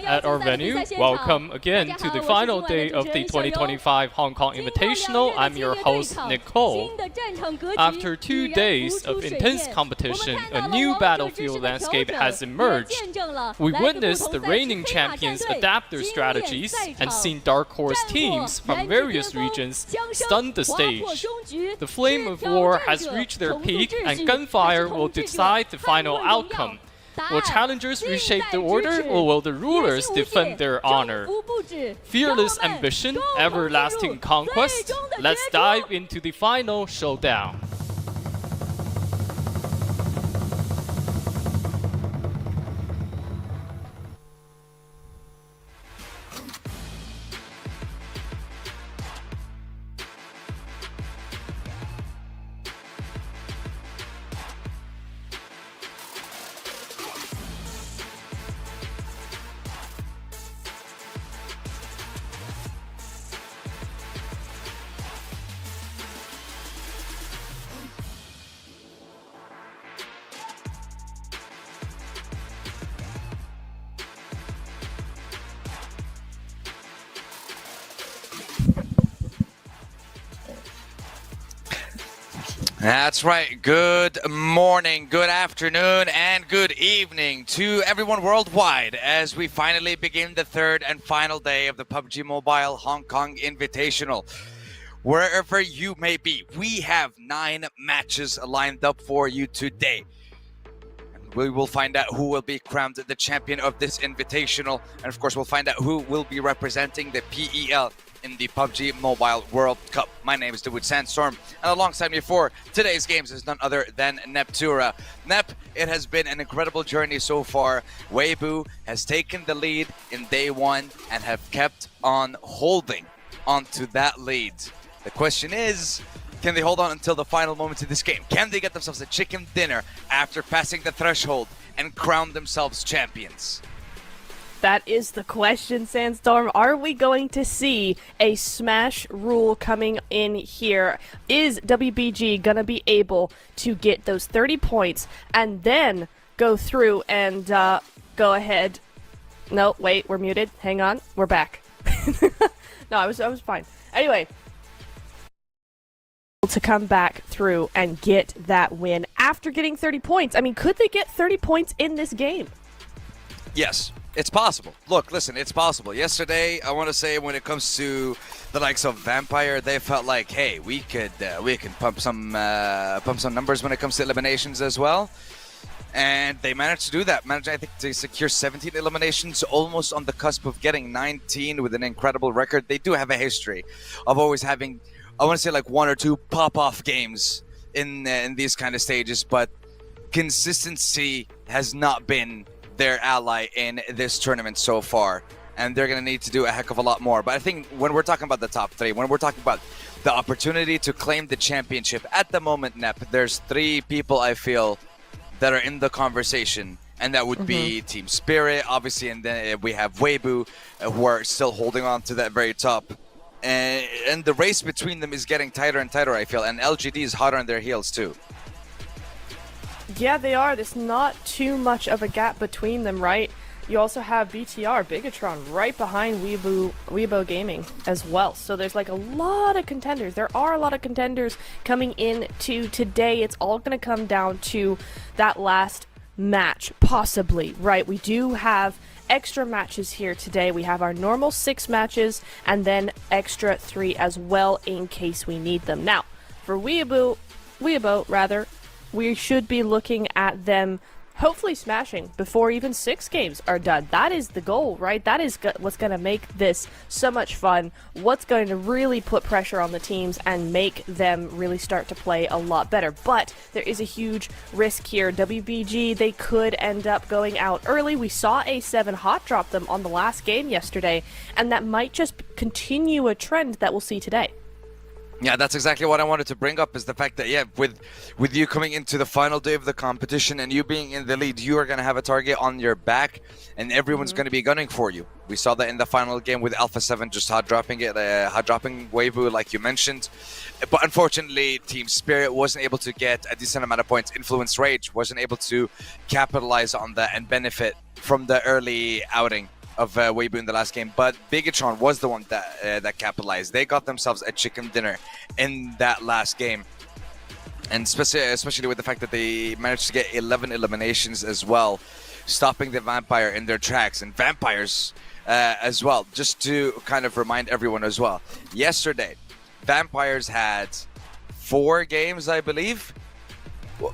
at our venue. Welcome again to the final day of the 2025 Hong Kong Invitational. I'm your host, Nicole. After 2 days of intense competition, a new battlefield landscape has emerged. We witnessed the reigning champions adapt their strategies and seen dark horse teams from various regions stun the stage. The flame of war has reached their peak, and gunfire will decide the final outcome. Will challengers reshape the order, or will the rulers defend their honor? Fearless ambition, everlasting conquest. Let's dive into the final showdown. That's right. Good morning, good afternoon, and good evening to everyone worldwide as we finally begin the third and final day of the PUBG Mobile Hong Kong Invitational. Wherever you may be, we have 9 matches lined up for you today. And we will find out who will be crowned the champion of this Invitational. And of course, we'll find out who will be representing the PEL in the PUBG Mobile World Cup. My name is Dawood Sandstorm, and alongside me for today's games is none other than Neptura. Nep, it has been an incredible journey so far. Weibo has taken the lead in day 1 and have kept on holding onto that lead. The question is, can they hold on until the final moments of this game? Can they get themselves a chicken dinner after passing the threshold and crown themselves champions? That is the question, Sandstorm. Are we going to see a smash rule coming in here? Is WBG going to be able to get those 30 points and then go through and go ahead? No, wait, we're muted. Hang on, we're back. No, I was fine. Anyway, to come back through and get that win after getting 30 points. I mean, could they get 30 points in this game? Yes. It's possible. Look, listen, it's possible. Yesterday, I want to say when it comes to the likes of Vampire, they felt like, hey, we can pump some numbers when it comes to eliminations as well. And they managed to do that. Managed, I think, to secure 17 eliminations, almost on the cusp of getting 19 with an incredible record. They do have a history of always having, I want to say, like 1 or 2 pop-off games in these kind of stages, but consistency has not been their ally in this tournament so far, and they're going to need to do a heck of a lot more. But I think when we're talking about the top 3, when we're talking about the opportunity to claim the championship, at the moment, Nep, there's 3 people I feel that are in the conversation, and that would be Team Spirit, obviously, and then we have Weibo, who are still holding on to that very top. And the race between them is getting tighter and tighter, I feel, and LGD is hot on their heels too. Yeah, they are. There's not too much of a gap between them, right? You also have BTR, Bigatron, right behind Weibo Gaming as well. So there's like a lot of contenders. There are a lot of contenders coming in to today. It's all going to come down to that last match, possibly, right? We do have extra matches here today. We have our normal 6 matches and then extra 3 as well in case we need them. Now, for Weibo, we should be looking at them hopefully smashing before even 6 games are done. That is the goal, right? That is what's going to make this so much fun, what's going to really put pressure on the teams and make them really start to play a lot better. But there is a huge risk here. WBG, they could end up going out early. We saw A7 hot drop them on the last game yesterday, and that might just continue a trend that we'll see today. Yeah, that's exactly what I wanted to bring up, is the fact that, yeah, with you coming into the final day of the competition and you being in the lead, you are going to have a target on your back and everyone's going to be gunning for you. We saw that in the final game with Alpha 7 just hot dropping Weibo, like you mentioned. But unfortunately, Team Spirit wasn't able to get a decent amount of points. Influence Rage wasn't able to capitalize on that and benefit from the early outing of Weibo in the last game, but Bigatron was the one that capitalized. They got themselves a chicken dinner in that last game. And especially with the fact that they managed to get 11 eliminations as well, stopping the Vampire in their tracks. And Vampires as well, just to kind of remind everyone as well. Yesterday, Vampires had 4 games, I believe.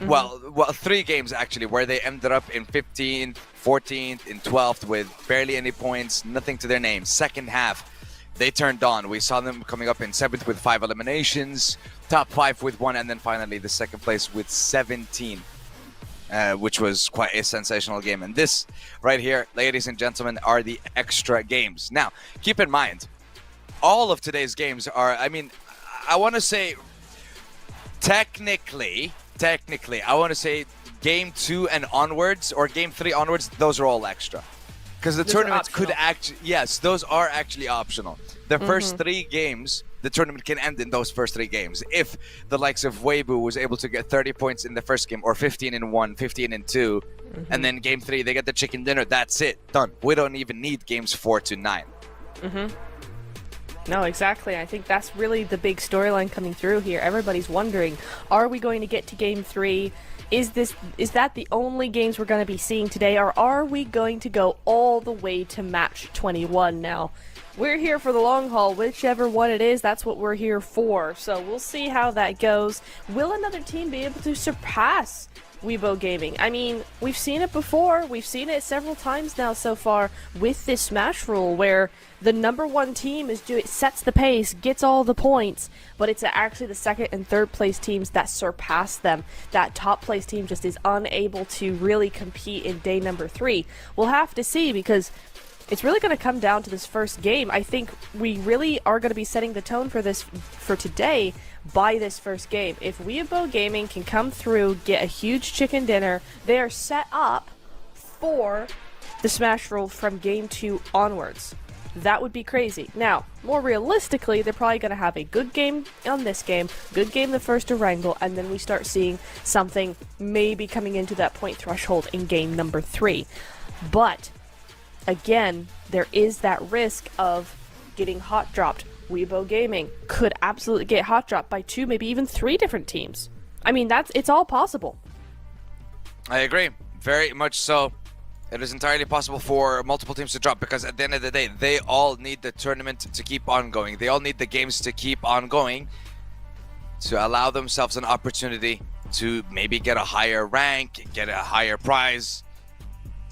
Well, 3 games actually, where they ended up in 15th, 14th, in 12th with barely any points, nothing to their name. Second half, they turned on. We saw them coming up in 7th with 5 eliminations, top 5 with 1, and then finally the second place with 17, which was quite a sensational game. And this right here, ladies and gentlemen, are the extra games. Now, keep in mind, all of today's games are, I mean, I want to say, technically, I want to say game 2 and onwards, or game 3 onwards, those are all extra. Because the tournament could actually, yes, those are actually optional. The first 3 games, the tournament can end in those first 3 games. If the likes of Weibo was able to get 30 points in the first game, or 15 in 1, 15 in 2, and then game 3, they get the chicken dinner, that's it, done. We don't even need games 4 to 9. No, exactly. I think that's really the big storyline coming through here. Everybody's wondering, are we going to get to game 3? Is that the only games we're going to be seeing today, or are we going to go all the way to match 21 now? We're here for the long haul. Whichever one it is, that's what we're here for. So we'll see how that goes. Will another team be able to surpass Weibo Gaming? I mean, we've seen it before. We've seen it several times now so far with this Smash rule, where the number 1 team sets the pace, gets all the points, but it's actually the second and third place teams that surpass them. That top place team just is unable to really compete in day number 3. We'll have to see, because it's really going to come down to this first game. I think we really are going to be setting the tone for today by this first game. If Weibo Gaming can come through, get a huge chicken dinner, they are set up for the Smash rule from game 2 onwards. That would be crazy. Now, more realistically, they're probably going to have a good game on this game, good game the first to Wrangle, and then we start seeing something maybe coming into that point threshold in game number 3. But again, there is that risk of getting hot dropped. Weibo Gaming could absolutely get hot dropped by 2, maybe even 3 different teams. I mean, it's all possible. I agree. Very much so. It is entirely possible for multiple teams to drop, because at the end of the day, they all need the tournament to keep on going. They all need the games to keep on going to allow themselves an opportunity to maybe get a higher rank, get a higher prize,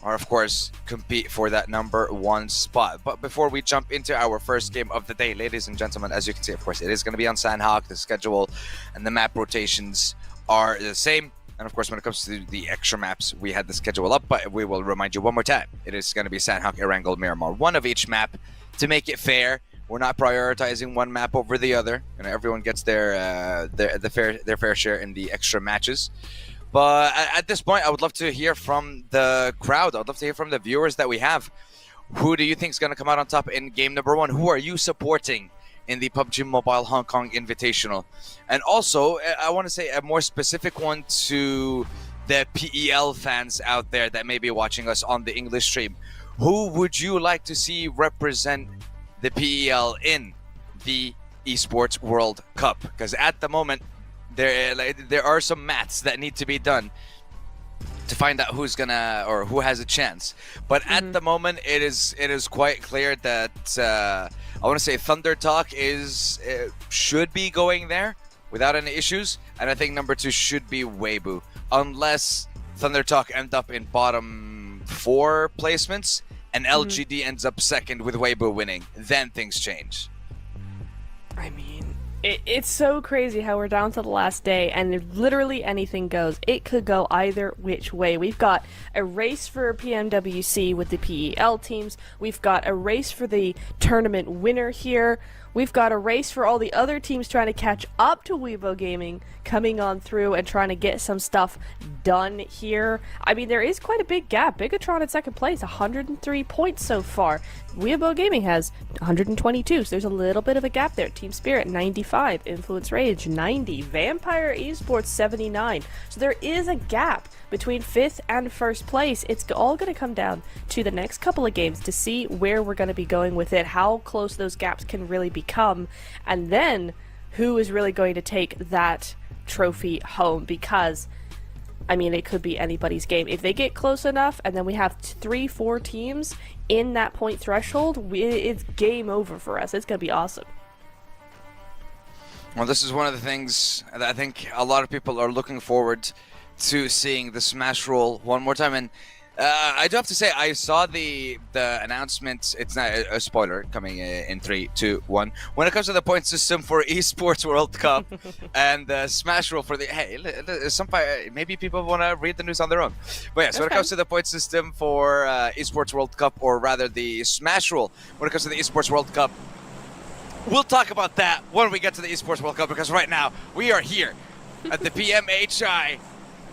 or of course compete for that number 1 spot. But before we jump into our first game of the day, ladies and gentlemen, as you can see, of course, it is going to be on Sandhawk. The schedule and the map rotations are the same. And of course, when it comes to the extra maps, we had the schedule up, but we will remind you one more time. It is going to be Sandhawk, Erangel, Miramar, one of each map to make it fair. We're not prioritizing one map over the other, and everyone gets their fair share in the extra matches. But at this point, I would love to hear from the crowd. I'd love to hear from the viewers that we have. Who do you think is going to come out on top in game number 1? Who are you supporting in the PUBG Mobile Hong Kong Invitational? And also, I want to say a more specific one to the PEL fans out there that may be watching us on the English stream. Who would you like to see represent the PEL in the Esports World Cup? Because at the moment, there are some maths that need to be done to find out who's gonna, or who has a chance. But at the moment, it is quite clear that I want to say Thunder Talk should be going there without any issues, and I think number 2 should be Weibo, unless Thunder Talk end up in bottom 4 placements and LGD ends up second with Weibo winning. Then things change. I mean, it's so crazy how we're down to the last day, and literally anything goes. It could go either which way. We've got a race for PMWC with the PEL teams. We've got a race for the tournament winner here. We've got a race for all the other teams trying to catch up to Weibo Gaming, coming on through and trying to get some stuff done here. I mean, there is quite a big gap. Bigatron in second place, 103 points so far. Weibo Gaming has 122, so there's a little bit of a gap there. Team Spirit, 95. Influence Rage, 90. Vampire Esports, 79. So there is a gap between 5th and 1st place. It's all going to come down to the next couple of games to see where we're going to be going with it, how close those gaps can really become, and then who is really going to take that trophy home, because I mean, it could be anybody's game. If they get close enough and then we have 3-4 teams in that point threshold, it's game over for us. It's going to be awesome. Well, this is one of the things that I think a lot of people are looking forward to seeing the Smash Roll one more time. And I do have to say, I saw the announcement. It's not a spoiler coming in 3, 2, 1. When it comes to the point system for Esports World Cup and the Smash Roll for the maybe people want to read the news on their own. But yeah, so when it comes to the point system for Esports World Cup, or rather the Smash Roll, when it comes to the Esports World Cup, we'll talk about that when we get to the Esports World Cup, because right now we are here at the PMHI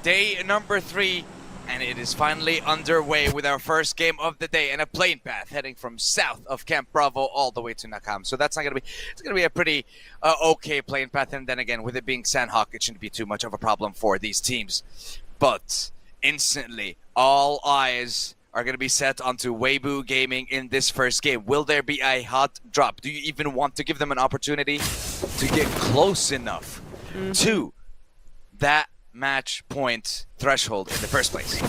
day number 3. And it is finally underway with our first game of the day, and a plane path heading from south of Camp Bravo all the way to Nakam. So that's not going to be, it's going to be a pretty okay plane path. And then again, with it being Sandhawk, it shouldn't be too much of a problem for these teams. But instantly, all eyes are going to be set onto Weibo Gaming in this first game. Will there be a hot drop? Do you even want to give them an opportunity to get close enough to that match point threshold in the first place?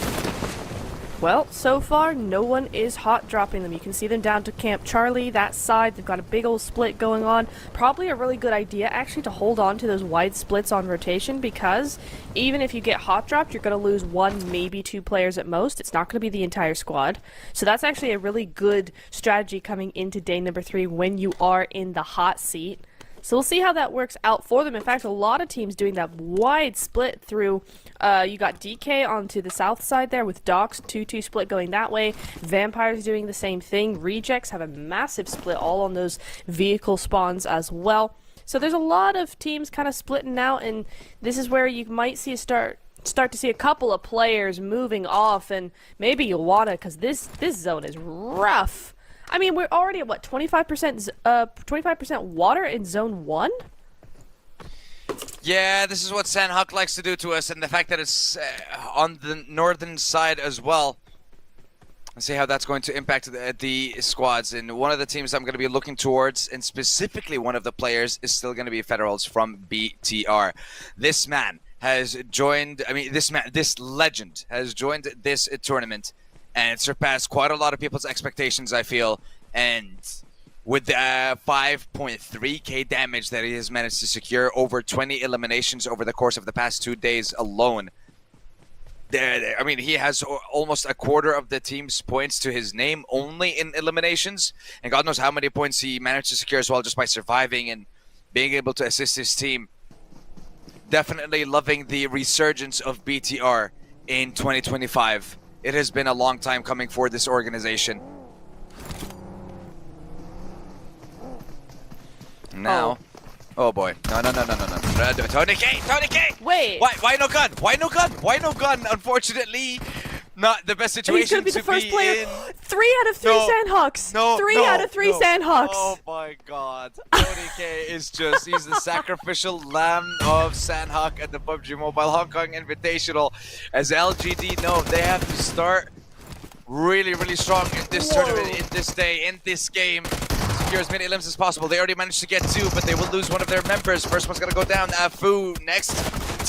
Well, so far, no one is hot dropping them. You can see them down to Camp Charlie, that side. They've got a big old split going on. Probably a really good idea, actually, to hold on to those wide splits on rotation, because even if you get hot dropped, you're going to lose 1, maybe 2 players at most. It's not going to be the entire squad. So that's actually a really good strategy coming into day number 3 when you are in the hot seat. So we'll see how that works out for them. In fact, a lot of teams doing that wide split through. You got DK onto the south side there with Docs, 2-2 split going that way. Vampires doing the same thing. Rejects have a massive split all on those vehicle spawns as well. So there's a lot of teams kind of splitting out, and this is where you might see start to see a couple of players moving off, and maybe you'll wanna, because this zone is rough. I mean, we're already at, what, 25% water in Zone 1? Yeah, this is what Sandhawk likes to do to us, and the fact that it's on the northern side as well. Let's see how that's going to impact the squads. And one of the teams I'm going to be looking towards, and specifically one of the players, is still going to be Federals from BTR. This man has joined, this legend has joined this tournament and surpassed quite a lot of people's expectations, I feel. And with the 5.3k damage that he has managed to secure, over 20 eliminations over the course of the past 2 days alone. I mean, he has almost a quarter of the team's points to his name only in eliminations. And God knows how many points he managed to secure as well, just by surviving and being able to assist his team. Definitely loving the resurgence of BTR in 2025. It has been a long time coming for this organization. Now, oh boy, no, Tony K! Wait! Why no gun? Why no gun? Why no gun? Unfortunately, not the best situation He's gonna be the first player. in. 3 out of 3 Sandhawks. No, 3 out of 3 Sandhawks. Oh my God, Tony K is just—he's the sacrificial lamb of Sandhawk at the PUBG Mobile Hong Kong Invitational. As LGD know, they have to start really strong in this tournament, in this day, in this game. Secure as many limbs as possible. They already managed to get 2, but they will lose one of their members. First one's gonna go down. Fu next.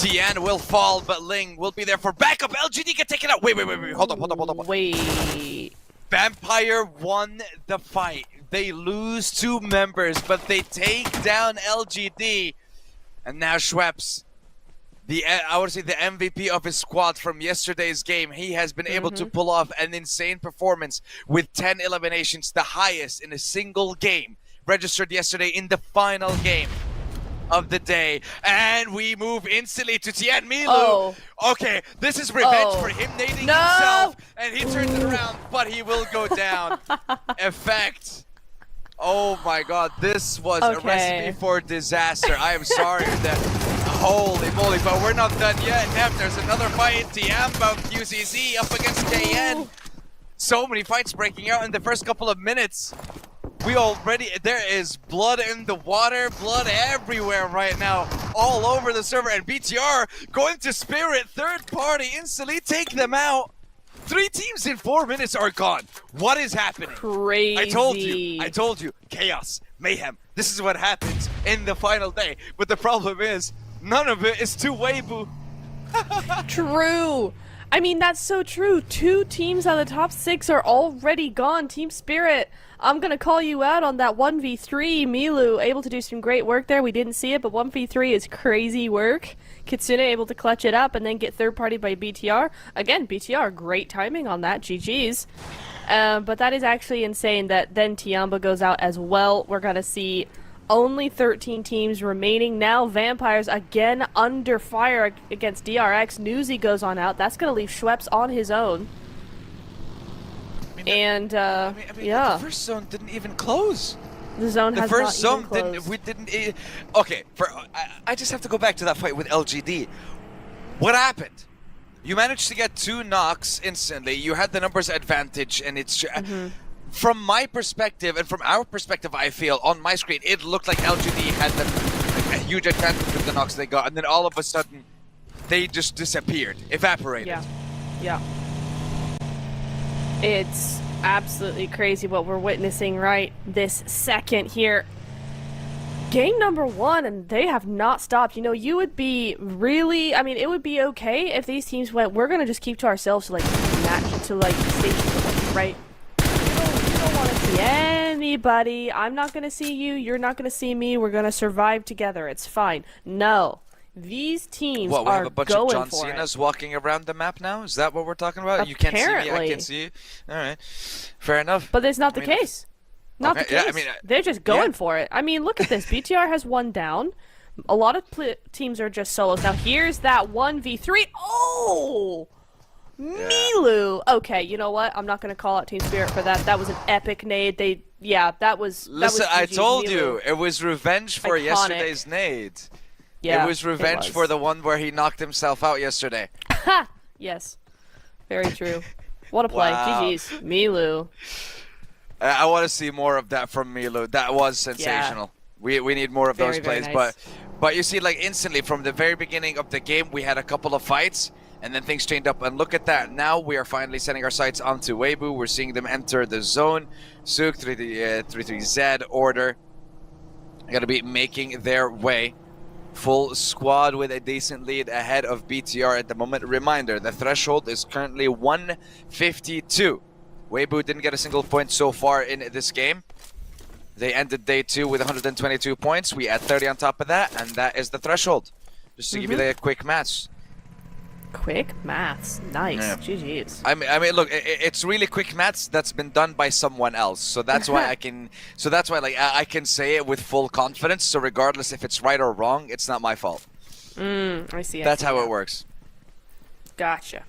Tian will fall, but Ling will be there for backup. LGD get taken out. Wait. Hold up. Wait. Vampire won the fight. They lose 2 members, but they take down LGD. And now Schweppes, I would say the MVP of his squad from yesterday's game, he has been able to pull off an insane performance with 10 eliminations, the highest in a single game registered yesterday in the final game of the day. And we move instantly to Tian Milu. Oh. Okay, this is revenge for him nading himself, and he turns it around, but he will go down. Effect. Oh my god, this was a recipe for disaster. I am sorry that. Holy moly, but we're not done yet. Nev, there's another fight. Tiamba, QCZ up against KN. So many fights breaking out in the first couple of minutes. There is blood in the water, blood everywhere right now, all over the server. And BTR going to Spirit, third party, instantly take them out. 3 teams in 4 minutes are gone. What is happening? Crazy. I told you. Chaos, mayhem. This is what happens in the final day. But the problem is, none of it is to Weibo. True. I mean, that's so true. 2 teams out of the top 6 are already gone. Team Spirit, I'm going to call you out on that 1v3. Milu able to do some great work there. We didn't see it, but 1v3 is crazy work. Kitsune able to clutch it up and then get third party by BTR. Again, BTR, great timing on that. GG's. But that is actually insane that then Tiamba goes out as well. We're going to see only 13 teams remaining now. Vampires again under fire against DRX. Newsy goes on out. That's going to leave Schweppes on his own. Yeah. The first zone didn't even close. The zone has not even closed. Okay, I just have to go back to that fight with LGD. What happened? You managed to get 2 knocks instantly. You had the numbers advantage, and it's... From my perspective, and from our perspective, I feel, on my screen, it looked like LGD had a huge advantage with the knocks they got, and then all of a sudden, they just disappeared, evaporated. Yeah. It's absolutely crazy what we're witnessing right this second here. Game number 1, and they have not stopped. You know, you would be really... I mean, it would be okay if these teams went, we're going to just keep to ourselves to, like, match to, like, station, right? You don't want to see anybody. I'm not going to see you. You're not going to see me. We're going to survive together. It's fine. No. These teams we have a bunch of John for Cena's walking around the map now? Is that what we're talking about? Apparently. You can't see me, I can see you? Alright. Fair enough. But that's not the case. Not the case. Yeah, they're just going for it. I mean, look at this. BTR has 1 down. A lot of teams are just solos. Now, here's that 1v3. Oh! Milu! Okay, you know what? I'm not going to call out Team Spirit for that. That was an epic nade. That was Listen, that was I told Milu. You. It was revenge for yesterday's nade. Yeah, it was revenge for the one where he knocked himself out yesterday. Ha! Yes. Very true. What a play. Wow. GG's. Milu. I want to see more of that from Milu. That was sensational. We need more of those plays. Nice. But you see, like, instantly from the very beginning of the game, we had a couple of fights, and then things changed up. And look at that. Now we are finally setting our sights onto Weibo. We're seeing them enter the zone. Sook, 3-3-Z, Order. Going to be making their way. Full squad with a decent lead ahead of BTR at the moment. Reminder, the threshold is currently 152. Weibo didn't get a single point so far in this game. They ended day 2 with 122 points. We add 30 on top of that, and that is the threshold. Just to give you the quick maths. Quick maths. Nice. Yeah. GG's. I mean, look, it's really quick maths that's been done by someone else. So that's why I can. So that's why, like, I can say it with full confidence. So regardless if it's right or wrong, it's not my fault. I see. That's how it works. Gotcha.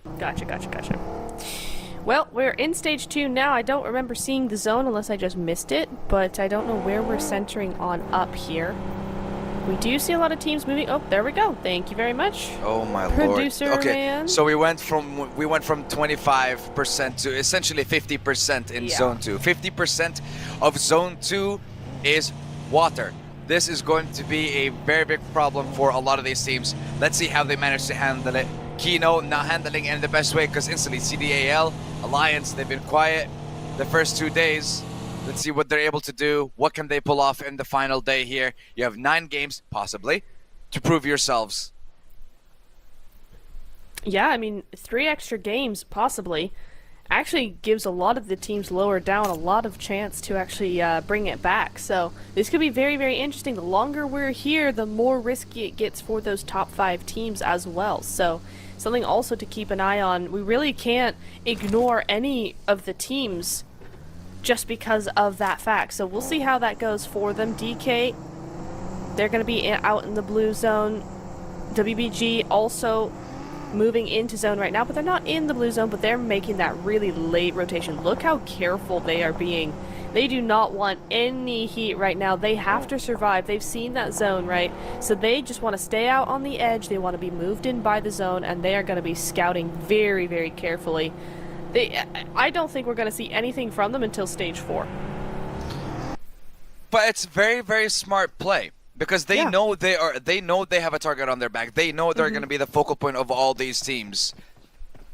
Well, we're in stage 2 now. I don't remember seeing the zone unless I just missed it, but I don't know where we're centering on up here. We do see a lot of teams moving. Oh, there we go. Thank you very much. Oh my Producer lord. Okay, man. so we went from 25% to essentially 50% in zone 2. 50% of zone 2 is water. This is going to be a very big problem for a lot of these teams. Let's see how they manage to handle it. Kino not handling it in the best way because instantly CDAL, Alliance, they've been quiet the first 2 days. Let's see what they're able to do. What can they pull off in the final day here? You have 9 games, possibly, to prove yourselves. Yeah, I mean, 3 extra games, possibly, actually gives a lot of the teams lower down a lot of chance to actually bring it back. So this could be very, very interesting. The longer we're here, the more risky it gets for those top 5 teams as well. So something also to keep an eye on. We really can't ignore any of the teams just because of that fact. So we'll see how that goes for them. DK, they're going to be out in the blue zone. WBG also moving into zone right now, but they're not in the blue zone, but they're making that really late rotation. Look how careful they are being They do not want any heat right now. They have to survive. They've seen that zone, right? So they just want to stay out on the edge. They want to be moved in by the zone, and they are going to be scouting very, very carefully. I don't think we're going to see anything from them until stage 4. But it's very, very smart play because they know they have a target on their back. They know they're going to be the focal point of all these teams.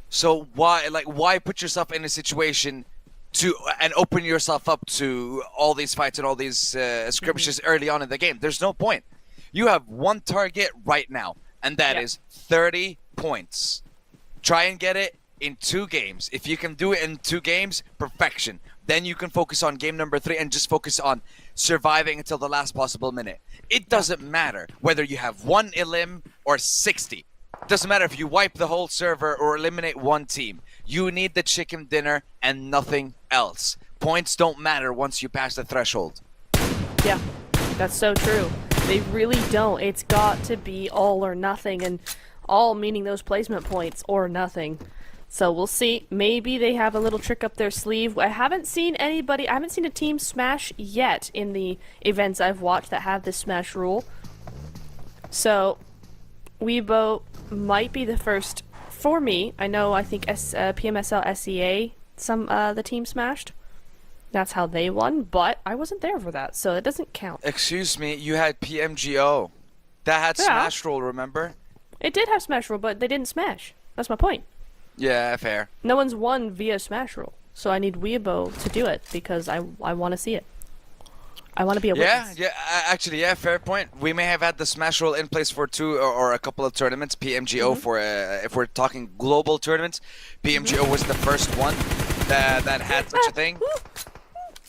So why put yourself in a situation and open yourself up to all these fights and all these skirmishes early on in the game? There's no point. You have one target right now, and that is 30 points. Try and get it in 2 games. If you can do it in 2 games, perfection. Then you can focus on game number 3 and just focus on surviving until the last possible minute. It doesn't matter whether you have 1 elim or 60. It doesn't matter if you wipe the whole server or eliminate 1 team. You need the chicken dinner and nothing else. Points don't matter once you pass the threshold. Yeah, that's so true. They really don't. It's got to be all or nothing, and all meaning those placement points or nothing. So we'll see. Maybe they have a little trick up their sleeve. I haven't seen a team smash yet in the events I've watched that have this smash rule. So Weibo might be the first for me. I think PMSL SEA, the team smashed. That's how they won, but I wasn't there for that, so it doesn't count. Excuse me, you had PMGO. That had smash rule, remember? It did have smash rule, but they didn't smash. That's my point. Yeah, fair. No one's won via smash rule, so I need Weibo to do it because I want to see it. I want to be a witness. Actually, fair point. We may have had the smash rule in place for 2 or a couple of tournaments. PMGO for if we're talking global tournaments, PMGO was the first one that had such a thing.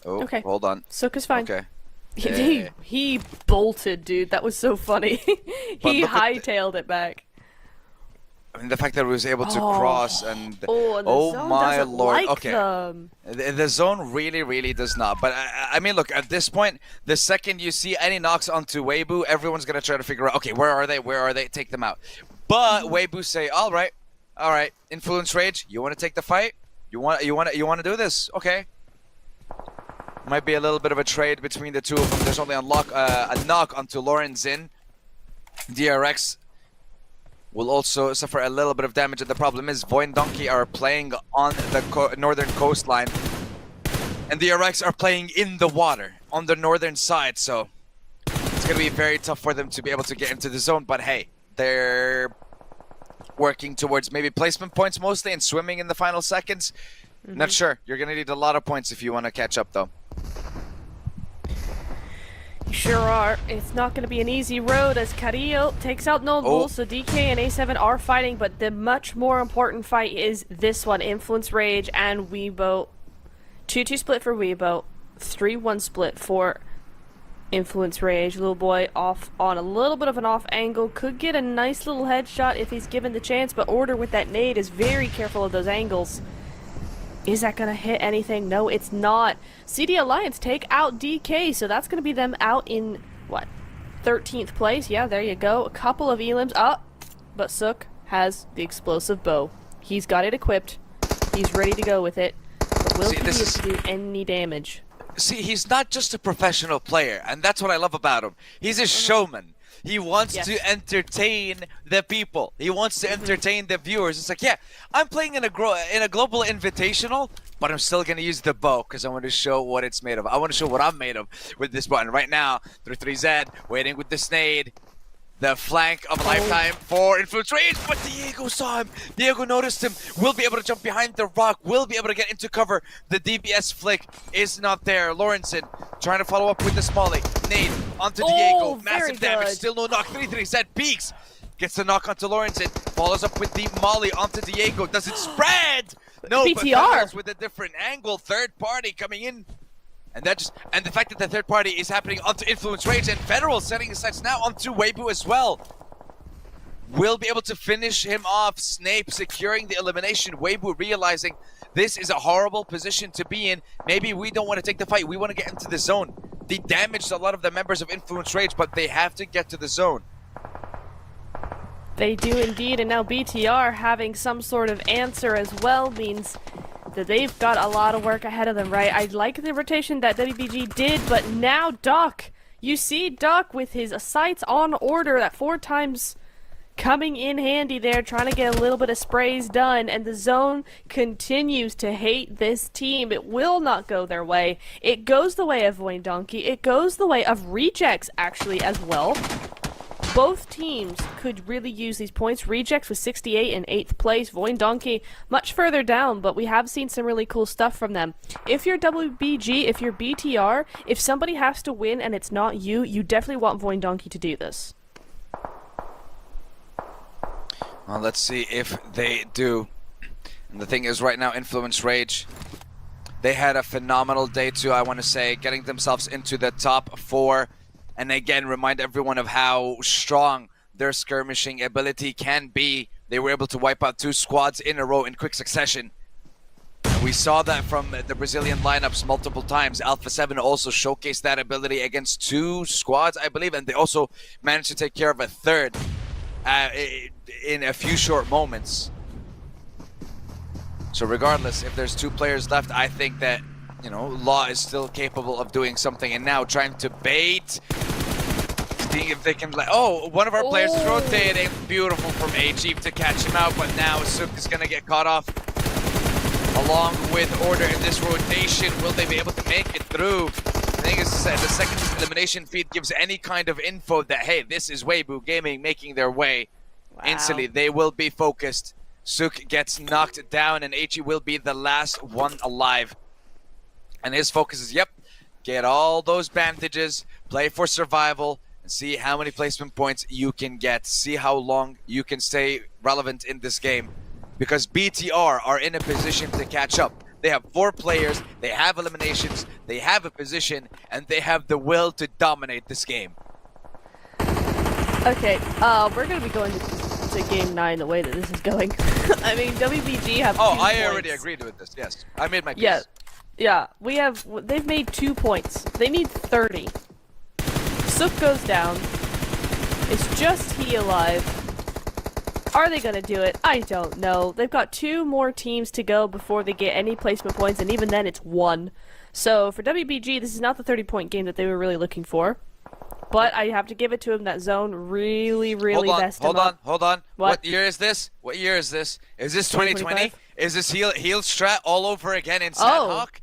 Oh, okay. Hold on. Sook is fine. Okay. He bolted, dude. That was so funny. He hightailed it back. I mean, the fact that he was able to cross and zone my doesn't lord, like them. The zone really does not. But I mean, look, at this point, the second you see any knocks onto Weibo, everyone's gonna try to figure out, okay, where are they? Take them out. But Weibo say, all right, Influence Rage, you want to take the fight? You want to do this? Okay. Might be a little bit of a trade between the two of them. There's only a knock onto Lauren Zin. DRX will also suffer a little bit of damage, and the problem is Void Donkey are playing on the northern coastline, and the DRX are playing in the water on the northern side, so it's going to be very tough for them to be able to get into the zone. But hey, they're working towards maybe placement points mostly and swimming in the final seconds. Not sure. You're going to need a lot of points if you want to catch up, though. You sure are. It's not going to be an easy road as Carrillo takes out Noble, so DK and A7 are fighting, but the much more important fight is this one, Influence Rage and Weibo. 2-2 split for Weibo, 3-1 split for Influence Rage. Little boy off on a little bit of an off angle, could get a nice little headshot if he's given the chance, but Order with that nade is very careful of those angles. Is that going to hit anything? No, it's not. CD Alliance take out DK, so that's going to be them out in, what, 13th place? Yeah, there you go. A couple of elims. But Sook has the explosive bow. He's got it equipped. He's ready to go with it. But will he be able to do any damage? See, he's not just a professional player, and that's what I love about him. He's a showman. He wants to entertain the people. He wants to entertain the viewers. It's like, yeah, I'm playing in a global invitational, but I'm still going to use the bow because I want to show what it's made of. I want to show what I'm made of with this button. Right now, 3-3Z waiting with the snade. The flank of a lifetime for Influence Rage, but Diego saw him. Diego noticed him. Will be able to jump behind the rock. Will be able to get into cover. The DBS flick is not there. Lawrenson trying to follow up with the Smalley. Nade onto Diego. Massive damage. Still no knock. 3-3 peaks. Gets the knock onto Lawrenson. Follows up with the Molly onto Diego. Does it spread? No, BTR. But with a different angle. Third party coming in. And the fact that the third party is happening onto Influence Rage, and Federal setting his sights now onto Weibo as well. Will be able to finish him off. Snape securing the elimination. Weibo realizing this is a horrible position to be in. Maybe we don't want to take the fight. We want to get into the zone. They damaged a lot of the members of Influence Rage, but they have to get to the zone. They do indeed, and now BTR having some sort of answer as well means that they've got a lot of work ahead of them, right? I like the rotation that WBG did, but now Doc, you see Doc with his sights on order that 4 times coming in handy there, trying to get a little bit of sprays done, and the zone continues to hate this team. It will not go their way. It goes the way of Void Donkey. It goes the way of Rejects, actually, as well. Both teams could really use these points. Rejects with 68 in 8th place. Void Donkey much further down, but we have seen some really cool stuff from them. If you're WBG, if you're BTR, if somebody has to win and it's not you, you definitely want Void Donkey to do this. Well, let's see if they do. And the thing is, right now, Influence Rage, they had a phenomenal day too, I want to say, getting themselves into the top 4. And again, remind everyone of how strong their skirmishing ability can be. They were able to wipe out 2 squads in a row in quick succession. And we saw that from the Brazilian lineups multiple times. Alpha 7 also showcased that ability against 2 squads, I believe, and they also managed to take care of a 3rd. In a few short moments. So regardless, if there's 2 players left, I think that, you know, Law is still capable of doing something, and now trying to bait, seeing if they can, like, oh, one of our players is rotating. Beautiful from Achieve to catch him out, but now Sook is gonna get caught off along with Order in this rotation. Will they be able to make it through? The thing is, the second elimination feed gives any kind of info that, hey, this is Weibo Gaming making their way. Wow. Instantly, they will be focused. Sook gets knocked down, and Aichi will be the last one alive. And his focus is, yep, get all those bandages, play for survival, and see how many placement points you can get. See how long you can stay relevant in this game. Because BTR are in a position to catch up. They have 4 players, they have eliminations, they have a position, and they have the will to dominate this game. Okay, we're going to be going to Game 9 the way that this is going. I mean, WBG have 2 points. I already agreed with this, yes. I made my piece. Yeah, they've made 2 points. They need 30. Sook goes down. It's just he alive. Are they gonna do it? I don't know. They've got 2 more teams to go before they get any placement points, and even then it's 1. So for WBG, this is not the 30-point game that they were really looking for. But I have to give it to him, that zone really messed him up. Hold on. What year is this? What year is this? Is this 2020? Is this heel strat all over again in Sandhawk?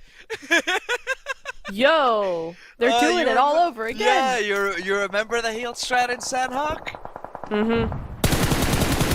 Yo, they're doing it all over again. Yeah, you remember the heel strat in Sandhawk? Mm-hmm.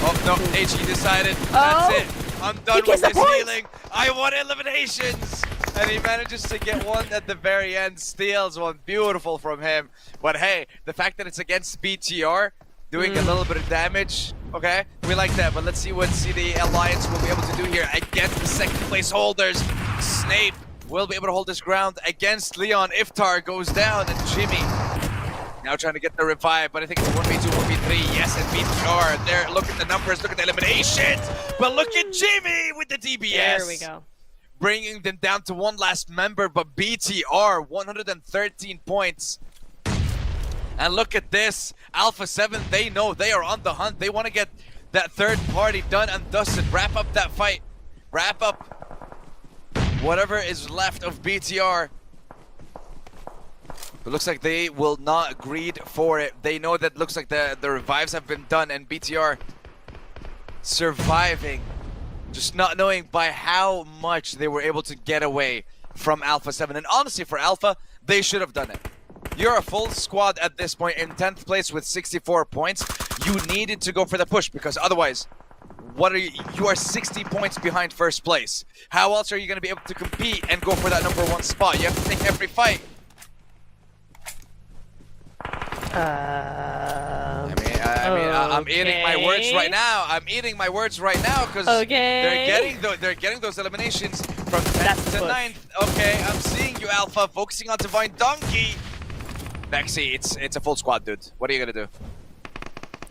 Oh, no, HE decided, that's it. I'm done with this healing. I want eliminations. And he manages to get one at the very end, steals one. Beautiful from him. But hey, the fact that it's against BTR, doing a little bit of damage, okay, we like that. But let's see what CD Alliance will be able to do here against the second place holders. Snape will be able to hold his ground against Leon. Iftar goes down, and Jimmy now trying to get the revive, but I think it's 1v2, 1v3. Yes, and BTR there. Look at the numbers, look at the eliminations. But look at Jimmy with the DBS. There we go. Bringing them down to one last member, but BTR, 113 points. And look at this. Alpha 7, they know they are on the hunt. They want to get that 3rd party done and dusted. Wrap up that fight. Wrap up whatever is left of BTR. It looks like they will not greed for it. They know that looks like the revives have been done, and BTR surviving. Just not knowing by how much they were able to get away from Alpha 7. And honestly, for Alpha, they should have done it. You're a full squad at this point in 10th place with 64 points. You needed to go for the push, because otherwise, what are you are 60 points behind first place. How else are you going to be able to compete and go for that #1 spot? You have to take every fight. I'm eating my words right now. I'm eating my words right now because they're getting those eliminations from 10th to 9th. Okay, I'm seeing you, Alpha, focusing on Divine Donkey. Vexy, it's a full squad, dude. What are you gonna do?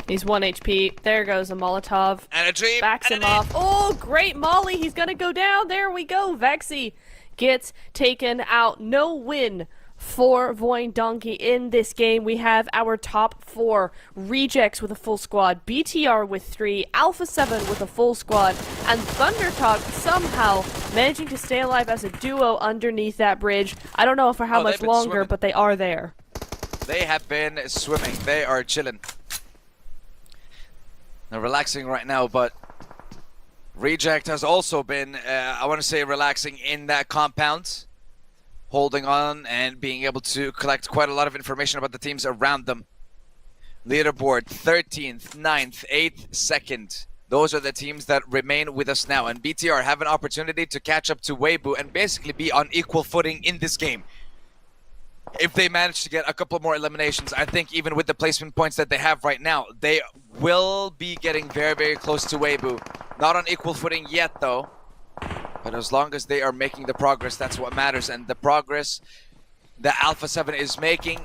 He's 1 HP. There goes a Molotov. And a dream. Backs him off. Oh, great Molly. He's gonna go down. There we go. Vexy gets taken out. No win for Void Donkey in this game. We have our top 4. Rejects with a full squad, BTR with 3, Alpha 7 with a full squad, and Thundertalk somehow managing to stay alive as a duo underneath that bridge. I don't know for how much longer, swimming. but they are there. They have been swimming. They are chilling. They're relaxing right now, but Reject has also been, I want to say, relaxing in that compound, holding on and being able to collect quite a lot of information about the teams around them. Leaderboard 13th, 9th, 8th, 2nd. Those are the teams that remain with us now. And BTR have an opportunity to catch up to Weibo and basically be on equal footing in this game. If they manage to get a couple more eliminations, I think even with the placement points that they have right now, they will be getting very, very close to Weibo. Not on equal footing yet, though. But as long as they are making the progress, that's what matters. And the progress that Alpha 7 is making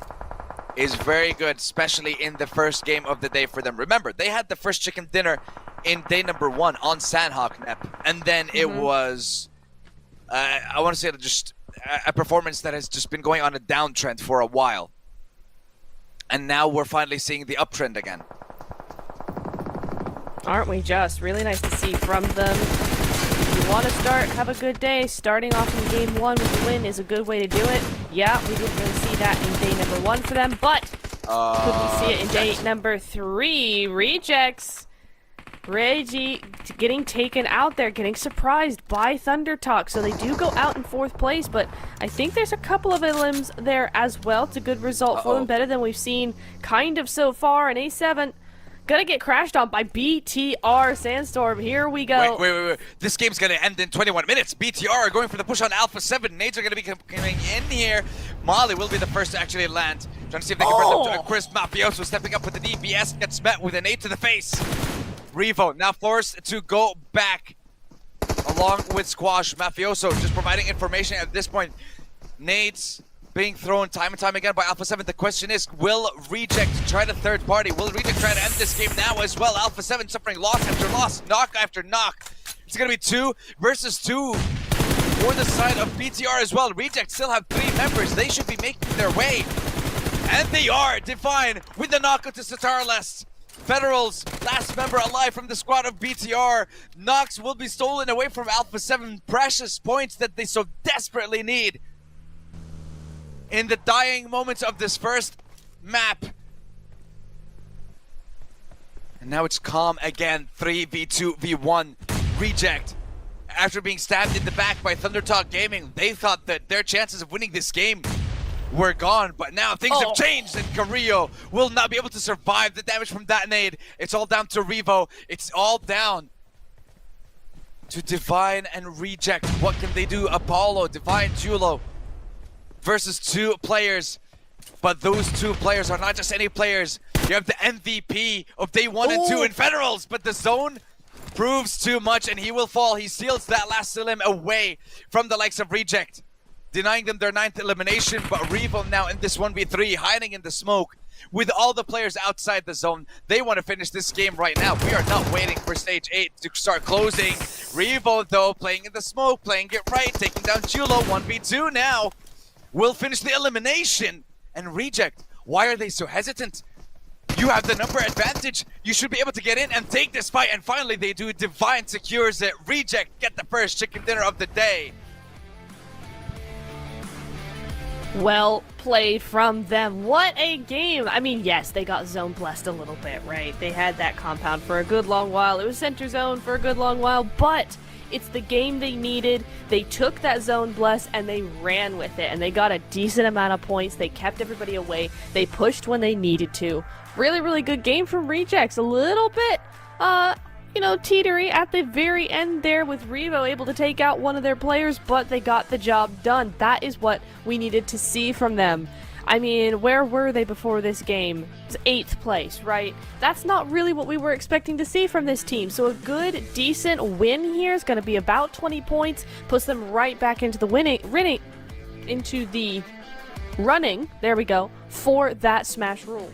is very good, especially in the first game of the day for them. Remember, they had the first chicken dinner in day number 1 on Sandhawk map. And then it was, I want to say, just a performance that has just been going on a downtrend for a while. And now we're finally seeing the uptrend again. Aren't we just? Really nice to see from them. If you want to start, have a good day. Starting off in game 1 with a win is a good way to do it. Yeah, we didn't really see that in day number 1 for them, but could we see it in day number 3? Rejects. Reggie getting taken out there, getting surprised by Thunder Talk. So they do go out in 4th place, but I think there's a couple of elims there as well. It's a good result for them, better than we've seen kind of so far. And A7 gonna get crashed on by BTR Sandstorm. Here we go. Wait. This game's gonna end in 21 minutes. BTR are going for the push on Alpha 7. Nades are gonna be coming in here. Molly will be the first to actually land. Trying to see if they can burn up to Chris Mafioso, stepping up with the DBS, gets met with a nade to the face. Revo now forced to go back along with Squash. Mafioso just providing information at this point. Nades being thrown time and time again by Alpha 7. The question is, will Reject try the third party? Will Reject try to end this game now as well? Alpha 7 suffering loss after loss, knock after knock. It's going to be 2 versus 2 for the side of BTR as well. Reject still have 3 members. They should be making their way. And they are. Define with the knockout to Satarlest. Federal's last member alive from the squad of BTR. Nox will be stolen away from Alpha 7. Precious points that they so desperately need in the dying moments of this first map. And now it's calm again. 3v2v1. Reject. After being stabbed in the back by Thunder Talk Gaming, they thought that their chances of winning this game were gone, but now things have changed and Carrillo will not be able to survive the damage from that nade. It's all down to Revo. It's all down to Divine and Reject. What can they do? Apollo, Divine, Julo versus 2 players. But those 2 players are not just any players. You have the MVP of day 1 and 2 in Federals, but the zone proves too much and he will fall. He seals that last elim away from the likes of Reject, denying them their 9th elimination. But Revo now in this 1v3, hiding in the smoke with all the players outside the zone. They want to finish this game right now. We are not waiting for stage 8 to start closing. Revo, though, playing in the smoke, playing it right, taking down Julo. 1v2 now. Will finish the elimination. And Reject, why are they so hesitant? You have the number advantage. You should be able to get in and take this fight. And finally they do. Divine secures it. Reject get the first chicken dinner of the day. Well played from them. What a game! I mean, yes, they got zone blessed a little bit, right? They had that compound for a good long while. It was center zone for a good long while, but it's the game they needed. They took that zone bless and they ran with it, and they got a decent amount of points. They kept everybody away. They pushed when they needed to. Really, really good game from Rejects. A little bit, you know, teetery at the very end there with Revo able to take out one of their players, but they got the job done. That is what we needed to see from them. I mean, where were they before this game? It was 8th place, right? That's not really what we were expecting to see from this team. So a good, decent win here is going to be about 20 points, puts them right back into the running, there we go, for that Smash rule.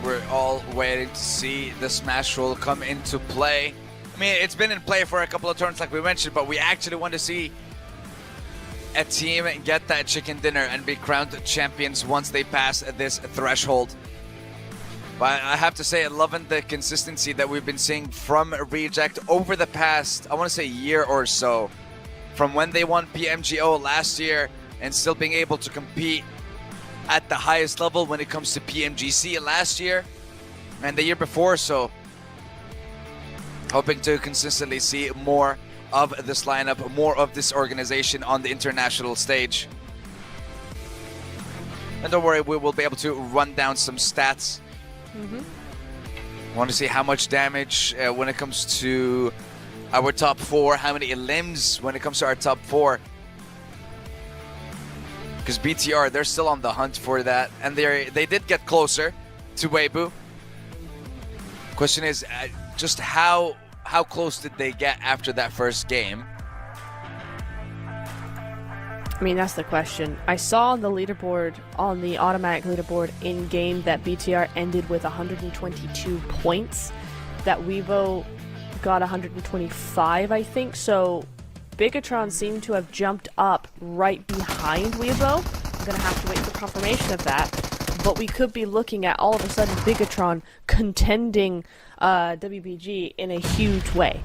We're all waiting to see the Smash rule come into play. I mean, it's been in play for a couple of turns like we mentioned, but we actually want to see a team get that chicken dinner and be crowned champions once they pass this threshold. But I have to say, loving the consistency that we've been seeing from Reject over the past, I want to say, year or so. From when they won PMGO last year and still being able to compete at the highest level when it comes to PMGC last year and the year before. So hoping to consistently see more of this lineup, more of this organization on the international stage. And don't worry, we will be able to run down some stats. Want to see how much damage when it comes to our top 4, how many limbs when it comes to our top 4. Because BTR, they're still on the hunt for that, and they did get closer to Weibo. Question is, just how close did they get after that first game? I mean, that's the question. I saw on the leaderboard, on the automatic leaderboard in-game, that BTR ended with 122 points. That Weibo got 125, I think. So Bigatron seemed to have jumped up right behind Weibo. I'm going to have to wait for confirmation of that. But we could be looking at, all of a sudden, Bigatron contending WBG in a huge way.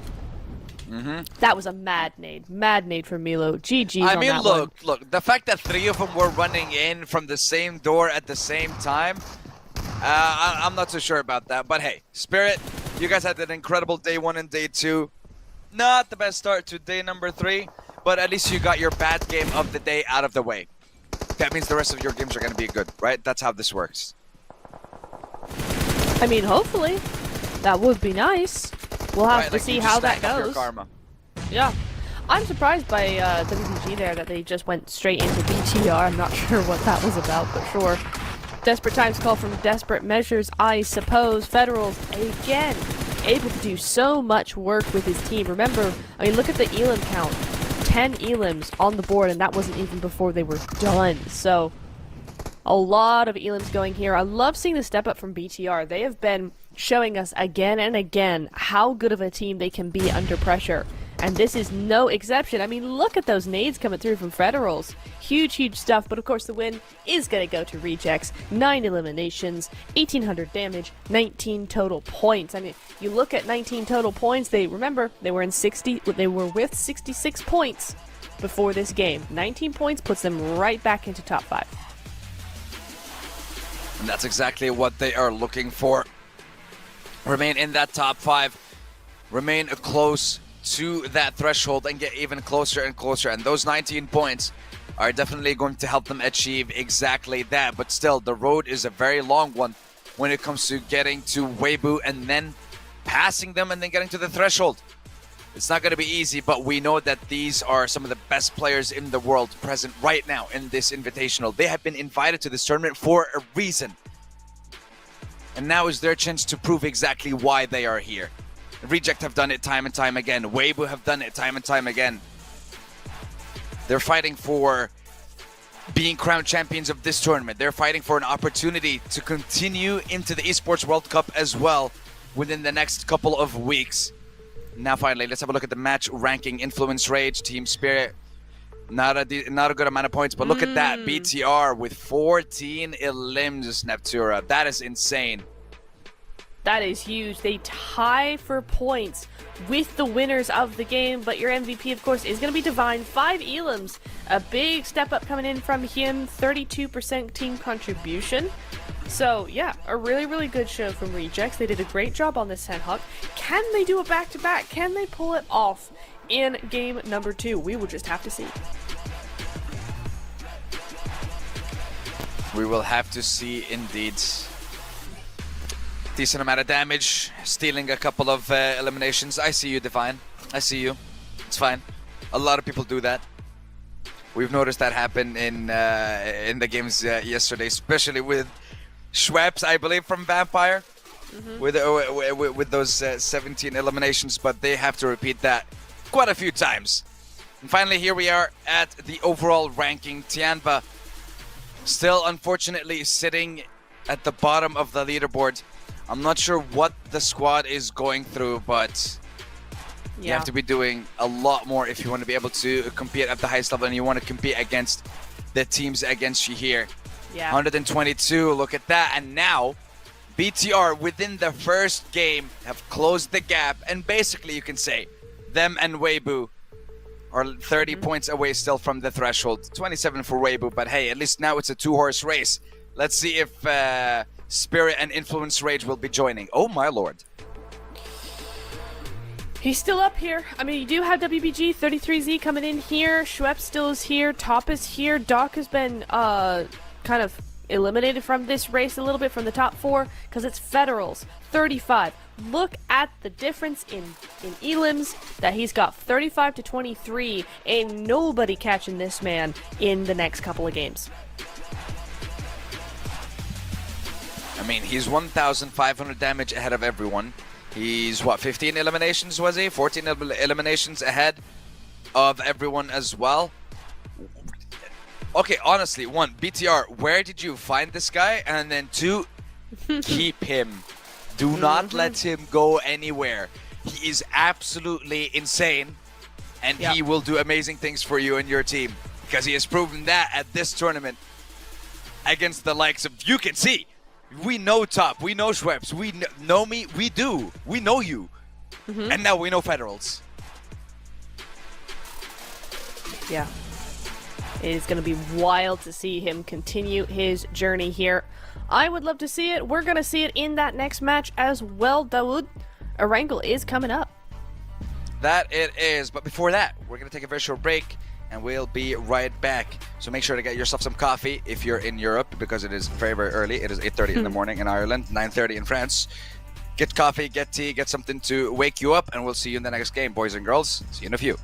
That was a mad nade from Milo. GG's I on mean, that one. look, the fact that 3 of them were running in from the same door at the same time, I'm not so sure about that. But hey, Spirit, you guys had an incredible day 1 and day 2. Not the best start to day number 3, but at least you got your bad game of the day out of the way. That means the rest of your games are going to be good, right? That's how this works. I mean, hopefully. That would be nice. We'll have to like, see you how just that stack up your goes. karma. Yeah. I'm surprised by WBG there that they just went straight into BTR. I'm not sure what that was about, but sure. Desperate times call from desperate measures, I suppose. Federals, again, able to do so much work with his team. Remember, I mean, look at the Elim count. 10 Elims on the board, and that wasn't even before they were done. So, a lot of Elims going here. I love seeing the step up from BTR. They have been showing us again and again how good of a team they can be under pressure. And this is no exception. I mean, look at those nades coming through from Federals. Huge, huge stuff. But of course, the win is going to go to Rejects. 9 eliminations, 1,800 damage, 19 total points. I mean, you look at 19 total points. Remember, they were with 66 points before this game. 19 points puts them right back into top 5. And that's exactly what they are looking for. Remain in that top 5. Remain close to that threshold and get even closer and closer. And those 19 points are definitely going to help them achieve exactly that. But still, the road is a very long one when it comes to getting to Weibo and then passing them and then getting to the threshold. It's not going to be easy, but we know that these are some of the best players in the world present right now in this Invitational. They have been invited to this tournament for a reason. And now is their chance to prove exactly why they are here. Reject have done it time and time again. Weibo have done it time and time again. They're fighting for being crowned champions of this tournament. They're fighting for an opportunity to continue into the Esports World Cup as well within the next couple of weeks. Now finally, let's have a look at the match ranking. Influence Rage, Team Spirit. Not a good amount of points, but look at that. BTR with 14 elims, Neptura. That is insane. That is huge. They tie for points with the winners of the game, but your MVP, of course, is going to be Divine. 5 elims. A big step up coming in from him. 32% team contribution. So, yeah, a really, really good show from Rejects. They did a great job on this Senhawk. Can they do a back-to-back? Can they pull it off in game number 2? We will just have to see. We will have to see indeed. Decent amount of damage, stealing a couple of eliminations. I see you, Divine. I see you. It's fine. A lot of people do that. We've noticed that happen in the games yesterday, especially with Schweppes, I believe, from Vampire, with those 17 eliminations. But they have to repeat that quite a few times. And finally, here we are at the overall ranking. Tianba still, unfortunately, sitting at the bottom of the leaderboard. I'm not sure what the squad is going through, but you have to be doing a lot more if you want to be able to compete at the highest level and you want to compete against the teams against you here. 122, look at that. And now, BTR within the first game have closed the gap, and basically you can say them and Weibo are 30 points away still from the threshold. 27 for Weibo, but hey, at least now it's a 2-horse race. Let's see if Spirit and Influence Rage will be joining. Oh my lord. He's still up here. I mean, you do have WBG, 33Z coming in here. Schwepp still is here. Top is here. Doc has been kind of eliminated from this race a little bit from the top 4 because it's Federals, 35. Look at the difference in elims that he's got, 35 to 23. Ain't nobody catching this man in the next couple of games. I mean, he's 1,500 damage ahead of everyone. He's, what, 15 eliminations, was he? 14 eliminations ahead of everyone as well. Okay, honestly, 1, BTR, where did you find this guy? And then 2, keep him. Do not let him go anywhere. He is absolutely insane, and he will do amazing things for you and your team, because he has proven that at this tournament against the likes of, you can see, we know Top, we know Schweppes, we know me, we do. We know you. And now we know Federals. Yeah. It is going to be wild to see him continue his journey here. I would love to see it. We're going to see it in that next match as well, Dawood. A wrangle is coming up. That it is. But before that, we're going to take a very short break, and we'll be right back. So make sure to get yourself some coffee if you're in Europe, because it is very, very early. It is 8:30 in the morning in Ireland, 9:30 in France. Get coffee, get tea, get something to wake you up, and we'll see you in the next game, boys and girls. See you in a few.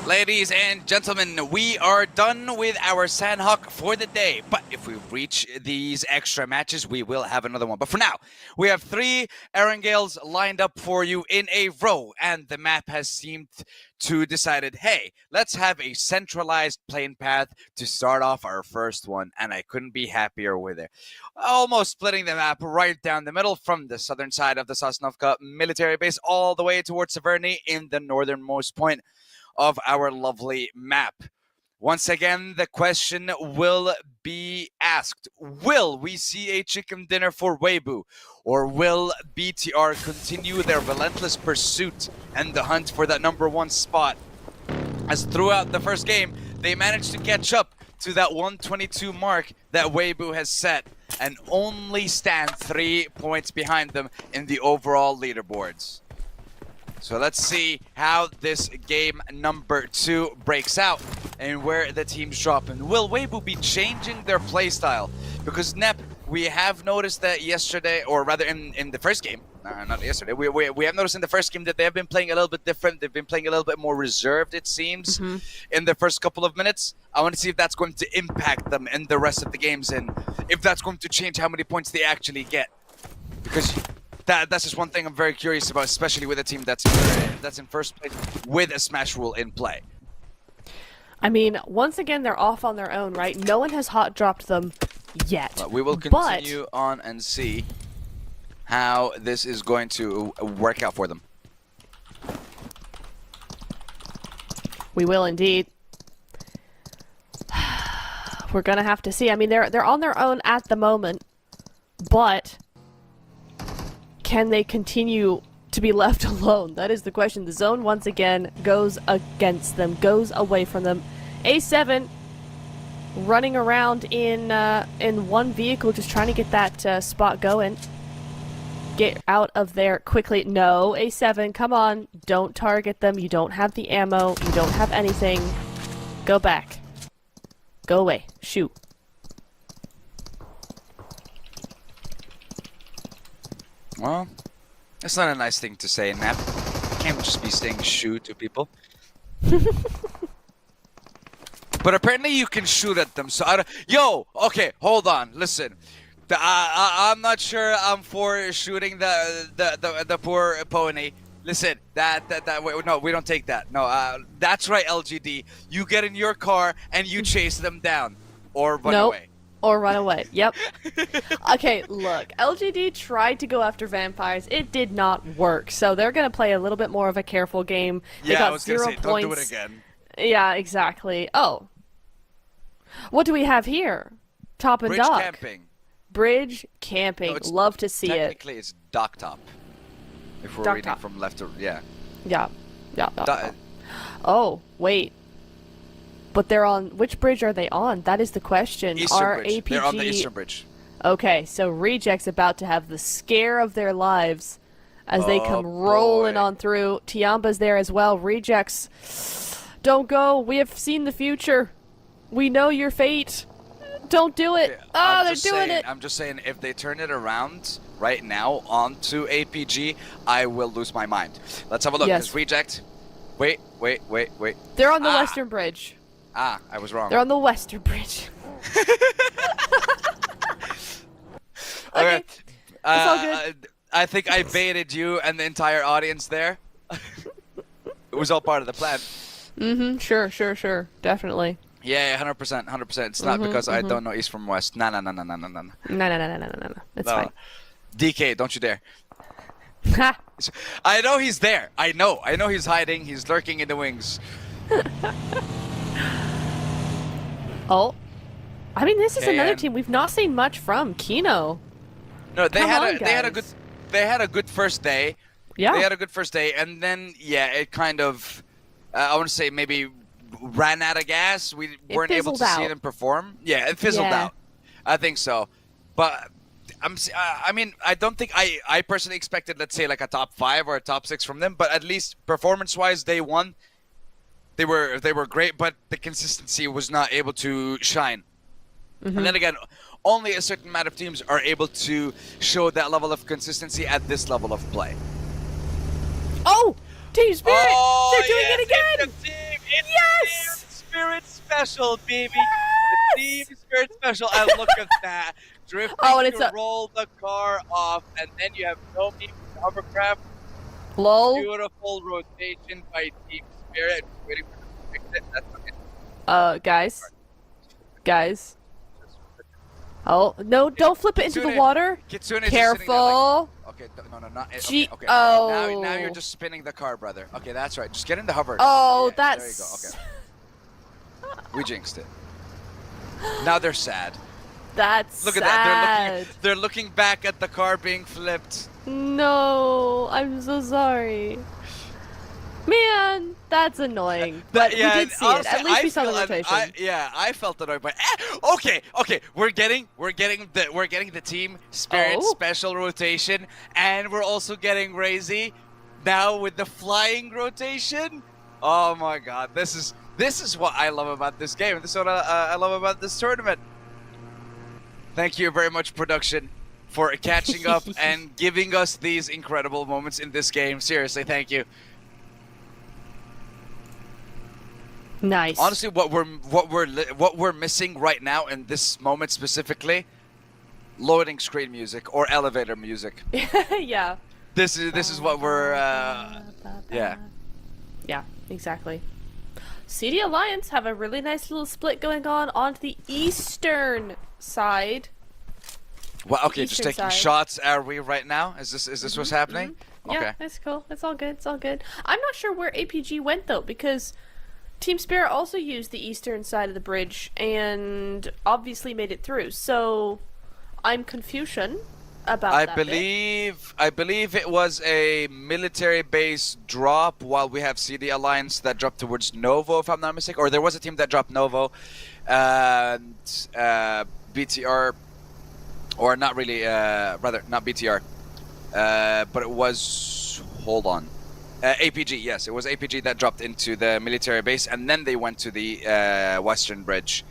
Ladies and gentlemen, we are done with our Sandhawk for the day. But if we reach these extra matches, we will have another one. But for now, we have 3 Erangels lined up for you in a row. And the map has seemed to decided, hey, let's have a centralized plane path to start off our first one. And I couldn't be happier with it. Almost splitting the map right down the middle from the southern side of the Sosnovka military base all the way towards Severny in the northernmost point of our lovely map. Once again, the question will be asked. Will we see a chicken dinner for Weibo? Or will BTR continue their relentless pursuit and the hunt for that #1 spot? As throughout the first game, they managed to catch up to that 122 mark that Weibo has set and only stand 3 points behind them in the overall leaderboards. So let's see how this game #2 breaks out and where the teams drop. And will Weibo be changing their playstyle? Because Nep, we have noticed that yesterday, or rather in the first game, not yesterday, we have noticed in the first game that they have been playing a little bit different. They've been playing a little bit more reserved, it seems, in the first couple of minutes. I want to see if that's going to impact them in the rest of the games and if that's going to change how many points they actually get. Because that's just one thing I'm very curious about, especially with a team that's in first place with a Smash rule in play. I mean, once again, they're off on their own, right? No one has hot dropped them yet. But we will continue on and see how this is going to work out for them. We will indeed. We're gonna have to see. I mean, they're on their own at the moment, but can they continue to be left alone? That is the question. The zone once again goes against them, goes away from them. A7 running around in one vehicle, just trying to get that spot going. Get out of there quickly. No, A7, come on. Don't target them. You don't have the ammo. You don't have anything. Go back. Go away. Shoot. Well, that's not a nice thing to say, Nap. You can't just be saying shoot to people. But apparently you can shoot at them, so I don't... Yo! Okay, hold on, listen. I'm not sure I'm for shooting the poor pony. Listen, no, we don't take that. No, that's right, LGD. You get in your car and you chase them down. Or run away. Or run away. Yep. Okay, look. LGD tried to go after vampires. It did not work. So they're going to play a little bit more of a careful game. They got I was going to say, points. don't do it again. Yeah, exactly. Oh. What do we have here? Top and Bridge dock. camping. Bridge camping. No, love to see it. Technically, it's dock top. If we're Dock reading top. from left to... Yeah. Yeah. Oh, wait. But they're on... Which bridge are they on? That is the question. Eastern Bridge. They're on the Eastern Bridge. Okay, so Reject's about to have the scare of their lives as they come rolling on through. Tiamba's there as well. Rejects, don't go. We have seen the future. We know your fate. Don't do it. Oh, they're doing it. I'm just saying, if they turn it around right now onto APG, I will lose my mind. Let's have a look. Yes. Reject. Wait. They're on the Western Bridge. I was wrong. They're on the Western Bridge. Okay. It's all good. I think I baited you and the entire audience there. It was all part of the plan. Mm-hmm. Sure. Definitely. Yeah, 100%. It's not because I don't know East from West. No. No. It's fine. DK, don't you dare. Ha! I know he's there. I know he's hiding. He's lurking in the wings. Oh. I mean, this is another team we've not seen much from. Kino. No, they had a good first day. Yeah. They had a good first day, and then it kind of I want to say maybe ran out of gas. We weren't able to see them perform. Yeah, it fizzled out. I think so. But I mean, I don't think I personally expected, let's say, like a top 5 or a top 6 from them, but at least performance-wise, they won. They were great, but the consistency was not able to shine. And then again, only a certain amount of teams are able to show that level of consistency at this level of play. Oh! Team Spirit! Oh, they're doing it again! It's special, baby. The team spirit special. And look at that. Drifting and it's to roll the car off, and then you have no need for the hovercraft. Lol. Beautiful rotation by Team Spirit. Just waiting for them to fix it. That's okay. Guys. Oh, no, don't flip it into the water. Kitsune is Careful. Okay, no, not Gee, okay. oh. Now you're just spinning the car, brother. Okay, that's right. Just get in the hover. Oh, yeah, that's... There you go. Okay. We jinxed it. Now they're sad. That's Look sad. at that. They're looking back at the car being flipped. No, I'm so sorry. Man, that's annoying. But yeah, we did see honestly, it. At least we saw the rotation. I felt annoyed, but okay. We're getting the team spirit special rotation, and we're also getting Razy now with the flying rotation. Oh my God, this is what I love about this game. This is what I love about this tournament. Thank you very much, production, for catching up and giving us these incredible moments in this game. Seriously, thank you. Nice. Honestly, what we're missing right now in this moment specifically, loading screen music or elevator music. Yeah. This is what we're yeah. Yeah, exactly. CD Alliance have a really nice little split going on onto the eastern side. Well, okay, just taking shots. Are we right now? Is this what's happening? Yeah, Okay. that's cool. It's all good. It's all good. I'm not sure where APG went though, because Team Spirit also used the eastern side of the bridge and obviously made it through. So I'm confusion about I that believe it was a military base drop, while we have CD Alliance that dropped towards Novo, if I'm not mistaken. Or there was a team that dropped Novo, and BTR, or not really, rather not BTR, but it was, hold on. APG, yes, it was APG that dropped into the military base, and then they went to the western bridge.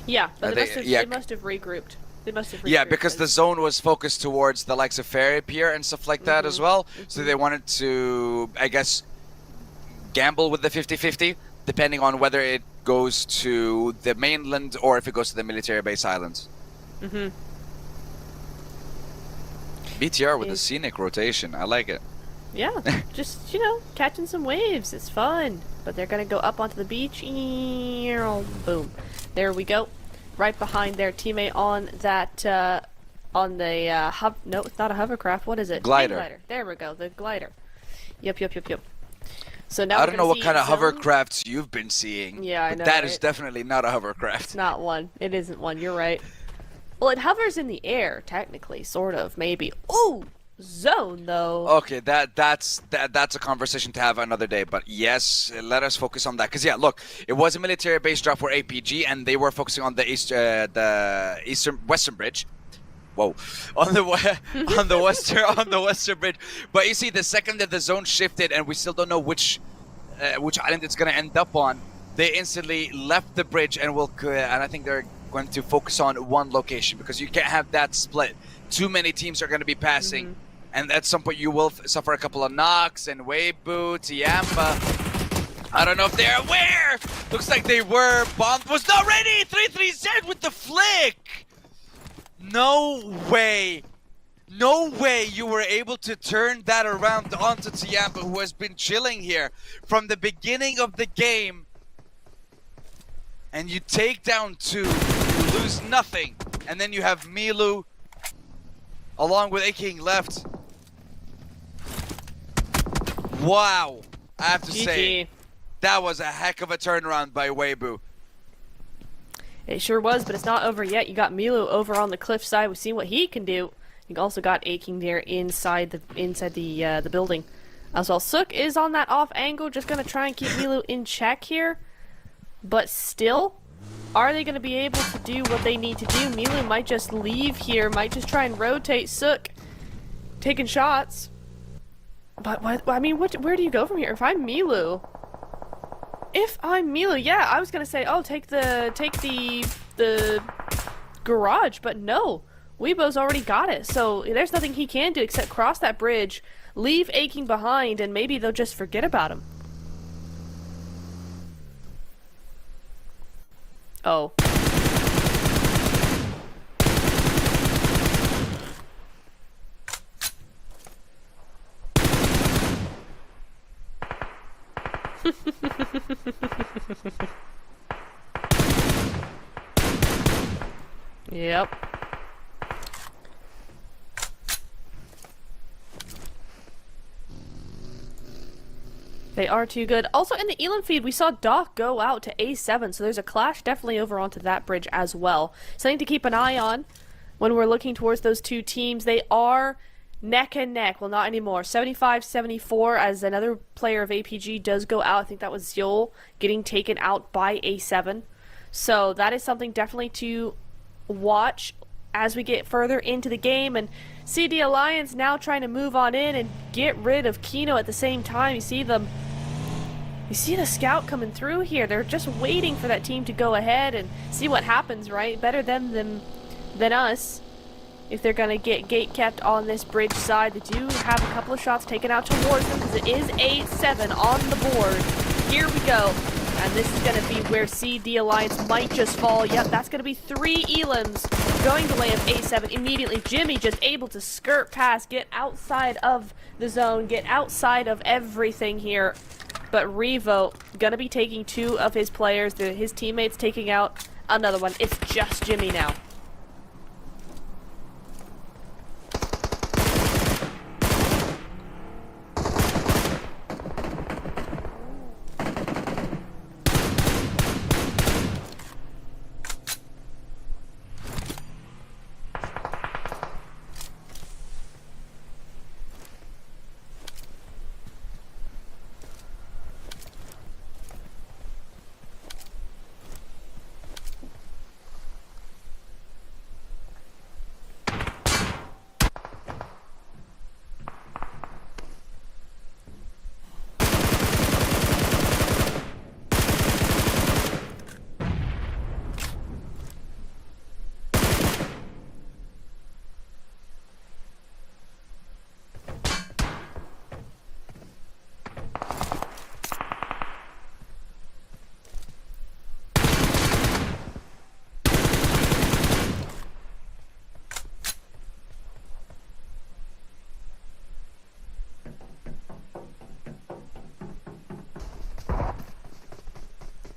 Yeah, but they must have regrouped. They must have regrouped. Yeah, because the zone was focused towards the likes of Fairy Pier and stuff like that as well. So they wanted to, I guess, gamble with the 50-50, depending on whether it goes to the mainland or if it goes to the military base islands. BTR with a scenic rotation. I like it. Yeah, just, you know, catching some waves. It's fun. But they're going to go up onto the beach. Boom. There we go. Right behind their teammate on that, on the, no, it's not a hovercraft. What is it? Glider. There we go. The glider. Yep. So now I don't know what kind of hovercrafts you've been seeing. Yeah, I know. But that is definitely not a hovercraft. It's not one. It isn't one. You're right. Well, it hovers in the air, technically, sort of, maybe. Ooh, zone though. Okay, that's a conversation to have another day. But yes, let us focus on that. Cause yeah, look, it was a military base drop for APG, and they were focusing on the western bridge. Whoa, on the western bridge. But you see, the second that the zone shifted, and we still don't know which island it's gonna end up on, they instantly left the bridge and and I think they're going to focus on one location, because you can't have that split. Too many teams are going to be passing, and at some point you will suffer a couple of knocks. And Weibo, Tiamba, I don't know if they're aware. Looks like they were. Bomb was not ready. 3-3-Z with the flick. No way. No way you were able to turn that around onto Tiamba, who has been chilling here from the beginning of the game. And you take down 2, you lose nothing, and then you have Milu along with A-King left. Wow, I have to say, that was a heck of a turnaround by Weibo. It sure was, but it's not over yet. You got Milu over on the cliff side. We've seen what he can do. You also got A-King there inside the building as well. Sook is on that off angle, just gonna try and keep Milu in check here. But still, are they going to be able to do what they need to do? Milu might just leave here, might just try and rotate. Sook taking shots. But I mean, where do you go from here? If I'm Milu, yeah, I was going to say, oh, take the garage, but no. Weibo's already got it, so there's nothing he can do except cross that bridge, leave A-King behind, and maybe they'll just forget about him. Oh. Yep. They are too good. Also, in the Elam feed, we saw Doc go out to A7, so there's a clash definitely over onto that bridge as well. Something to keep an eye on when we're looking towards those two teams. They are neck and neck. Well, not anymore. 75-74 as another player of APG does go out. I think that was Zul getting taken out by A7. So that is something definitely to watch as we get further into the game. And CD Alliance now trying to move on in and get rid of Kino at the same time. You see the scout coming through here. They're just waiting for that team to go ahead and see what happens, right? Better them than us. If they're going to get gate kept on this bridge side, they do have a couple of shots taken out towards them because it is A7 on the board. Here we go. And this is going to be where CD Alliance might just fall. Yep, that's going to be 3 Elams going the way of A7 immediately. Jimmy just able to skirt past, get outside of the zone, get outside of everything here. But Revo going to be taking 2 of his players. His teammates taking out another one. It's just Jimmy now.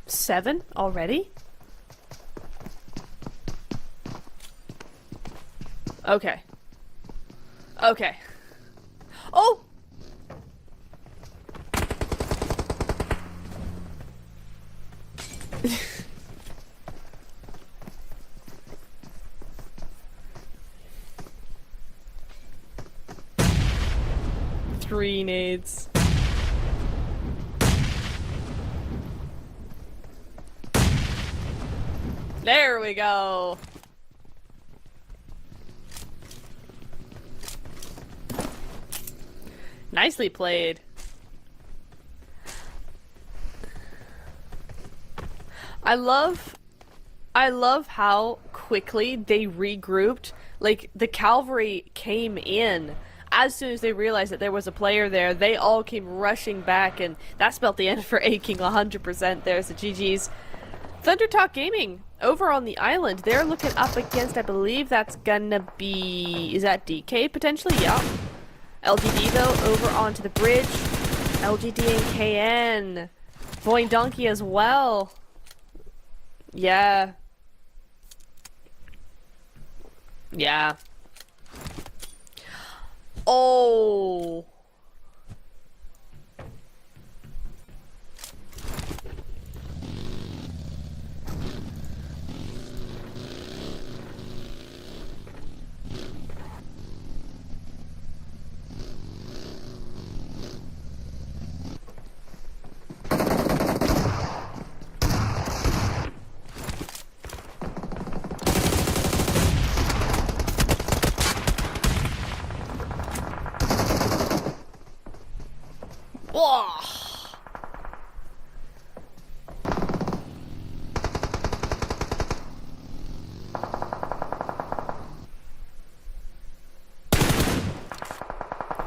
Seven already? Okay. Okay. Oh! Three nades. There we go. Nicely played. I love how quickly they regrouped. Like, the cavalry came in. As soon as they realized that there was a player there, they all came rushing back, and that spelled the end for A-King 100% there, so GG's. Thunder Talk Gaming, over on the island, they're looking up against, I believe that's gonna be, is that DK potentially? Yeah. LGD though, over onto the bridge. LGD and KN. Void Donkey as well. Yeah. Yeah. Oh.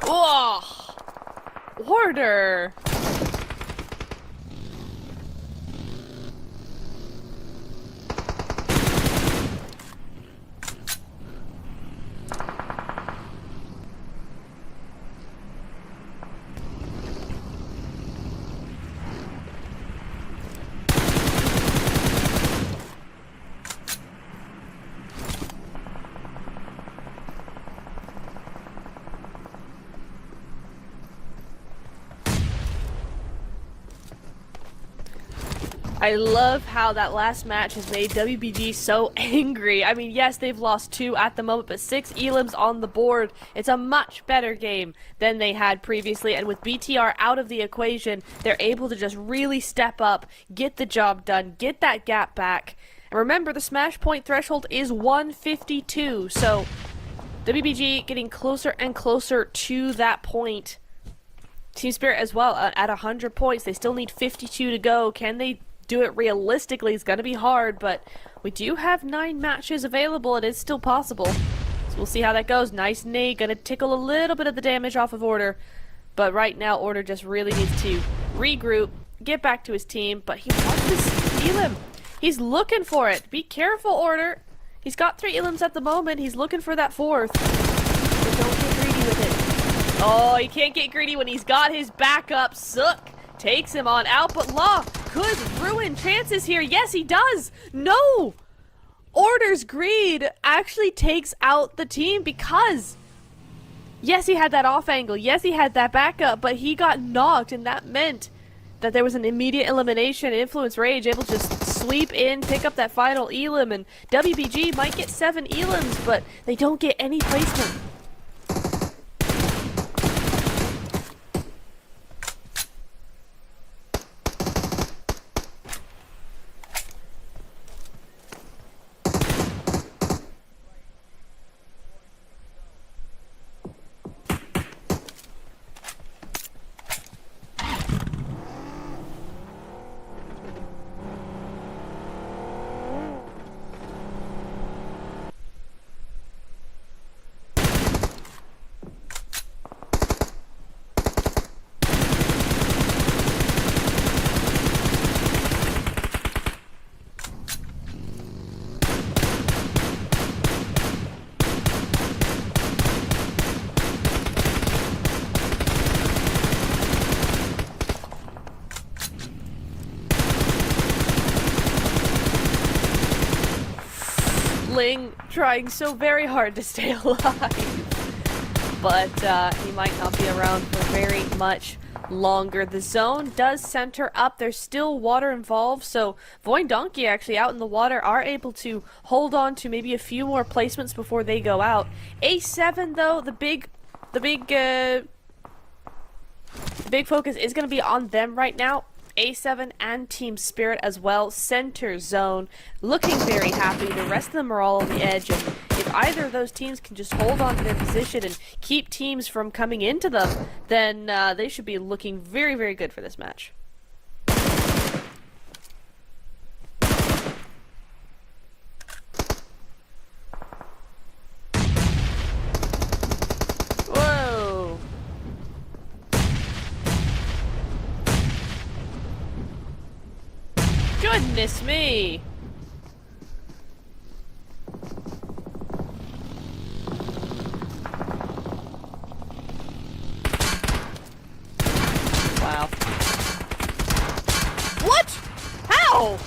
Oh, order. I love how that last match has made WBG so angry. I mean, yes, they've lost 2 at the moment, but 6 elims on the board. It's a much better game than they had previously, and with BTR out of the equation, they're able to just really step up, get the job done, get that gap back. And remember, the smash point threshold is 152, so WBG getting closer and closer to that point. Team Spirit as well, at 100 points. They still need 52 to go. Can they do it realistically? It's going to be hard, but we do have 9 matches available. It is still possible. So we'll see how that goes. Nice nade, going to tickle a little bit of the damage off of Order. But right now, Order just really needs to regroup, get back to his team. But he wants this elim. He's looking for it. Be careful, Order. He's got 3 elims at the moment. He's looking for that 4th. But don't get greedy with it. Oh, he can't get greedy when he's got his backup. Sook takes him on out, but Law could ruin chances here. Yes, he does. No! Order's greed actually takes out the team because, yes, he had that off angle. Yes, he had that backup, but he got knocked, and that meant that there was an immediate elimination. Influence Rage able to just sweep in, pick up that final elim, and WBG might get 7 elims, but they don't get any placement. Ling trying so very hard to stay alive, but he might not be around for very much longer. The zone does center up. There's still water involved, so Void and Donkey actually out in the water are able to hold on to maybe a few more placements before they go out. A7 though, the big focus is going to be on them right now. A7 and Team Spirit as well. Center zone looking very happy. The rest of them are all on the edge, and if either of those teams can just hold on to their position and keep teams from coming into them, then they should be looking very, very good for this match. Goodness me! Wow. What? How?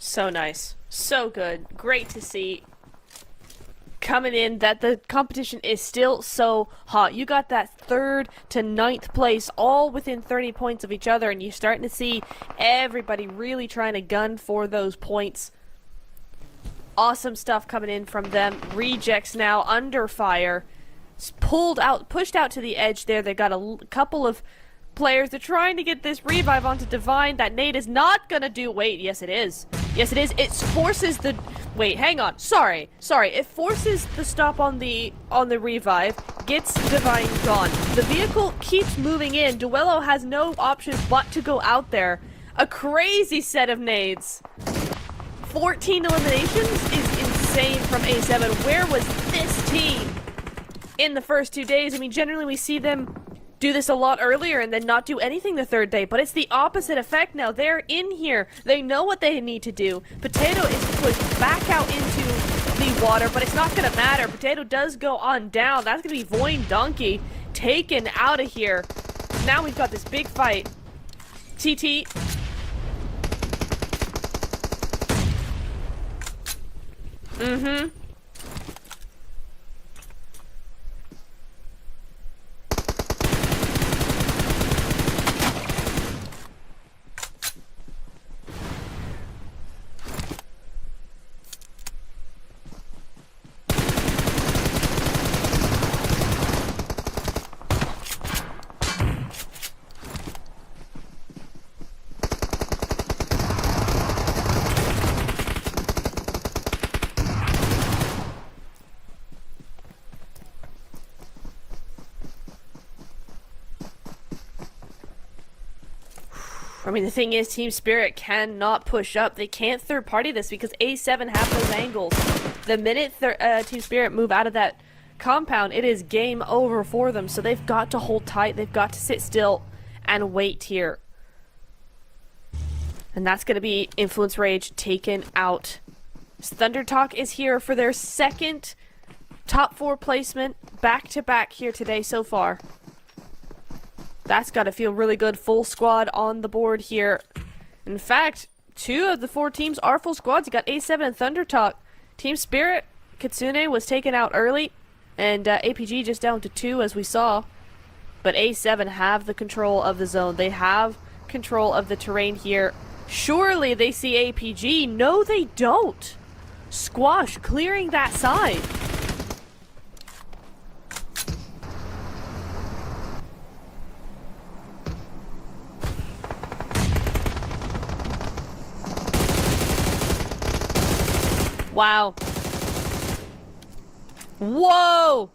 So nice. So good. Great to see. Coming in that the competition is still so hot. You got that 3rd to 9th place all within 30 points of each other, and you're starting to see everybody really trying to gun for those points. Awesome stuff coming in from them. Rejects now under fire. Pushed out to the edge there. They got a couple of players. They're trying to get this revive onto Divine. That nade is not gonna do. Wait, yes it is. Yes it is. It forces the. Wait, hang on. Sorry. It forces the stop on the revive. Gets Divine gone. The vehicle keeps moving in. Duello has no option but to go out there. A crazy set of nades. 14 eliminations is insane from A7. Where was this team in the first 2 days? I mean, generally we see them do this a lot earlier and then not do anything the third day, but it's the opposite effect now. They're in here. They know what they need to do. Potato is pushed back out into the water, but it's not going to matter. Potato does go on down. That's going to be Voin Donkey taken out of here. Now we've got this big fight. TT. Mm-hmm. I mean, the thing is, Team Spirit cannot push up. They can't third-party this because A7 have those angles. The minute Team Spirit move out of that compound, it is game over for them. So they've got to hold tight. They've got to sit still and wait here. And that's going to be Influence Rage taken out. Thunder Talk is here for their second top 4 placement back-to-back here today so far. That's got to feel really good. Full squad on the board here. In fact, 2 of the 4 teams are full squads. You got A7 and Thunder Talk. Team Spirit, Kitsune was taken out early, and APG just down to 2 as we saw. But A7 have the control of the zone. They have control of the terrain here. Surely they see APG. No, they don't. Squash clearing that side. Wow. Whoa!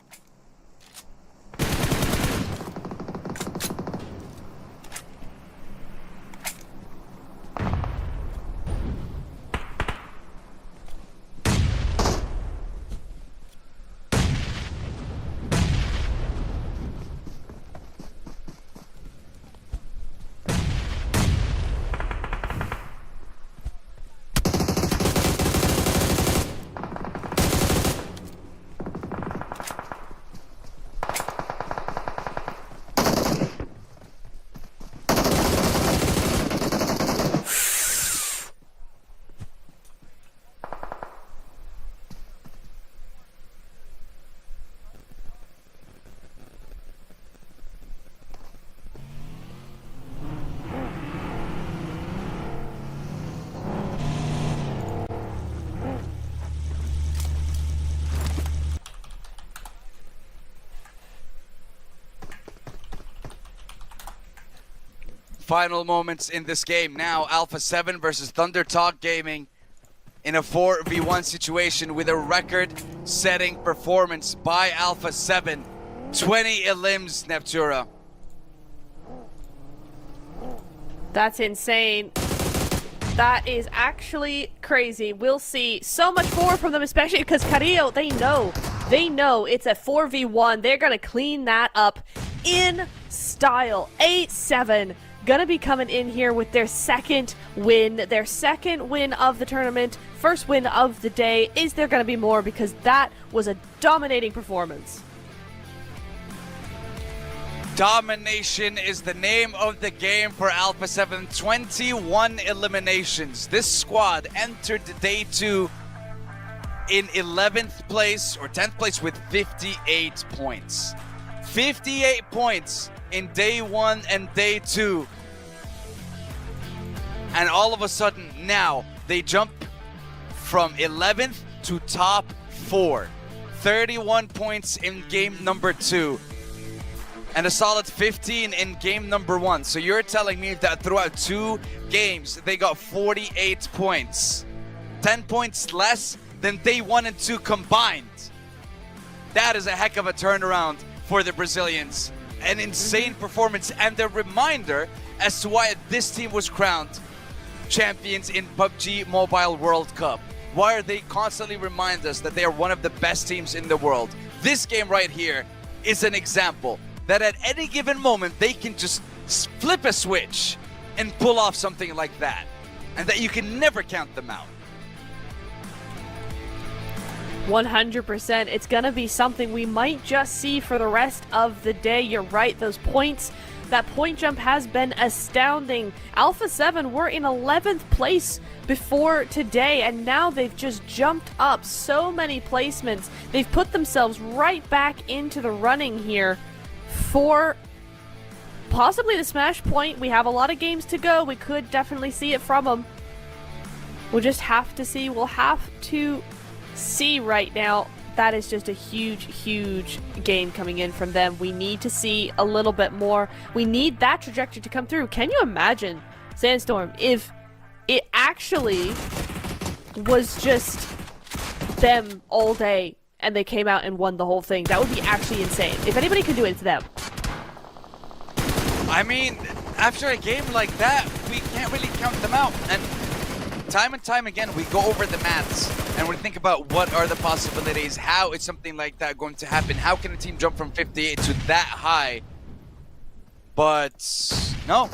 Final moments in this game now. Alpha 7 versus Thunder Talk Gaming in a 4v1 situation with a record-setting performance by Alpha 7. 20 elims, Neptura. That's insane. That is actually crazy. We'll see so much more from them, especially because Carrillo, they know it's a 4v1. They're going to clean that up in style. 8-7. Gonna be coming in here with their second win of the tournament, first win of the day. Is there gonna be more? Because that was a dominating performance. Domination is the name of the game for Alpha 7. 21 eliminations. This squad entered day 2 in 11th place or 10th place with 58 points. 58 points in day 1 and day 2. And all of a sudden now they jump from 11th to top 4. 31 points in game number 2. and a solid 15 in game number 1. So you're telling me that throughout 2 games, they got 48 points. 10 points less than day 1 and 2 combined. That is a heck of a turnaround for the Brazilians. An insane performance and a reminder as to why this team was crowned champions in PUBG Mobile World Cup. Why are they constantly remind us that they are one of the best teams in the world? This game right here is an example that at any given moment they can just flip a switch and pull off something like that, and that you can never count them out. 100%. It's going to be something we might just see for the rest of the day. You're right, those points, that point jump has been astounding. Alpha 7 were in 11th place before today, and now they've just jumped up so many placements. They've put themselves right back into the running here for possibly the Smash Point. We have a lot of games to go. We could definitely see it from them. We'll just have to see. We'll have to see right now. That is just a huge game coming in from them. We need to see a little bit more. We need that trajectory to come through. Can you imagine, Sandstorm, if it actually was just them all day and they came out and won the whole thing? That would be actually insane. If anybody can do it, it's them. I mean, after a game like that, we can't really count them out. And time again, we go over the maths and we think about what are the possibilities, how is something like that going to happen, how can a team jump from 58 to that high? But no,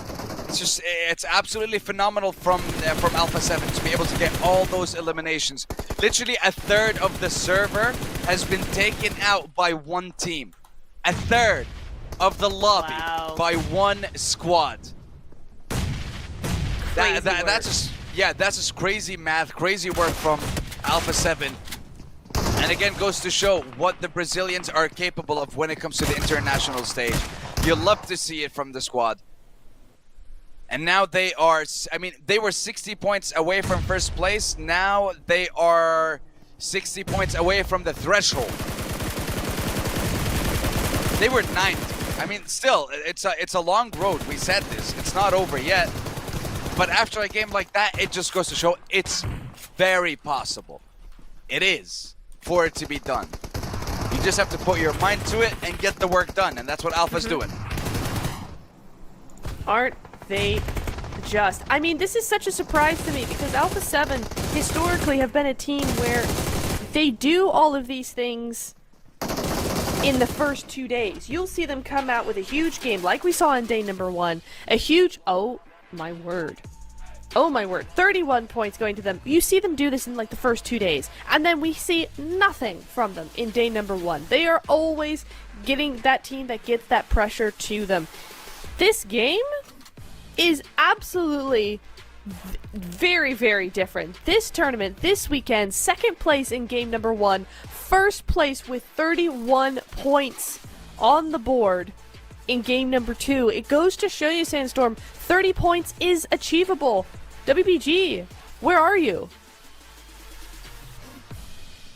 it's absolutely phenomenal from Alpha 7 to be able to get all those eliminations. Literally a third of the server has been taken out by one team. A third of the lobby by one squad. That's just, yeah, that's just crazy math, crazy work from Alpha 7. And again, goes to show what the Brazilians are capable of when it comes to the international stage. You'll love to see it from the squad. And now they are, I mean, they were 60 points away from first place. Now they are 60 points away from the threshold. They were 9th. I mean, still, it's a long road. We said this. It's not over yet. But after a game like that, it just goes to show it's very possible. It is for it to be done. You just have to put your mind to it and get the work done, and that's what Alpha's doing. Aren't they just? I mean, this is such a surprise to me because Alpha 7 historically have been a team where they do all of these things in the first 2 days. You'll see them come out with a huge game like we saw on day number 1. A huge, oh my word. Oh my word, 31 points going to them. You see them do this in like the first 2 days, and then we see nothing from them in day number 1. They are always getting that team that gets that pressure to them. This game is absolutely very different. This tournament, this weekend, second place in game number 1, first place with 31 points on the board in game number 2. It goes to show you, Sandstorm, 30 points is achievable. WBG, where are you?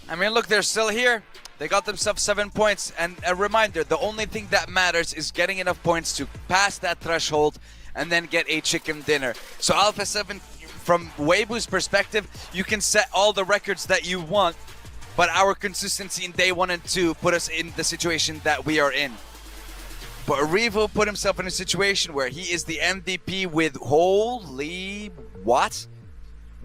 I mean, look, they're still here. They got themselves 7 points. And a reminder, the only thing that matters is getting enough points to pass that threshold and then get a chicken dinner. So Alpha 7, from Weibu's perspective, you can set all the records that you want, but our consistency in day 1 and 2 put us in the situation that we are in. But Revo put himself in a situation where he is the MVP with holy what?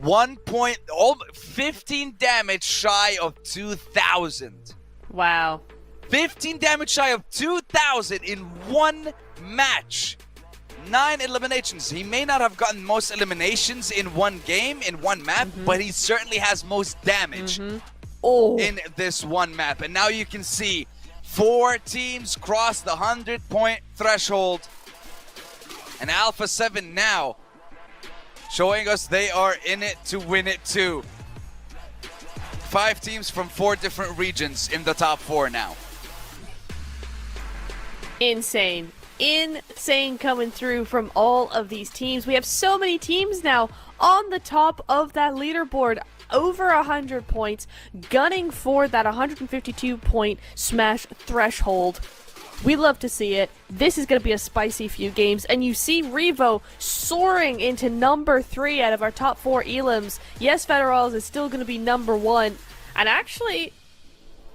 15 damage shy of 2,000. Wow. 15 damage shy of 2,000 in one match. 9 eliminations. He may not have gotten most eliminations in one game, in one map, but he certainly has most damage in this one map. And now you can see 4 teams cross the 100-point threshold. And Alpha 7 now showing us they are in it to win it too. 5 teams from 4 different regions in the top 4 now. Insane. Insane coming through from all of these teams. We have so many teams now on the top of that leaderboard. Over 100 points, gunning for that 152-point smash threshold. We love to see it. This is going to be a spicy few games, and you see Revo soaring into number 3 out of our top 4 elims. Yes, Federals is still going to be number 1, and actually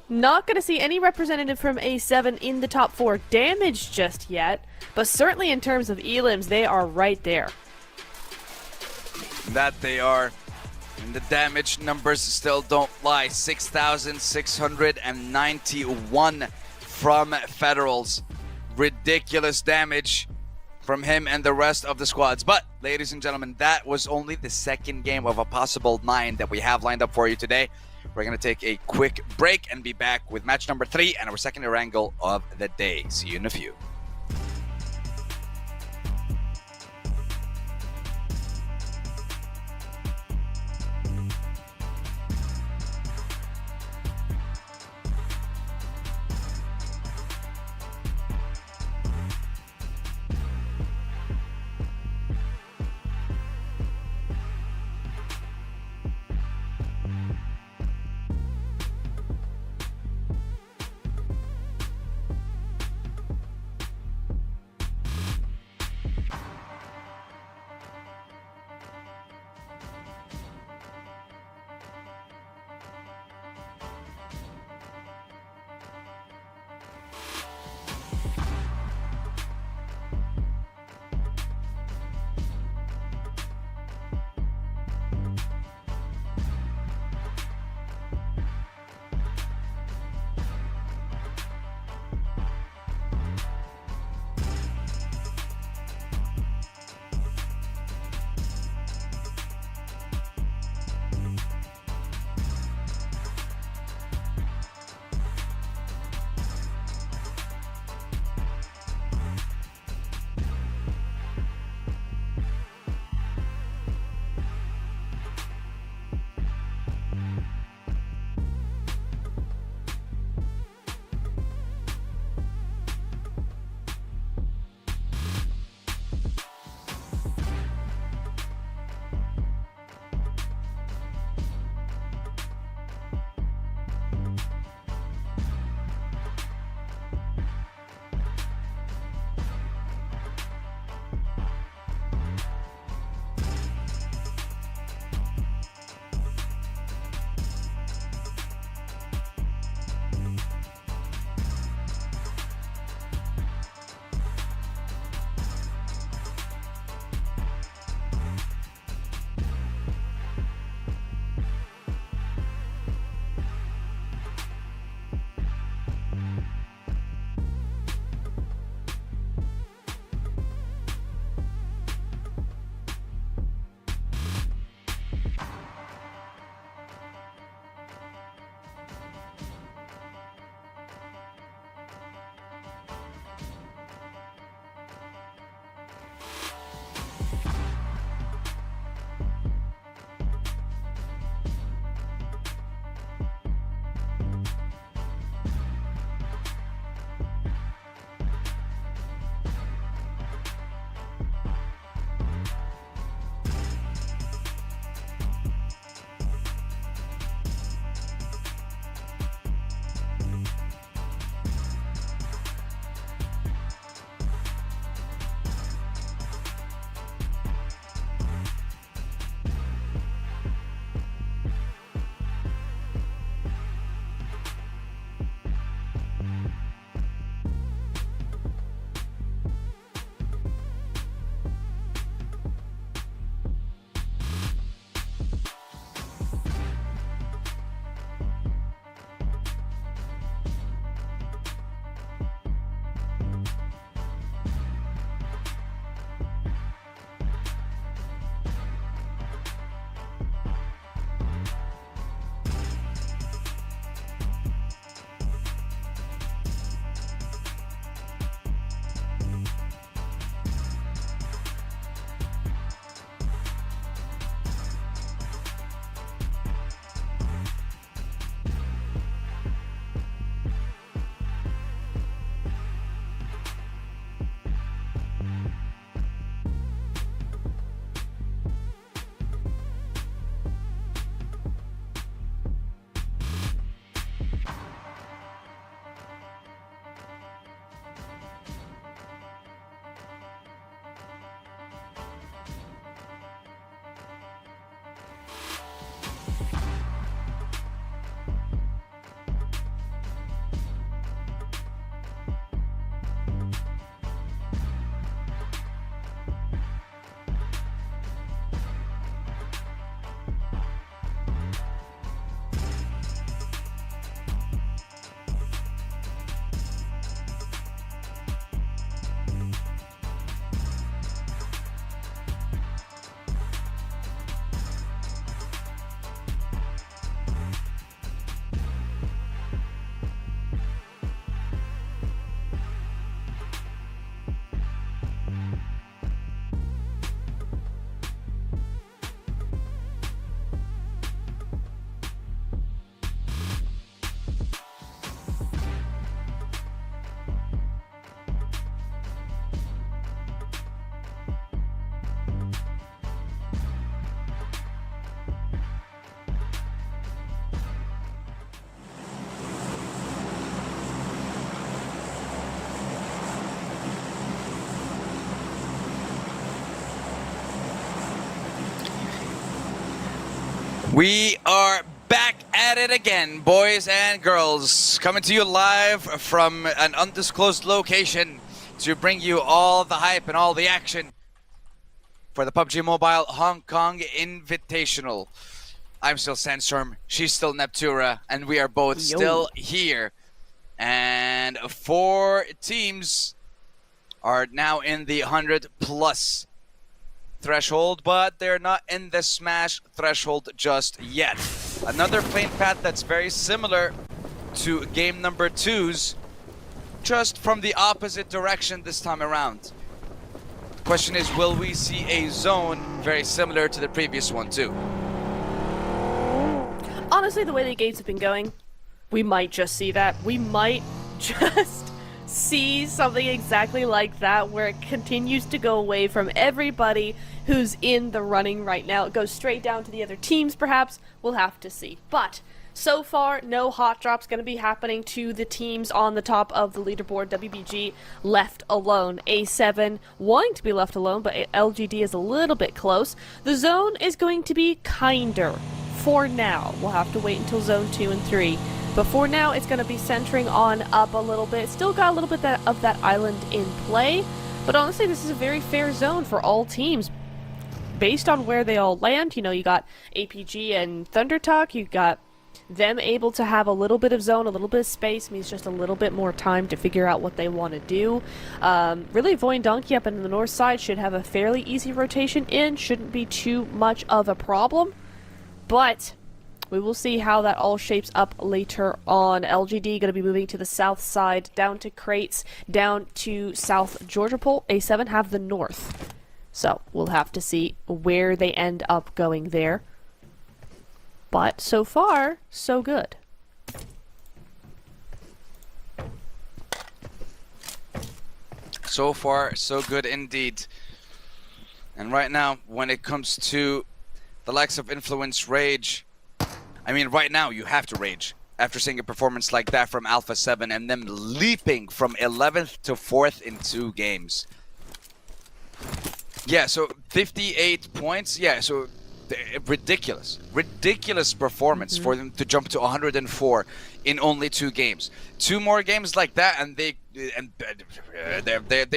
not going to see any representative from A7 in the top 4 damage just yet, but certainly in terms of elims, they are right there. That they are. And the damage numbers still don't lie. 6,691 from Federals. Ridiculous damage from him and the rest of the squads. But, ladies and gentlemen, that was only the second game of a possible 9 that we have lined up for you today. We're going to take a quick break and be back with match number 3 and our second wrangle of the day. See you in a few. We are back at it again, boys and girls, coming to you live from an undisclosed location to bring you all the hype and all the action for the PUBG Mobile Hong Kong Invitational. I'm still Sandstorm, she's still Neptura, and we are both still here. And 4 teams are now in the 100+ threshold, but they're not in the smash threshold just yet. Another plane path that's very similar to game number 2's, just from the opposite direction this time around. The question is, will we see a zone very similar to the previous one too? Honestly, the way the games have been going, we might just see that. We might just see something exactly like that, where it continues to go away from everybody who's in the running right now. It goes straight down to the other teams, perhaps. We'll have to see. But so far, no hot drops going to be happening to the teams on the top of the leaderboard. WBG left alone. A7 wanting to be left alone, but LGD is a little bit close. The zone is going to be kinder for now. We'll have to wait until zone 2 and 3. But for now, it's going to be centering on up a little bit. Still got a little bit of that island in play. But honestly, this is a very fair zone for all teams. Based on where they all land, you know, you got APG and ThunderTalk, you got them able to have a little bit of zone, a little bit of space, means just a little bit more time to figure out what they want to do. Really, Void and Donkey up in the north side should have a fairly easy rotation in, shouldn't be too much of a problem. But we will see how that all shapes up later on. LGD going to be moving to the south side, down to Crates, down to South Georgia Pole. A7 have the north. So we'll have to see where they end up going there. But so far, so good. So far, so good indeed. And right now, when it comes to the likes of Influence Rage, I mean, right now you have to rage after seeing a performance like that from Alpha 7 and them leaping from 11th to 4th in 2 games. Yeah, so 58 points. Yeah, so ridiculous performance for them to jump to 104 in only 2 games. 2 more games like that, and they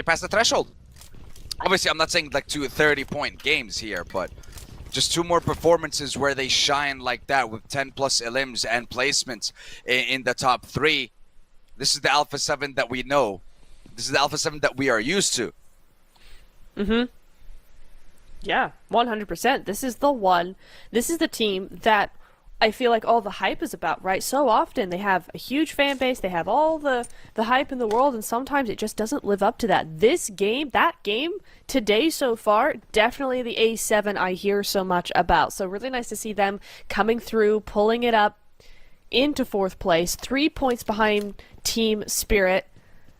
pass the threshold. Obviously, I'm not saying like 2 30-point games here, but just 2 more performances where they shine like that with 10+ elims and placements in the top 3. This is the Alpha 7 that we know. This is the Alpha 7 that we are used to. Yeah, 100%. This is the one. This is the team that I feel like all the hype is about, right? So often they have a huge fan base, they have all the hype in the world, and sometimes it just doesn't live up to that. This game, that game, today so far, definitely the A7 I hear so much about. So really nice to see them coming through, pulling it up into 4th place, 3 points behind Team Spirit.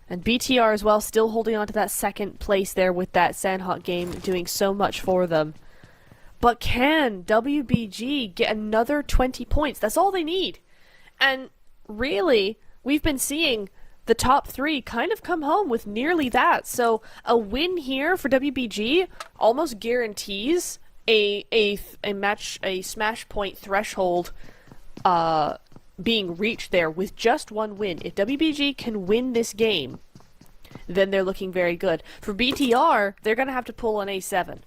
And BTR as well, still holding on to that 2nd place there with that Sandhawk game, doing so much for them. But can WBG get another 20 points? That's all they need. And really, we've been seeing the top 3 kind of come home with nearly that. So a win here for WBG almost guarantees a smash point threshold being reached there with just 1 win. If WBG can win this game, then they're looking very good. For BTR, they're going to have to pull an A7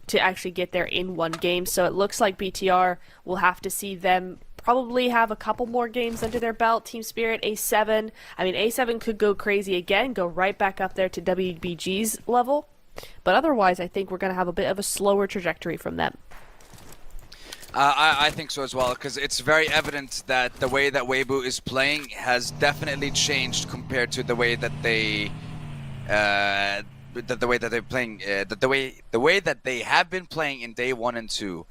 to actually get there in 1 game. So it looks like BTR will have to see them probably have a couple more games under their belt. Team Spirit, A7. I mean, A7 could go crazy again, go right back up there to WBG's level. But otherwise, I think we're going to have a bit of a slower trajectory from them. I think so as well, because it's very evident that the way that Weibo is playing has definitely changed compared to the way that they the way that they're playing, the way that they have been playing in day 1 and 2.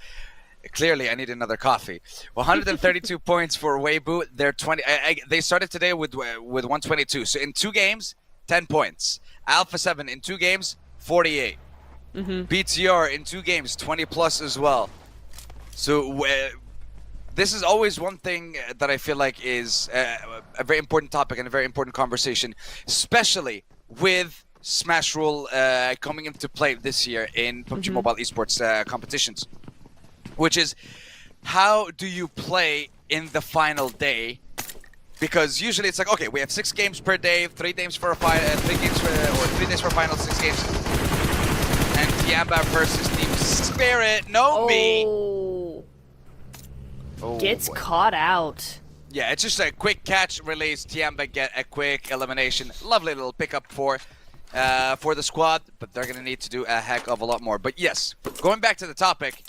Clearly, I need another coffee. 132 points for Weibo. They're 20. They started today with 122. So in 2 games, 10 points. Alpha 7 in 2 games, 48. BTR in 2 games, 20+ as well. So this is always one thing that I feel like is a very important topic and a very important conversation, especially with Smash Rule coming into play this year in PUBG Mobile Esports competitions, which is how do you play in the final day? Because usually it's like, okay, we have 6 games per day, 3 games for a final, 3 games for, or 3 days for a final, 6 games. And Tiamba versus Team Spirit, Oh, gets boy. caught out. Yeah, it's just a quick catch release. Tiamba get a quick elimination. Lovely little pickup for the squad, but they're gonna need to do a heck of a lot more. But yes, going back to the topic.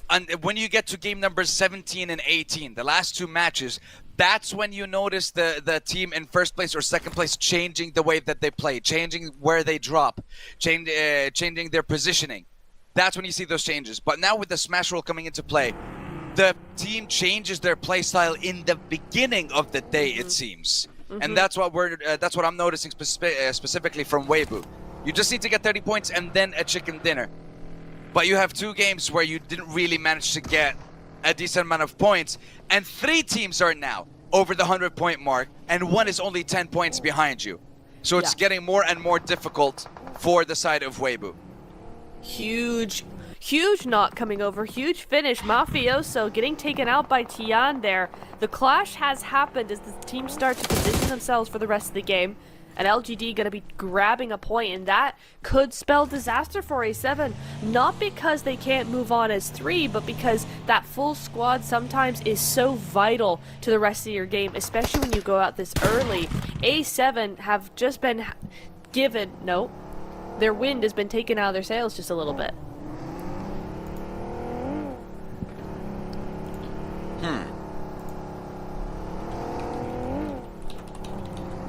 And when you get to game numbers 17 and 18, the last 2 matches, that's when you notice the team in first place or second place changing the way that they play, changing where they drop, changing their positioning. That's when you see those changes. But now with the Smash Roll coming into play, the team changes their play style in the beginning of the day, it seems. And that's what I'm noticing specifically from Weibo. You just need to get 30 points and then a chicken dinner. But you have 2 games where you didn't really manage to get a decent amount of points, and 3 teams are now over the 100-point mark, and 1 is only 10 points behind you. So it's getting more and more difficult for the side of Weibo. Huge knock coming over. Huge finish. Mafioso getting taken out by Tian there. The clash has happened as the teams start to position themselves for the rest of the game. And LGD going to be grabbing a point, and that could spell disaster for A7. Not because they can't move on as 3, but because that full squad sometimes is so vital to the rest of your game, especially when you go out this early. A7 have just been given, no, their wind has been taken out of their sails just a little bit.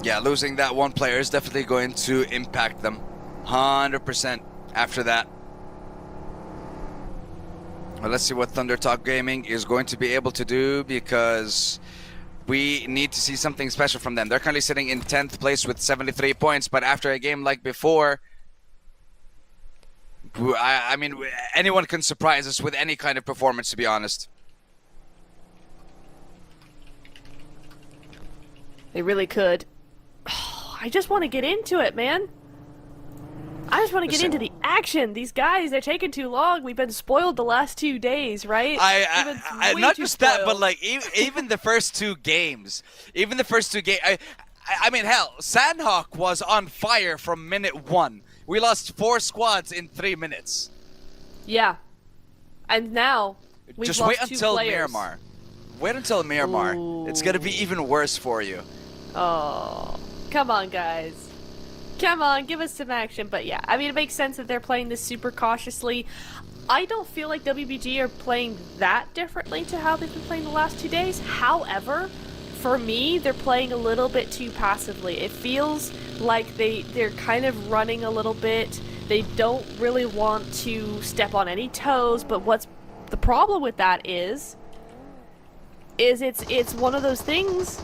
Yeah, losing that 1 player is definitely going to impact them 100% after that. Well, let's see what Thunder Talk Gaming is going to be able to do, because we need to see something special from them. They're currently sitting in 10th place with 73 points, but after a game like before, I mean, anyone can surprise us with any kind of performance, to be honest. They really could. I just want to get into it, man. I just want to get into the action. These guys, they're taking too long. We've been spoiled the last 2 days, right? I not just that, but like even the first 2 games. Even the first 2 games. I mean, hell, Sandhawk was on fire from minute 1. We lost 4 squads in 3 minutes. Yeah. And now, we've just lost wait 2 until players. Miramar. Wait until Miramar. Ooh. It's gonna be even worse for you. Oh, come on, guys. Come on, give us some action. But yeah, I mean, it makes sense that they're playing this super cautiously. I don't feel like WBG are playing that differently to how they've been playing the last 2 days. However, for me, they're playing a little bit too passively. It feels like they're kind of running a little bit. They don't really want to step on any toes, but what's the problem with that is it's one of those things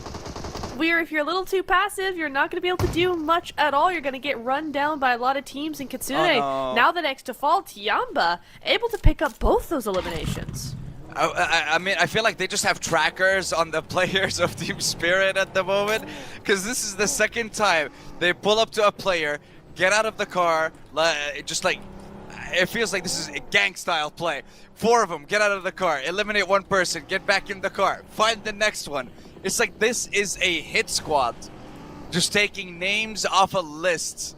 where if you're a little too passive, you're not going to be able to do much at all. You're going to get run down by a lot of teams in Kitsune. Oh, no. Now the next default, Tiamba, able to pick up both those eliminations. I mean, I feel like they just have trackers on the players of Team Spirit at the moment, because this is the second time they pull up to a player, get out of the car, just like, it feels like this is a gang-style play. 4 of them get out of the car, eliminate 1 person, get back in the car, find the next one. It's like this is a hit squad, just taking names off a list.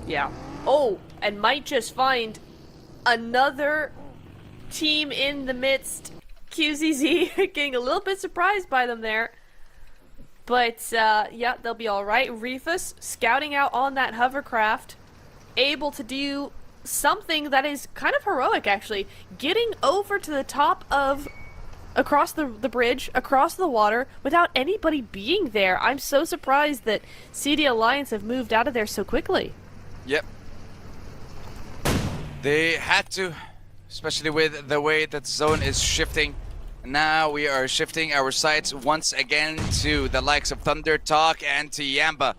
Yeah. Oh, and might just find another team in the midst. QZZ getting a little bit surprised by them there. But, yeah, they'll be alright. Reefus scouting out on that hovercraft, able to do something that is kind of heroic, actually. Getting over to the top of, across the bridge, across the water, without anybody being there. I'm so surprised that CD Alliance have moved out of there so quickly. Yep. They had to, especially with the way that zone is shifting. Now we are shifting our sights once again to the likes of Thunder Talk and Tiamba.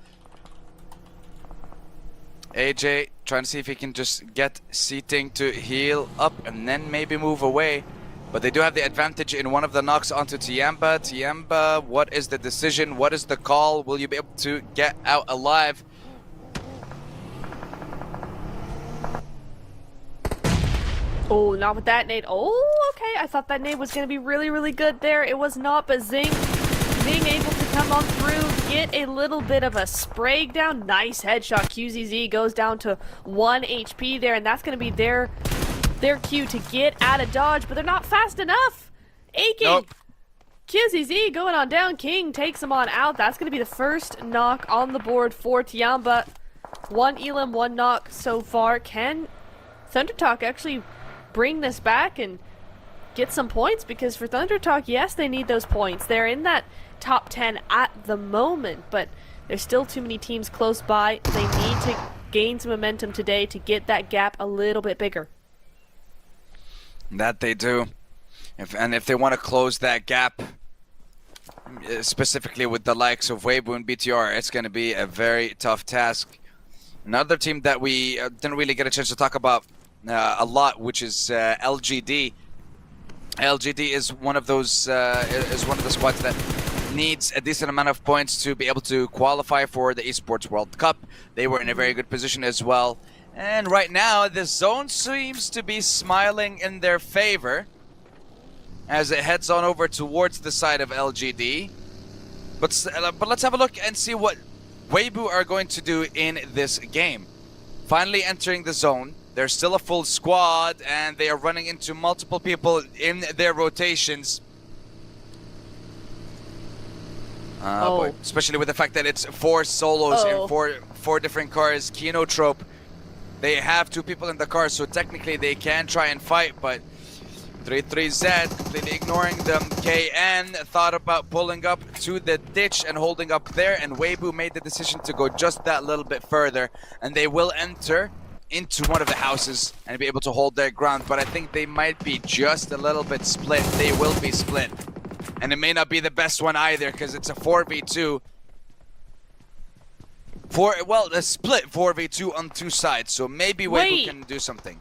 AJ trying to see if he can just get seating to heal up and then maybe move away. But they do have the advantage in one of the knocks onto Tiamba. Tiamba, what is the decision? What is the call? Will you be able to get out alive? Oh, not with that nade. Oh, okay. I thought that nade was going to be really, really good there. It was not, but Zing being able to come on through, get a little bit of a spray down. Nice headshot. QZZ goes down to 1 HP there, and that's going to be their cue to get out of dodge, but they're not fast enough. Aiken. Nope. QZZ going on down. King takes him on out. That's going to be the first knock on the board for Tiamba. 1 elim, 1 knock so far. Can ThunderTalk actually bring this back and get some points? Because for ThunderTalk, yes, they need those points. They're in that top 10 at the moment, but there's still too many teams close by. They need to gain some momentum today to get that gap a little bit bigger. That they do. If they want to close that gap, specifically with the likes of Weibo and BTR, it's going to be a very tough task. Another team that we didn't really get a chance to talk about a lot, which is LGD. LGD is one of those one of the squads that needs a decent amount of points to be able to qualify for the Esports World Cup. They were in a very good position as well, and right now the zone seems to be smiling in their favor as it heads on over towards the side of LGD. But let's have a look and see what Weibo are going to do in this game. Finally entering the zone. They're still a full squad, and they are running into multiple people in their rotations. Boy. Especially with the fact that it's 4 solos in four different cars. Kinotrope, they have 2 people in the car, so technically they can try and fight, but 33Z completely ignoring them. KN thought about pulling up to the ditch and holding up there, and Weibo made the decision to go just that little bit further, and they will enter into one of the houses and be able to hold their ground, but I think they might be just a little bit split. They will be split, and it may not be the best one either, because it's a 4v2. A split 4v2 on 2 sides, so maybe Weibo can do something.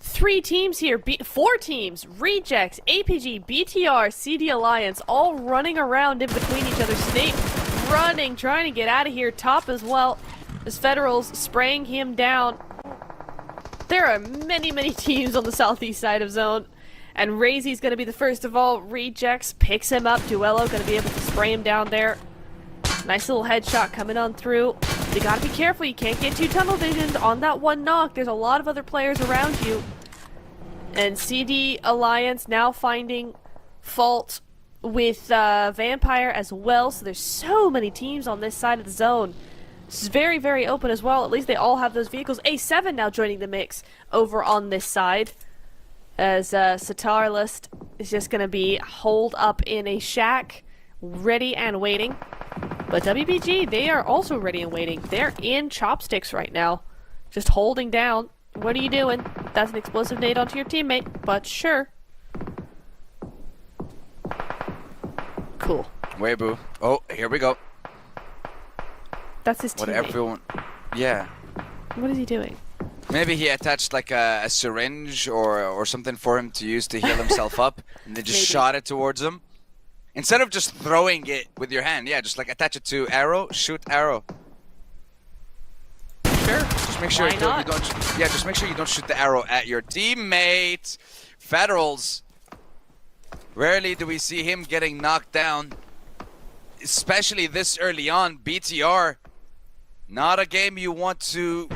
3 teams here, 4 teams, Rejects, APG, BTR, CD Alliance, all running around in between each other. Snape running, trying to get out of here. Top as well, as Federals spraying him down. There are many, many teams on the southeast side of zone, and Razy's going to be the first of all. Rejects picks him up. Duello going to be able to spray him down there. Nice little headshot coming on through. You gotta be careful, you can't get too tunnel visioned on that 1 knock. There's a lot of other players around you. And CD Alliance now finding fault with Vampire as well. So there's so many teams on this side of the zone. This is very, very open as well. At least they all have those vehicles. A7 now joining the mix over on this side, as Satarlist is just gonna be holed up in a shack, ready and waiting. But WBG, they are also ready and waiting. They're in chopsticks right now, just holding down. What are you doing? That's an explosive nade onto your teammate, but sure. Cool. Weibo. Oh, here we go. That's his teammate. What everyone... Yeah. What is he doing? Maybe he attached like a syringe or something for him to use to heal himself up, and they just shot it towards him. Instead of just throwing it with your hand, yeah, just like attach it to arrow, shoot arrow. Sure. Just make sure you don't. Yeah, just make sure you don't shoot the arrow at your teammate. Federals. Rarely do we see him getting knocked down, especially this early on. BTR, not a game you want to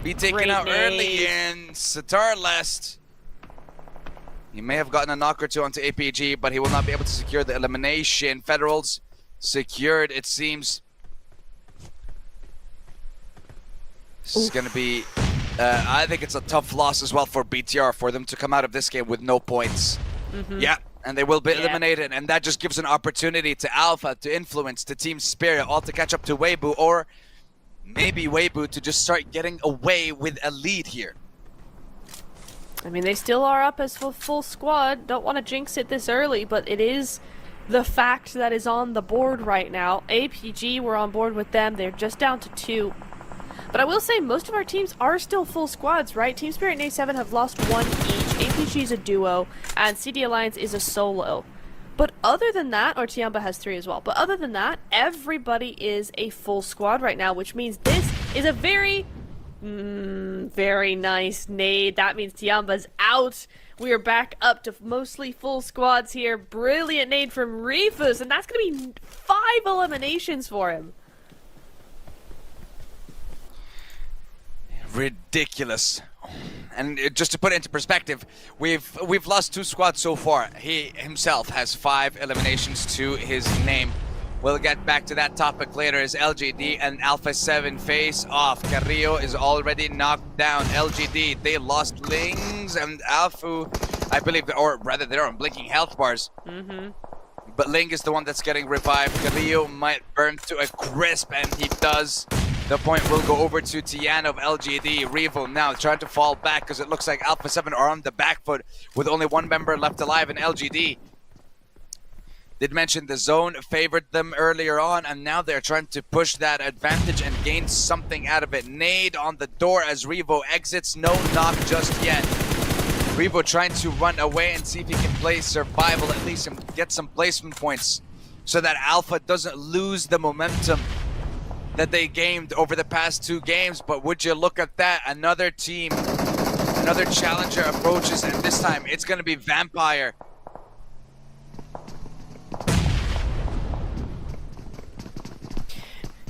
be taken out early in. Satarlest. He may have gotten a knock or 2 onto APG, but he will not be able to secure the elimination. Federals secured, it seems. This is going to be... I think it's a tough loss as well for BTR, for them to come out of this game with no points. Yeah, and they will be eliminated, and that just gives an opportunity to Alpha to influence the team spirit, all to catch up to Weibo, or maybe Weibo to just start getting away with a lead here. I mean, they still are up as full squad. Don't want to jinx it this early, but it is the fact that is on the board right now. APG, we're on board with them. They're just down to 2. But I will say most of our teams are still full squads, right? Team Spirit and A7 have lost 1 each. APG is a duo, and CD Alliance is a solo. But other than that, or Tiamba has 3 as well, but other than that, everybody is a full squad right now, which means this is a very, Very nice nade. That means Tiamba's out. We are back up to mostly full squads here. Brilliant nade from Rifus, and that's going to be 5 eliminations for him. Ridiculous. And just to put it into perspective, we've lost 2 squads so far. He himself has 5 eliminations to his name. We'll get back to that topic later as LGD and Alpha 7 face off. Carrillo is already knocked down. LGD, they lost Lings and Alpha, I believe, or rather they're on blinking health bars. But Ling is the one that's getting revived. Carrillo might burn to a crisp, and he does. The point will go over to Tian of LGD. Revo now trying to fall back because it looks like Alpha 7 are on the back foot with only 1 member left alive in LGD. Did mention the zone favored them earlier on, and now they're trying to push that advantage and gain something out of it. Nade on the door as Revo exits. No knock just yet. Revo trying to run away and see if he can play survival at least and get some placement points so that Alpha doesn't lose the momentum that they gained over the past 2 games. But would you look at that? Another team, another challenger approaches, and this time it's going to be Vampire.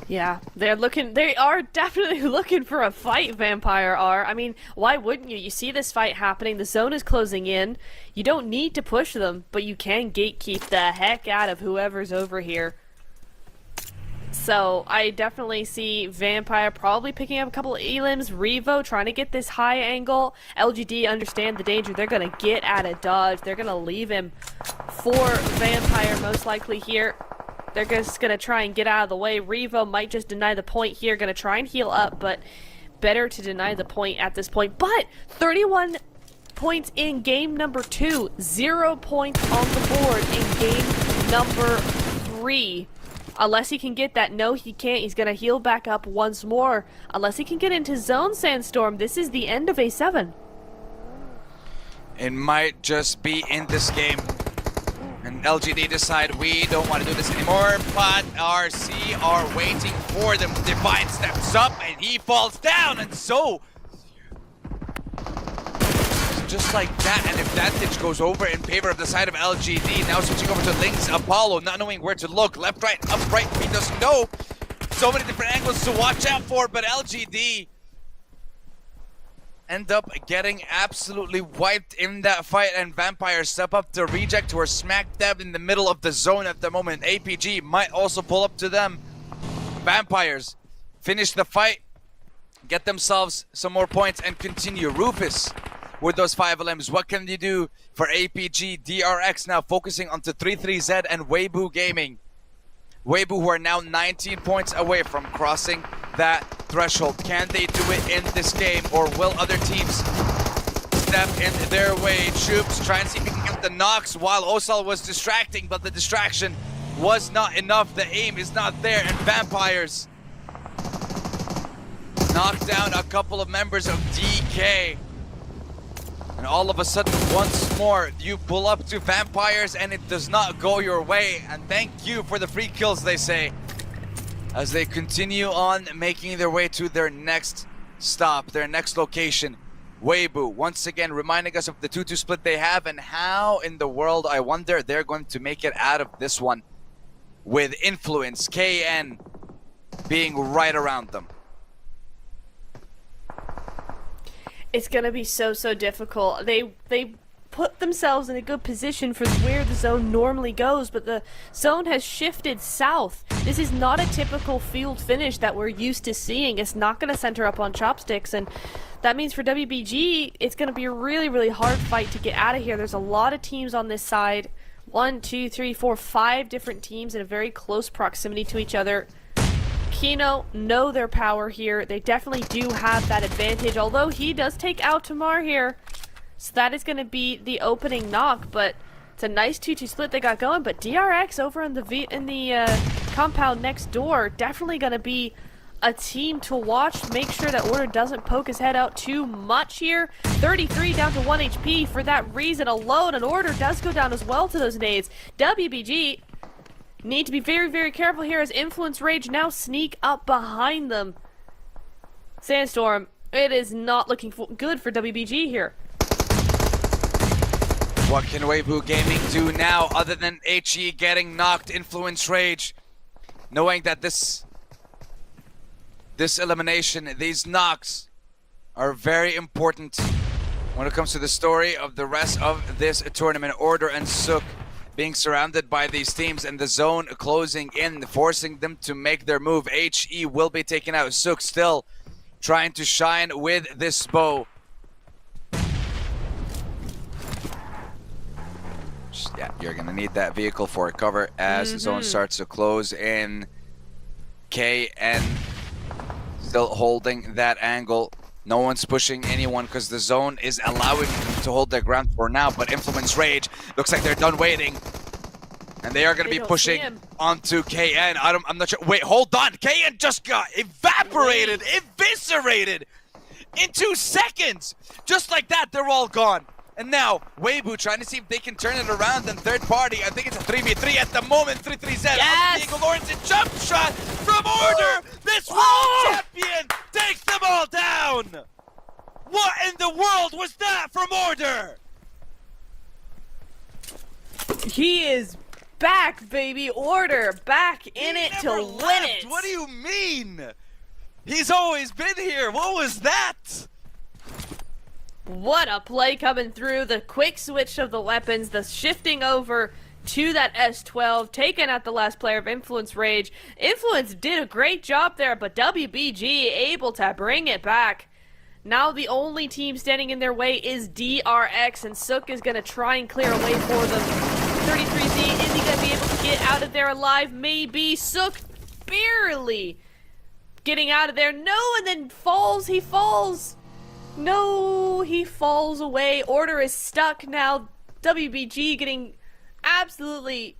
Yeah, they are definitely looking for a fight, Vampire are. I mean, why wouldn't you? You see this fight happening, the zone is closing in. You don't need to push them, but you can gatekeep the heck out of whoever's over here. So, I definitely see Vampire probably picking up a couple of elims. Revo trying to get this high angle. LGD understand the danger. They're going to get out of dodge. They're going to leave him for Vampire most likely here. They're just going to try and get out of the way. Revo might just deny the point here. Going to try and heal up, but better to deny the point at this point. But 31 points in game number 2. 0 points on the board in game number 3. Unless he can get that. No, he can't. He's going to heal back up once more. Unless he can get into zone, Sandstorm. This is the end of A7. It might just be in this game. And LGD decide we don't want to do this anymore, but RC are waiting for them. Divine steps up and he falls down, and so just like that, an advantage goes over in favor of the side of LGD. Now switching over to Lynx. Apollo not knowing where to look. Left, right, up, right. He doesn't know. So many different angles to watch out for, but LGD end up getting absolutely wiped in that fight, and Vampire step up to reject, who are smack dab in the middle of the zone at the moment. APG might also pull up to them. Vampires finish the fight, get themselves some more points, and continue. Rufus with those 5 LMs. What can you do for APG? DRX now focusing onto 33Z and Weibo Gaming. Weibo, who are now 19 points away from crossing that threshold. Can they do it in this game, or will other teams step in their way? Troops try and see if he can get the knocks while Osal was distracting, but the distraction was not enough. The aim is not there, and Vampires knock down a couple of members of DK. And all of a sudden, once more, you pull up to Vampires and it does not go your way. And thank you for the free kills, they say, as they continue on making their way to their next stop, their next location. Weibo, once again, reminding us of the 2-2 split they have and how in the world, I wonder, they're going to make it out of this one with Influence, KN being right around them. It's gonna be so difficult. They put themselves in a good position for where the zone normally goes, but the zone has shifted south. This is not a typical field finish that we're used to seeing. It's not gonna center up on chopsticks, and that means for WBG, it's gonna be a really hard fight to get out of here. There's a lot of teams on this side. 1, 2, 3, 4, 5 different teams in a very close proximity to each other. Kino know their power here. They definitely do have that advantage, although he does take out Tamar here. So that is going to be the opening knock, but it's a nice 2-2 split they got going. But DRX over in the compound next door, definitely going to be a team to watch. Make sure that Order doesn't poke his head out too much here. 33 down to 1 HP for that reason alone, and Order does go down as well to those nades. WBG need to be very careful here as Influence Rage now sneak up behind them. Sandstorm, It is not looking good for WBG here. What can Weibo Gaming do now other than HE getting knocked? Influence Rage, knowing that this elimination, these knocks are very important when it comes to the story of the rest of this tournament. Order and Sook being surrounded by these teams and the zone closing in, forcing them to make their move. HE will be taken out. Sook still trying to shine with this bow. Yeah, you're gonna need that vehicle for cover as the zone starts to close in. KN still holding that angle. No one's pushing anyone because the zone is allowing them to hold their ground for now, but Influence Rage looks like they're done waiting. And they are going to be pushing onto KN. I'm not sure. Wait, hold on. KN just got evaporated, eviscerated in 2 seconds. Just like that, they're all gone. And now, Weibo trying to see if they can turn it around. And third party, I think it's a 3v3 at the moment. 3-3-Z. Yes! Diego Lawrence, a jump shot from Order. This world champion takes them all down. What in the world was that from Order? He is back, baby. Order back in it to win it. What do you mean? He's always been here. What was that? What a play coming through. The quick switch of the weapons, the shifting over to that S12, taking out the last player of Influence Rage. Influence did a great job there, but WBG able to bring it back. Now the only team standing in their way is DRX, and Sook is going to try and clear a way for them. 33Z, is he going to be able to get out of there alive? Maybe. Sook barely getting out of there. No, and then falls. He falls. No, he falls away. Order is stuck now. WBG getting absolutely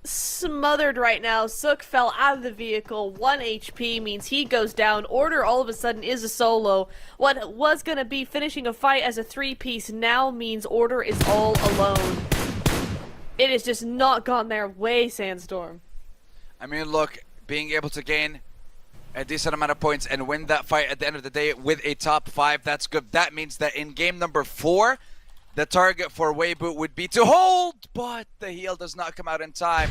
smothered right now. Sook fell out of the vehicle. 1 HP means he goes down. Order all of a sudden is a solo. What was going to be finishing a fight as a 3-piece now means Order is all alone. It has just not gone their way, Sandstorm. I mean, look, being able to gain a decent amount of points and win that fight at the end of the day with a top 5, that's good. That means that in game number 4, the target for Weibo would be to hold, but the heal does not come out in time.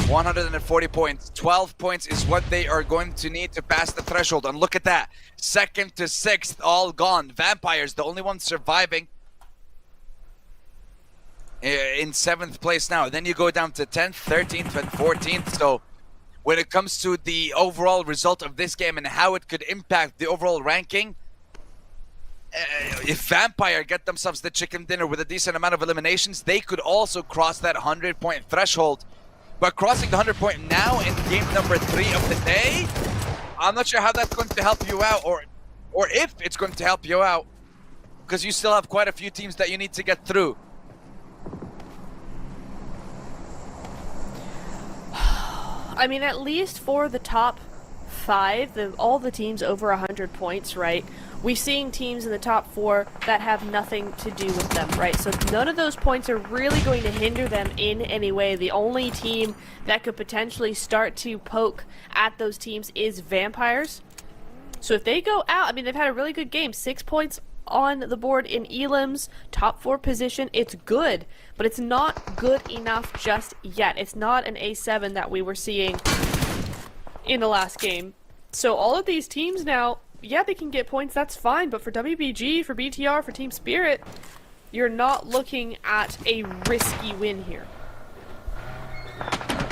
140 points. 12 points is what they are going to need to pass the threshold. And look at that. 2nd to 6th, all gone. Vampires, the only one surviving, in 7th place now. Then you go down to 10th, 13th, and 14th. So when it comes to the overall result of this game and how it could impact the overall ranking, if Vampire get themselves the chicken dinner with a decent amount of eliminations, they could also cross that 100-point threshold. But crossing the 100-point now in game number 3 of the day, I'm not sure how that's going to help you out, or if it's going to help you out, because you still have quite a few teams that you need to get through. I mean, at least for the top 5, all the teams over 100 points, right? We're seeing teams in the top 4 that have nothing to do with them, right? So none of those points are really going to hinder them in any way. The only team that could potentially start to poke at those teams is Vampires. So if they go out, I mean, they've had a really good game. 6 points on the board in Elam's top 4 position. It's good, but it's not good enough just yet. It's not an A7 that we were seeing in the last game. So all of these teams now, yeah, they can get points, that's fine, but for WBG, for BTR, for Team Spirit, you're not looking at a risky win here.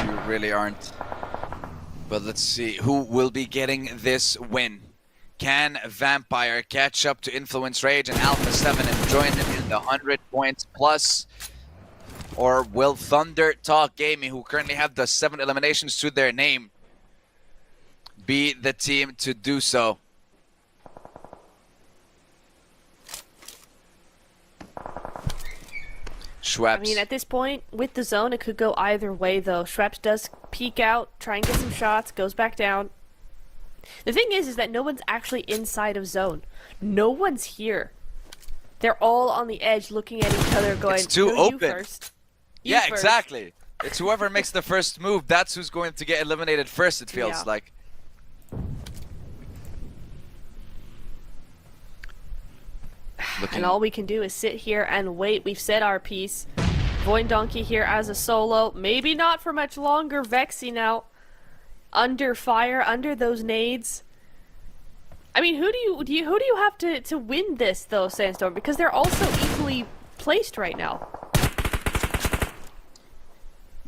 You really aren't. But let's see who will be getting this win. Can Vampire catch up to Influence Rage and Alpha 7 and join them in the 100 points plus? Or will Thunder Talk Gaming, who currently have the 7 eliminations to their name, be the team to do so? Schweppes. I mean, at this point, with the zone, it could go either way, though. Schweppes does peek out, try and get some shots, goes back down. The thing is that no one's actually inside of zone. No one's here. They're all on the edge looking at each other going, it's too no, open. You first. You yeah, first. Exactly. It's whoever makes the first move, that's who's going to get eliminated first, it feels like. And all we can do is sit here and wait. We've said our piece. Voindonkey here as a solo. Maybe not for much longer. Vexy now under fire, under those nades. I mean, who do you have to win this though, Sandstorm? Because they're also equally placed right now.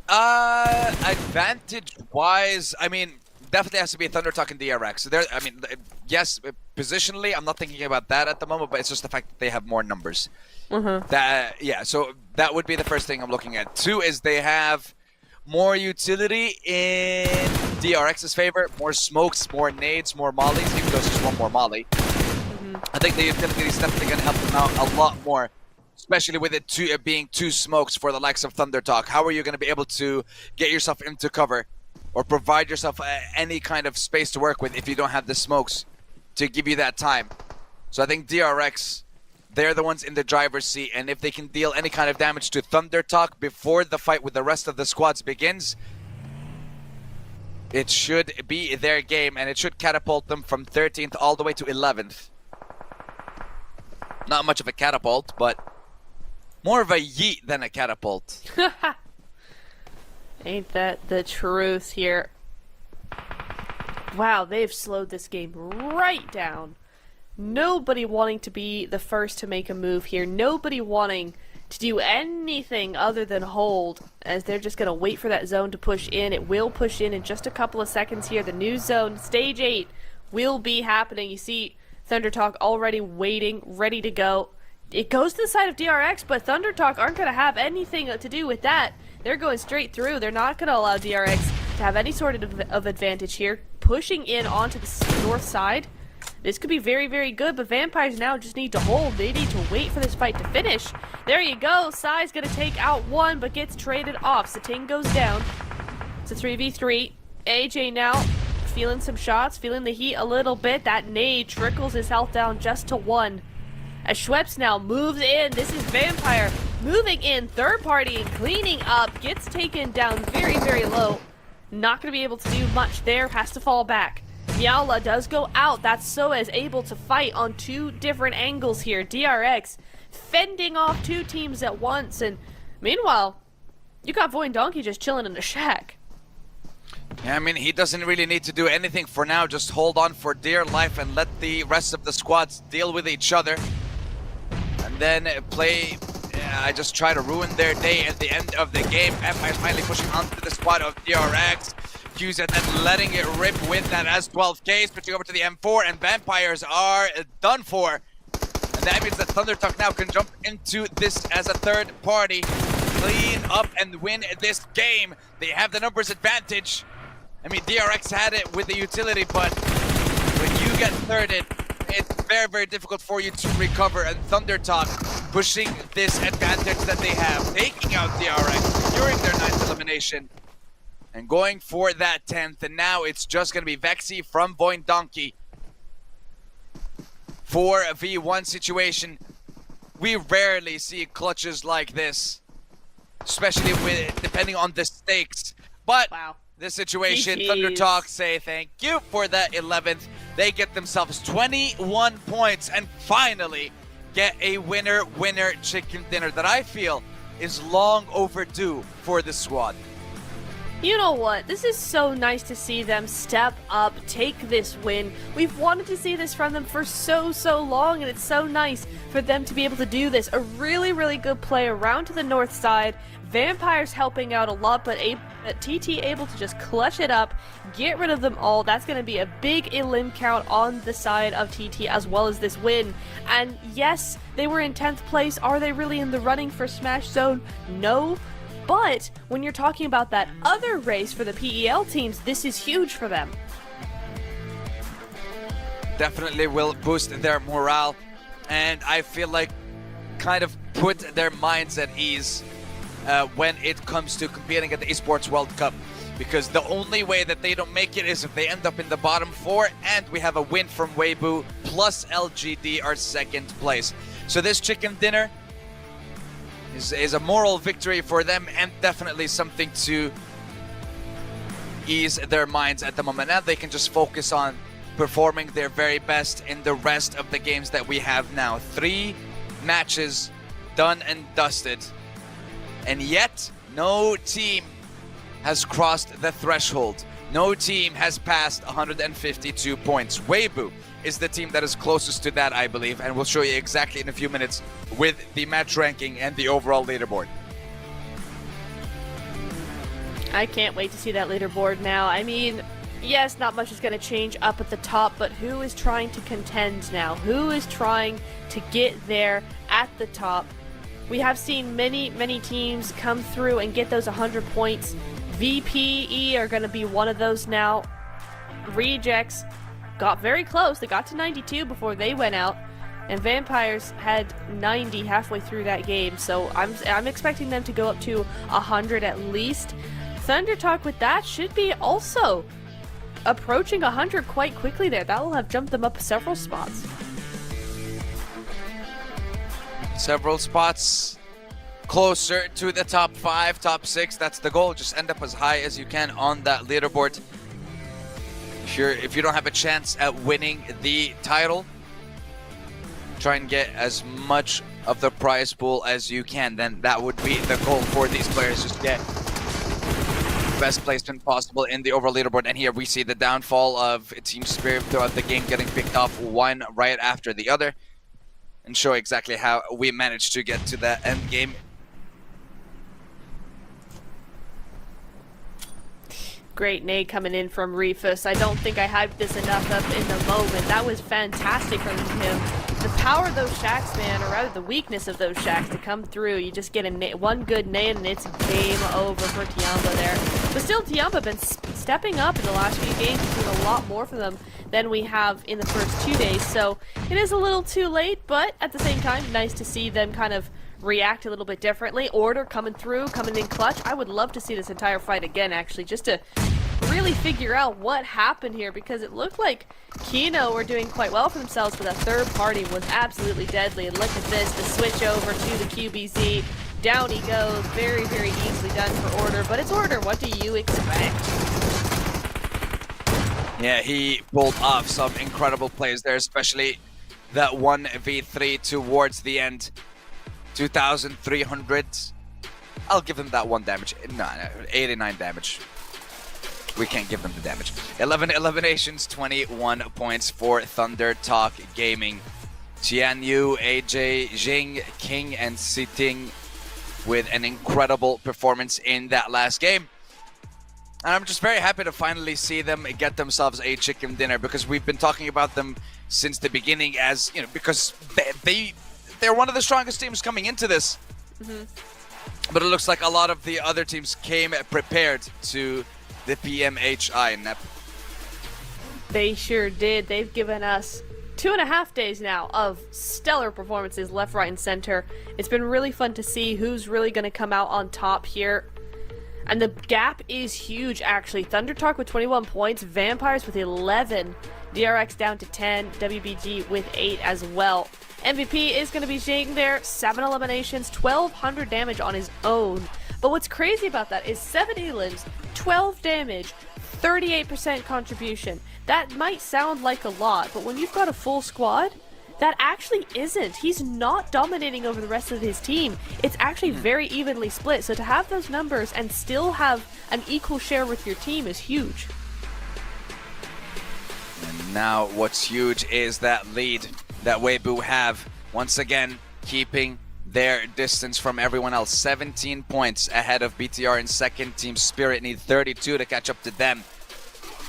Advantage-wise, I mean, definitely has to be ThunderTalk and DRX. So I mean, yes, positionally, I'm not thinking about that at the moment, but it's just the fact that they have more numbers. Yeah, so that would be the first thing I'm looking at. 2 is they have more utility in DRX's favor, more smokes, more nades, more mollies, even though it's just one more molly. I think the utility is definitely going to help them out a lot more, especially with it being 2 smokes for the likes of ThunderTalk. How are you going to be able to get yourself into cover or provide yourself any kind of space to work with if you don't have the smokes to give you that time? So I think DRX, they're the ones in the driver's seat, and if they can deal any kind of damage to ThunderTalk before the fight with the rest of the squads begins, it should be their game, and it should catapult them from 13th all the way to 11th. Not much of a catapult, but more of a yeet than a catapult. Ain't that the truth here? Wow, they've slowed this game right down. Nobody wanting to be the first to make a move here. Nobody wanting to do anything other than hold, as they're just going to wait for that zone to push in. It will push in just a couple of seconds here. The new zone, stage 8, will be happening. You see ThunderTalk already waiting, ready to go. It goes to the side of DRX, but ThunderTalk aren't going to have anything to do with that. They're going straight through. They're not going to allow DRX to have any sort of advantage here. Pushing in onto the north side. This could be very, very good, but Vampires now just need to hold. They need to wait for this fight to finish. There you go. Sai's going to take out one, but gets traded off. Sating goes down. It's a 3v3. AJ now feeling some shots, feeling the heat a little bit. That nade trickles his health down just to 1. As Schweppes now moves in. This is Vampire moving in, third party and cleaning up. Gets taken down very, very low. Not going to be able to do much there. Has to fall back. Yaula does go out. That's So is able to fight on 2 different angles here. DRX fending off 2 teams at once. And meanwhile, you got Voindonkey just chilling in the shack. Yeah, I mean, he doesn't really need to do anything for now. Just hold on for dear life and let the rest of the squads deal with each other. And then play... I just try to ruin their day at the end of the game. Empire finally pushing onto the squad of DRX. QZ then letting it rip with that S12K. Switching over to the M4, and Vampires are done for. And that means that ThunderTalk now can jump into this as a third party. Clean up and win this game. They have the numbers advantage. I mean, DRX had it with the utility, but when you get thirded, it's very, very difficult for you to recover. And ThunderTalk pushing this advantage that they have, taking out DRX during their 9th elimination and going for that 10th. And now it's just going to be Vexy from Voindonkey. 4v1 situation. We rarely see clutches like this, especially with depending on the stakes. But wow. This situation, GGs. ThunderTalk say thank you for that 11th. They get themselves 21 points and finally get a winner chicken dinner that I feel is long overdue for the squad. You know what? This is so nice to see them step up, take this win. We've wanted to see this from them for so long, and it's so nice for them to be able to do this. A really, really good play around to the north side. Vampires helping out a lot, but TT able to just clutch it up, get rid of them all. That's going to be a big elim count on the side of TT as well as this win. And yes, they were in 10th place. Are they really in the running for Smash Zone? No. But when you're talking about that other race for the PEL teams, this is huge for them. Definitely will boost their morale, and I feel like kind of put their minds at ease when it comes to competing at the Esports World Cup, because the only way that they don't make it is if they end up in the bottom 4 and we have a win from Weibo plus LGD our 2nd place. So this chicken dinner is a moral victory for them and definitely something to ease their minds at the moment. Now they can just focus on performing their very best in the rest of the games that we have now. 3 matches done and dusted, and yet no team has crossed the threshold. No team has passed 152 points. Weibo is the team that is closest to that, I believe, and we'll show you exactly in a few minutes with the match ranking and the overall leaderboard. I can't wait to see that leaderboard now. I mean, yes, not much is going to change up at the top, but who is trying to contend now? Who is trying to get there at the top? We have seen many teams come through and get those 100 points. VPE are going to be one of those now. Rejects got very close. They got to 92 before they went out, and Vampires had 90 halfway through that game. So I'm expecting them to go up to 100 at least. Thunder Talk with that should be also approaching 100 quite quickly there. That will have jumped them up several spots. Several spots closer to the top 5, top 6. That's the goal. Just end up as high as you can on that leaderboard. If you don't have a chance at winning the title, try and get as much of the prize pool as you can. Then that would be the goal for these players. Just get best placement possible in the overall leaderboard. And here we see the downfall of Team Spirit throughout the game, getting picked off one right after the other, and show exactly how we managed to get to that end game. Great nade coming in from Refus. I don't think I hyped this enough up in the moment. That was fantastic from him. The power of those shacks, man, or rather the weakness of those shacks to come through. You just get one good nade and it's game over for Tiamba there. But still, Tiamba been stepping up in the last few games. We've seen a lot more from them than we have in the first 2 days. So it is a little too late, but at the same time, nice to see them kind of react a little bit differently. Order coming through, coming in clutch. I would love to see this entire fight again, actually, just to really figure out what happened here, because it looked like Kino were doing quite well for themselves, but that third party was absolutely deadly. And look at this, the switch over to the QBZ. Down he goes, very easily done for Order, but it's Order. What do you expect? Yeah, he pulled off some incredible plays there, especially that 1v3 towards the end. 2,300. I'll give him that 1 damage. No, 89 damage. We can't give them the damage. 11 eliminations, 21 points for Thunder Talk Gaming. Tianyu, AJ, Jing, King, and Siting with an incredible performance in that last game. And I'm just very happy to finally see them get themselves a chicken dinner, because we've been talking about them since the beginning, as, you know, because they're one of the strongest teams coming into this. But it looks like a lot of the other teams came prepared to the PMHI, Nep. They sure did. They've given us 2.5 days now of stellar performances left, right, and center. It's been really fun to see who's really going to come out on top here. And the gap is huge, actually. Thunder Talk with 21 points, Vampires with 11, DRX down to 10, WBG with 8 as well. MVP is going to be Jing there, 7 eliminations, 1,200 damage on his own. But what's crazy about that is 7 elims, 12 damage, 38% contribution. That might sound like a lot, but when you've got a full squad, that actually isn't. He's not dominating over the rest of his team. It's actually very evenly split. So to have those numbers and still have an equal share with your team is huge. And now what's huge is that lead that Weibo have. Once again, keeping their distance from everyone else. 17 points ahead of BTR in second. Team Spirit need 32 to catch up to them.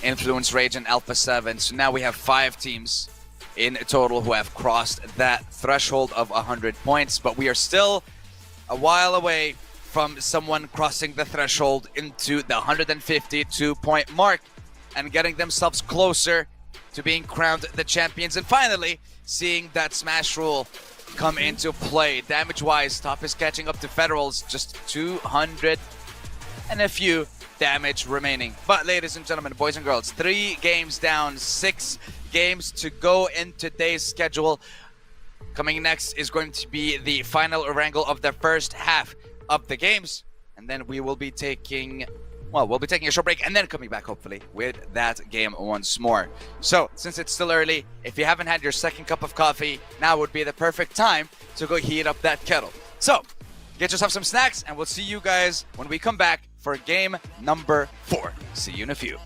Influence, Rage, and Alpha 7. So now we have 5 teams in total who have crossed that threshold of 100 points, but we are still a while away from someone crossing the threshold into the 152 point mark and getting themselves closer to being crowned the champions, and finally seeing that smash rule come into play. Damage wise, top is catching up to Federals, just 200 and a few damage remaining. But ladies and gentlemen, boys and girls, 3 games down, 6 games to go in today's schedule. Coming next is going to be the final wrangle of the first half of the games, and then we will be taking well, we'll be taking a short break and then coming back, hopefully, with that game once more. So, since it's still early, if you haven't had your second cup of coffee, now would be the perfect time to go heat up that kettle. So, get yourself some snacks, and we'll see you guys when we come back for game number 4. See you in a few.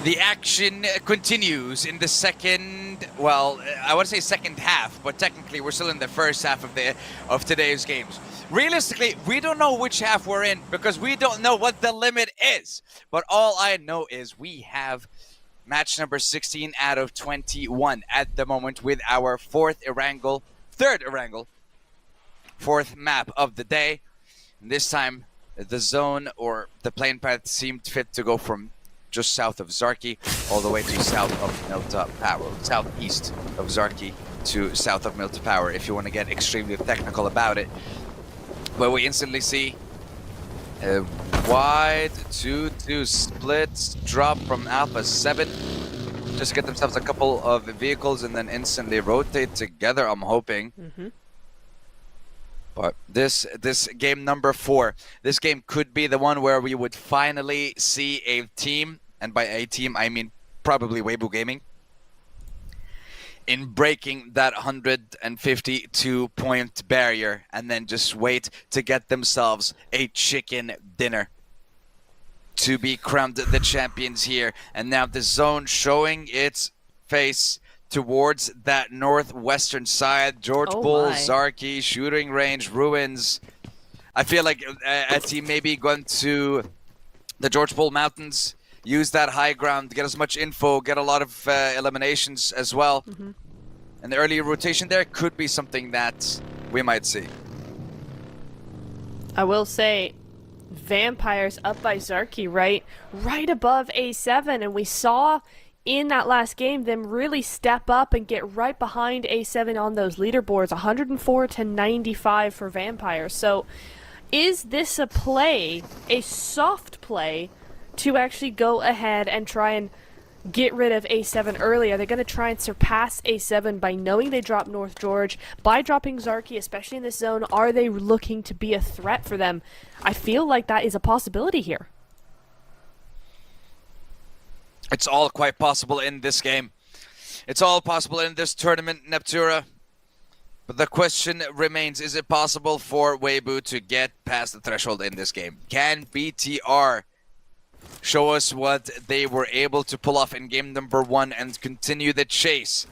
The action continues in the second, well, I want to say second half, but technically we're still in the first half of today's games. Realistically, we don't know which half we're in because we don't know what the limit is. But all I know is we have match number 16 out of 21 at the moment with our third Erangel, fourth map of the day. And this time, the zone or the plane path seemed fit to go from just south of Zarki all the way to south of Milta Power, southeast of Zarki to south of Milta Power, if you want to get extremely technical about it. But we instantly see a wide 2-2 split drop from Alpha 7. Just get themselves a couple of vehicles and then instantly rotate together, I'm hoping. But this game number 4, this game could be the one where we would finally see a team, and by a team I mean probably Weibo Gaming, in breaking that 152-point barrier and then just wait to get themselves a chicken dinner to be crowned the champions here. And now the zone showing its face towards that northwestern side. George Bull, Zarki, shooting range, ruins. I feel like a team maybe going to the George Bull Mountains, use that high ground, get as much info, get a lot of eliminations as well. And the early rotation there could be something that we might see. I will say, Vampires up by Zarki, right above A7, and we saw in that last game them really step up and get right behind A7 on those leaderboards, 104 to 95 for Vampires. So is this a play, a soft play, to actually go ahead and try and get rid of A7 early? Are they going to try and surpass A7 by knowing they dropped North George, by dropping Zarki, especially in this zone? Are they looking to be a threat for them? I feel like that is a possibility here. It's all quite possible in this game. It's all possible in this tournament, Neptura. But the question remains, is it possible for Weibo to get past the threshold in this game? Can BTR show us what they were able to pull off in game number 1 and continue the chase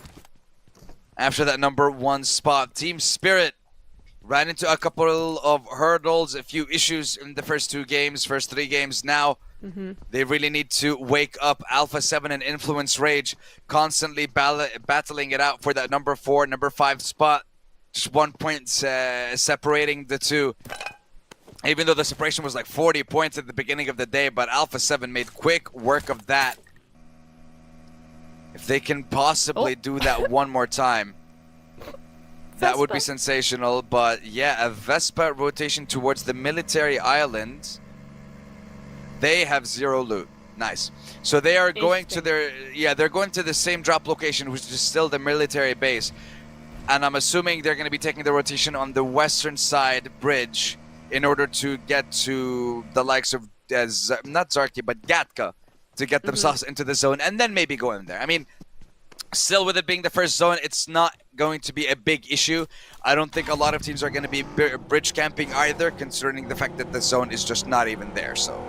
after that number 1 spot? Team Spirit ran into a couple of hurdles, a few issues in the first 3 games now. They really need to wake up. Alpha 7 and Influence Rage constantly battling it out for that number 4, number 5 spot. Just 1 point separating the two. Even though the separation was like 40 points at the beginning of the day, but Alpha 7 made quick work of that. If they can possibly do that one more time, that would be sensational. But yeah, a Vespa rotation towards the military island. They have 0 loot. Nice. So they are going to they're going to the same drop location, which is still the military base. And I'm assuming they're going to be taking the rotation on the western side bridge in order to get to the likes of, not Zarki, but Gatka, to get themselves into the zone and then maybe go in there. I mean, still with it being the first zone, it's not going to be a big issue. I don't think a lot of teams are going to be bridge camping either, concerning the fact that the zone is just not even there, so.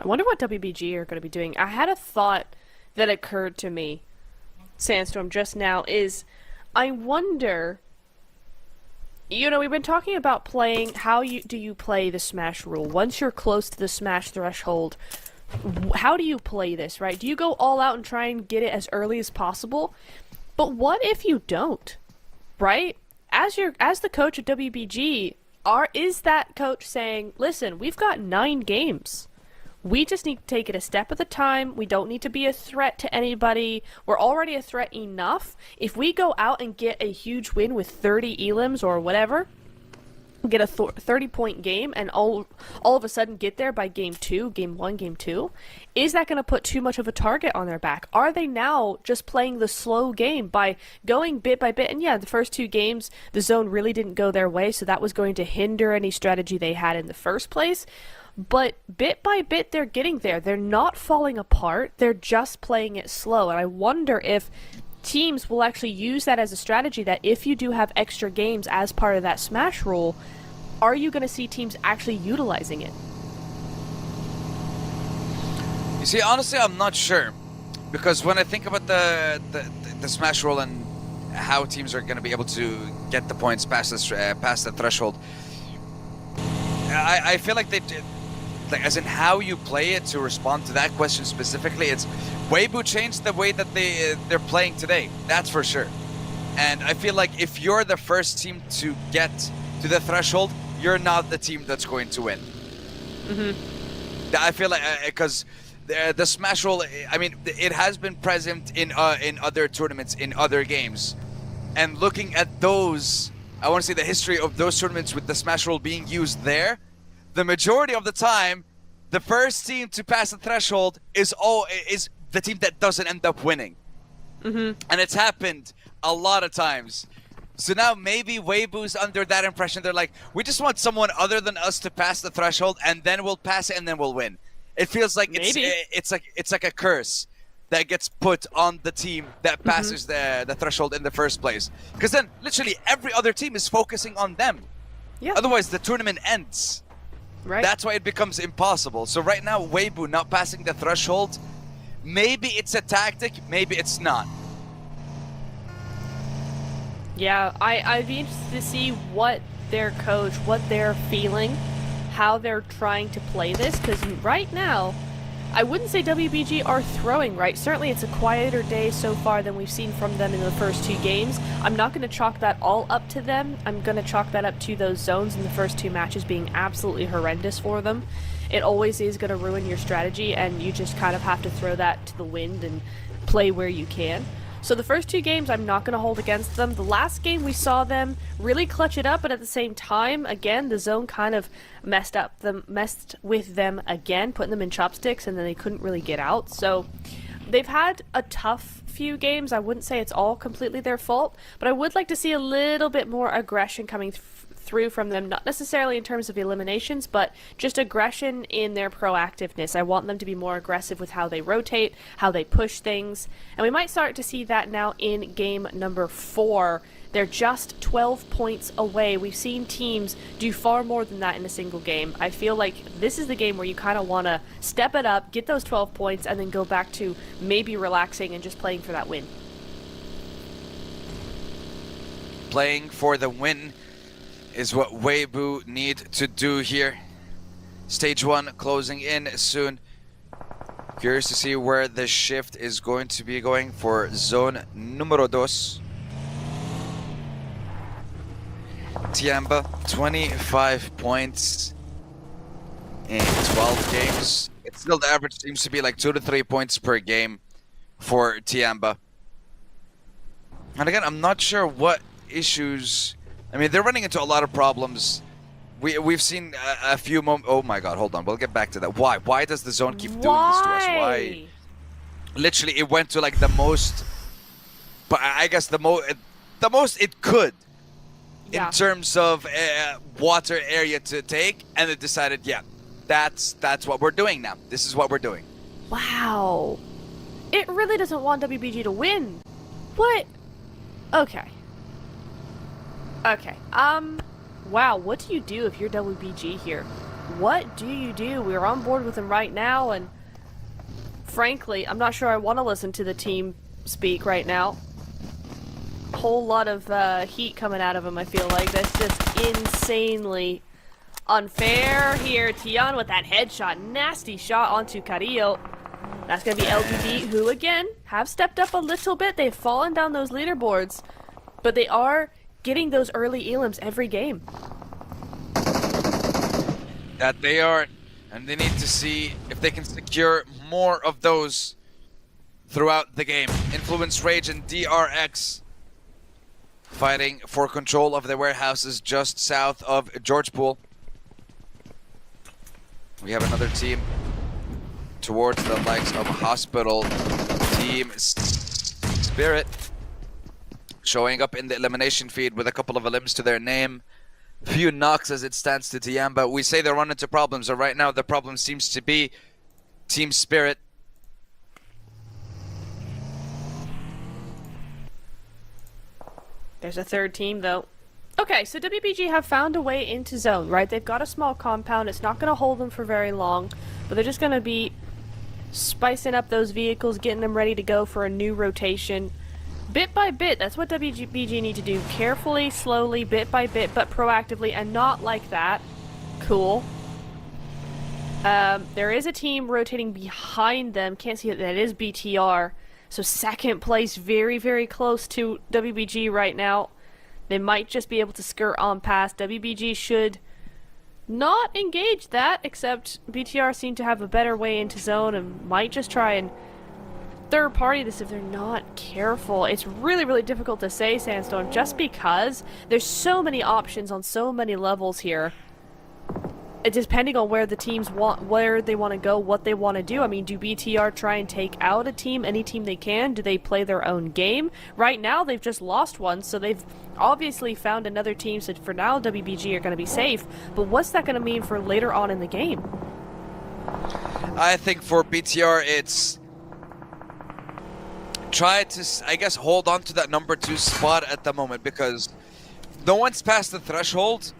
I wonder what WBG are going to be doing. I had a thought that occurred to me, Sandstorm, just now, is I wonder, you know, we've been talking about playing, do you play the Smash rule? Once you're close to the Smash threshold, how do you play this, right? Do you go all out and try and get it as early as possible? But what if you don't, right? As the coach of WBG, is that coach saying, listen, we've got 9 games. We just need to take it a step at a time. We don't need to be a threat to anybody. We're already a threat enough. If we go out and get a huge win with 30 elims or whatever, get a 30-point game, and all of a sudden get there by game 1, game 2, is that going to put too much of a target on their back? Are they now just playing the slow game by going bit by bit? And yeah, the first 2 games, the zone really didn't go their way, so that was going to hinder any strategy they had in the first place. But bit by bit, they're getting there. They're not falling apart. They're just playing it slow. And I wonder if teams will actually use that as a strategy, that if you do have extra games as part of that Smash rule, are you going to see teams actually utilizing it? You see, honestly, I'm not sure. Because when I think about the Smash roll and how teams are going to be able to get the points past the threshold, I feel like they did, like, as in how you play it, to respond to that question specifically, it's Weibo changed the way that they're playing today. That's for sure. And I feel like if you're the first team to get to the threshold, you're not the team that's going to win. I feel like because the Smash roll, I mean, it has been present in other tournaments, in other games, and looking at those, I want to see the history of those tournaments with the Smash roll being used there. The majority of the time, the first team to pass the threshold is the team that doesn't end up winning. And it's happened a lot of times. So now maybe Weibo's under that impression. They're like, we just want someone other than us to pass the threshold, and then we'll pass it, and then we'll win. It feels like it's like a curse that gets put on the team that passes the threshold in the first place. Because then literally every other team is focusing on them. Yeah. Otherwise the tournament ends. Right. That's why it becomes impossible. So right now, Weibo not passing the threshold, maybe it's a tactic, maybe it's not. Yeah, I'd be interested to see what their coach, what they're feeling, how they're trying to play this, because right now, I wouldn't say WBG are throwing right. Certainly it's a quieter day so far than we've seen from them in the first 2 games. I'm not going to chalk that all up to them. I'm going to chalk that up to those zones in the first 2 matches being absolutely horrendous for them. It always is going to ruin your strategy, and you just kind of have to throw that to the wind and play where you can. So the first 2 games I'm not going to hold against them. The last game we saw them really clutch it up, but at the same time, again, the zone kind of messed with them again, putting them in chopsticks, and then they couldn't really get out. So they've had a tough few games. I wouldn't say it's all completely their fault, but I would like to see a little bit more aggression coming through from them, not necessarily in terms of eliminations, but just aggression in their proactiveness. I want them to be more aggressive with how they rotate, how they push things, and we might start to see that now in game number 4. They're just 12 points away. We've seen teams do far more than that in a single game. I feel like this is the game where you kind of want to step it up, get those 12 points, and then go back to maybe relaxing and just playing for that win. Playing for the win is what Weibo need to do here. Stage 1 closing in soon. Curious to see where the shift is going to be going for zone numero 2. Tiamba, 25 points in 12 games. It's still, the average seems to be like 2 to 3 points per game for Tiamba. And again, I'm not sure what issues. I mean, they're running into a lot of problems. We've seen a few moments. Oh my god, hold on. We'll get back to that. Why? Why does the zone keep doing this to us? Why? Literally, it went to like the most, but I guess the most it could, in terms of water area to take, and it decided, yeah, that's what we're doing now. This is what we're doing. Wow. It really doesn't want WBG to win. What? Okay. Okay, wow, what do you do if you're WBG here? What do you do? We're on board with them right now, and frankly, I'm not sure I want to listen to the team speak right now. Whole lot of heat coming out of them, I feel like. That's just insanely unfair here. Tian with that headshot, nasty shot onto Carrillo. That's going to be LBD, who, again, have stepped up a little bit. They've fallen down those leaderboards, but they are getting those early elims every game. That they are, and they need to see if they can secure more of those throughout the game. Influence Rage and DRX fighting for control of the warehouses just south of Georgepool. We have another team towards the likes of Hospital, Team Spirit, showing up in the elimination feed with a couple of elims to their name. Few knocks as it stands to Tiamba. We say they run into problems, and right now the problem seems to be Team Spirit. There's a third team, though. Okay, so WBG have found a way into zone, right? They've got a small compound. It's not going to hold them for very long, but they're just going to be spicing up those vehicles, getting them ready to go for a new rotation. Bit by bit, that's what WBG need to do. Carefully, slowly, bit by bit, but proactively, and not like that. Cool. There is a team rotating behind them. Can't see it. That is BTR. So second place, very, very close to WBG right now. They might just be able to skirt on past. WBG should not engage that, except BTR seem to have a better way into zone and might just try and third party this if they're not careful. It's really, really difficult to say, Sandstorm, just because there's so many options on so many levels here. It's depending on where the teams want, where they want to go, what they want to do. I mean, do BTR try and take out a team, any team they can? Do they play their own game? Right now, they've just lost one, so they've obviously found another team, so for now, WBG are going to be safe. But what's that going to mean for later on in the game? I think for BTR, it's try to, I guess, hold on to that number 2 spot at the moment, because no one's passed the threshold.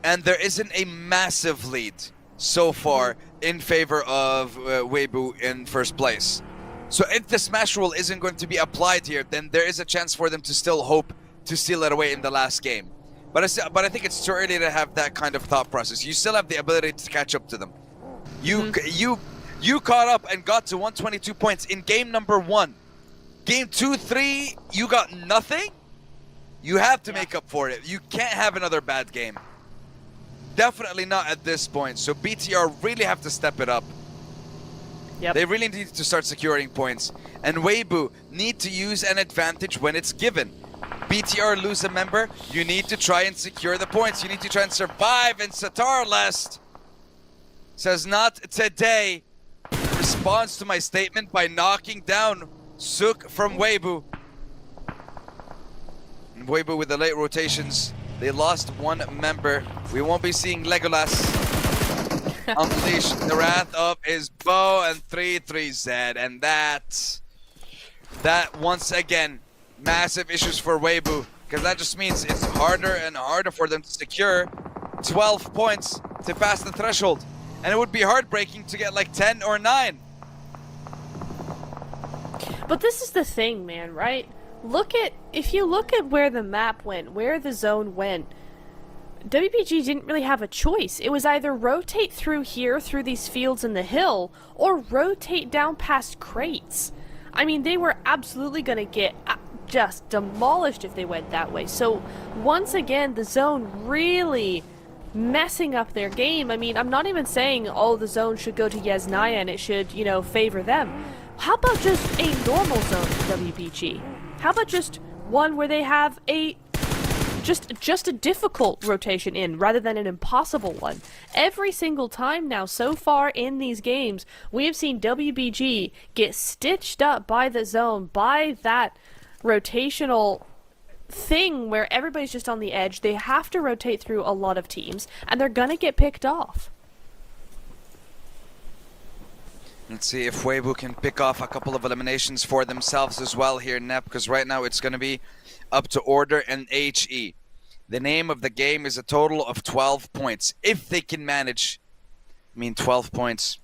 And there isn't a massive lead so far in favor of Weibo in first place. So if the smash rule isn't going to be applied here, then there is a chance for them to still hope to steal it away in the last game. But I think it's too early to have that kind of thought process. You still have the ability to catch up to them. You caught up and got to 122 points in game number 1. Game 2, 3, you got nothing? You have to make up for it. You can't have another bad game. Definitely not at this point. So BTR really have to step it up. Yep. They really need to start securing points. And Weibo need to use an advantage when it's given. BTR lose a member, you need to try and secure the points. You need to try and survive. And Satar Lest says, not today. Responds to my statement by knocking down Suk from Weibo. And Weibo with the late rotations. They lost one member. We won't be seeing Legolas unleash the wrath of his bow and 3-3Z. And that once again, massive issues for Weibo, because that just means it's harder and harder for them to secure 12 points to pass the threshold. And it would be heartbreaking to get like 10 or 9. But this is the thing, man, right? If you look at where the map went, where the zone went, WBG didn't really have a choice. It was either rotate through here, through these fields in the hill, or rotate down past crates. I mean, they were absolutely going to get just demolished if they went that way. So, once again, the zone really messing up their game. I mean, I'm not even saying, oh, the zone should go to Yesnaya and it should, you know, favor them. How about just a normal zone for WBG? How about just one where they have a just a difficult rotation in rather than an impossible one? Every single time now so far in these games, we have seen WBG get stitched up by the zone, by that rotational thing where everybody's just on the edge. They have to rotate through a lot of teams, and they're gonna get picked off. Let's see if Weibo can pick off a couple of eliminations for themselves as well here, Nep, because right now it's going to be up to Order and HE. The name of the game is a total of 12 points. If they can manage, 12 points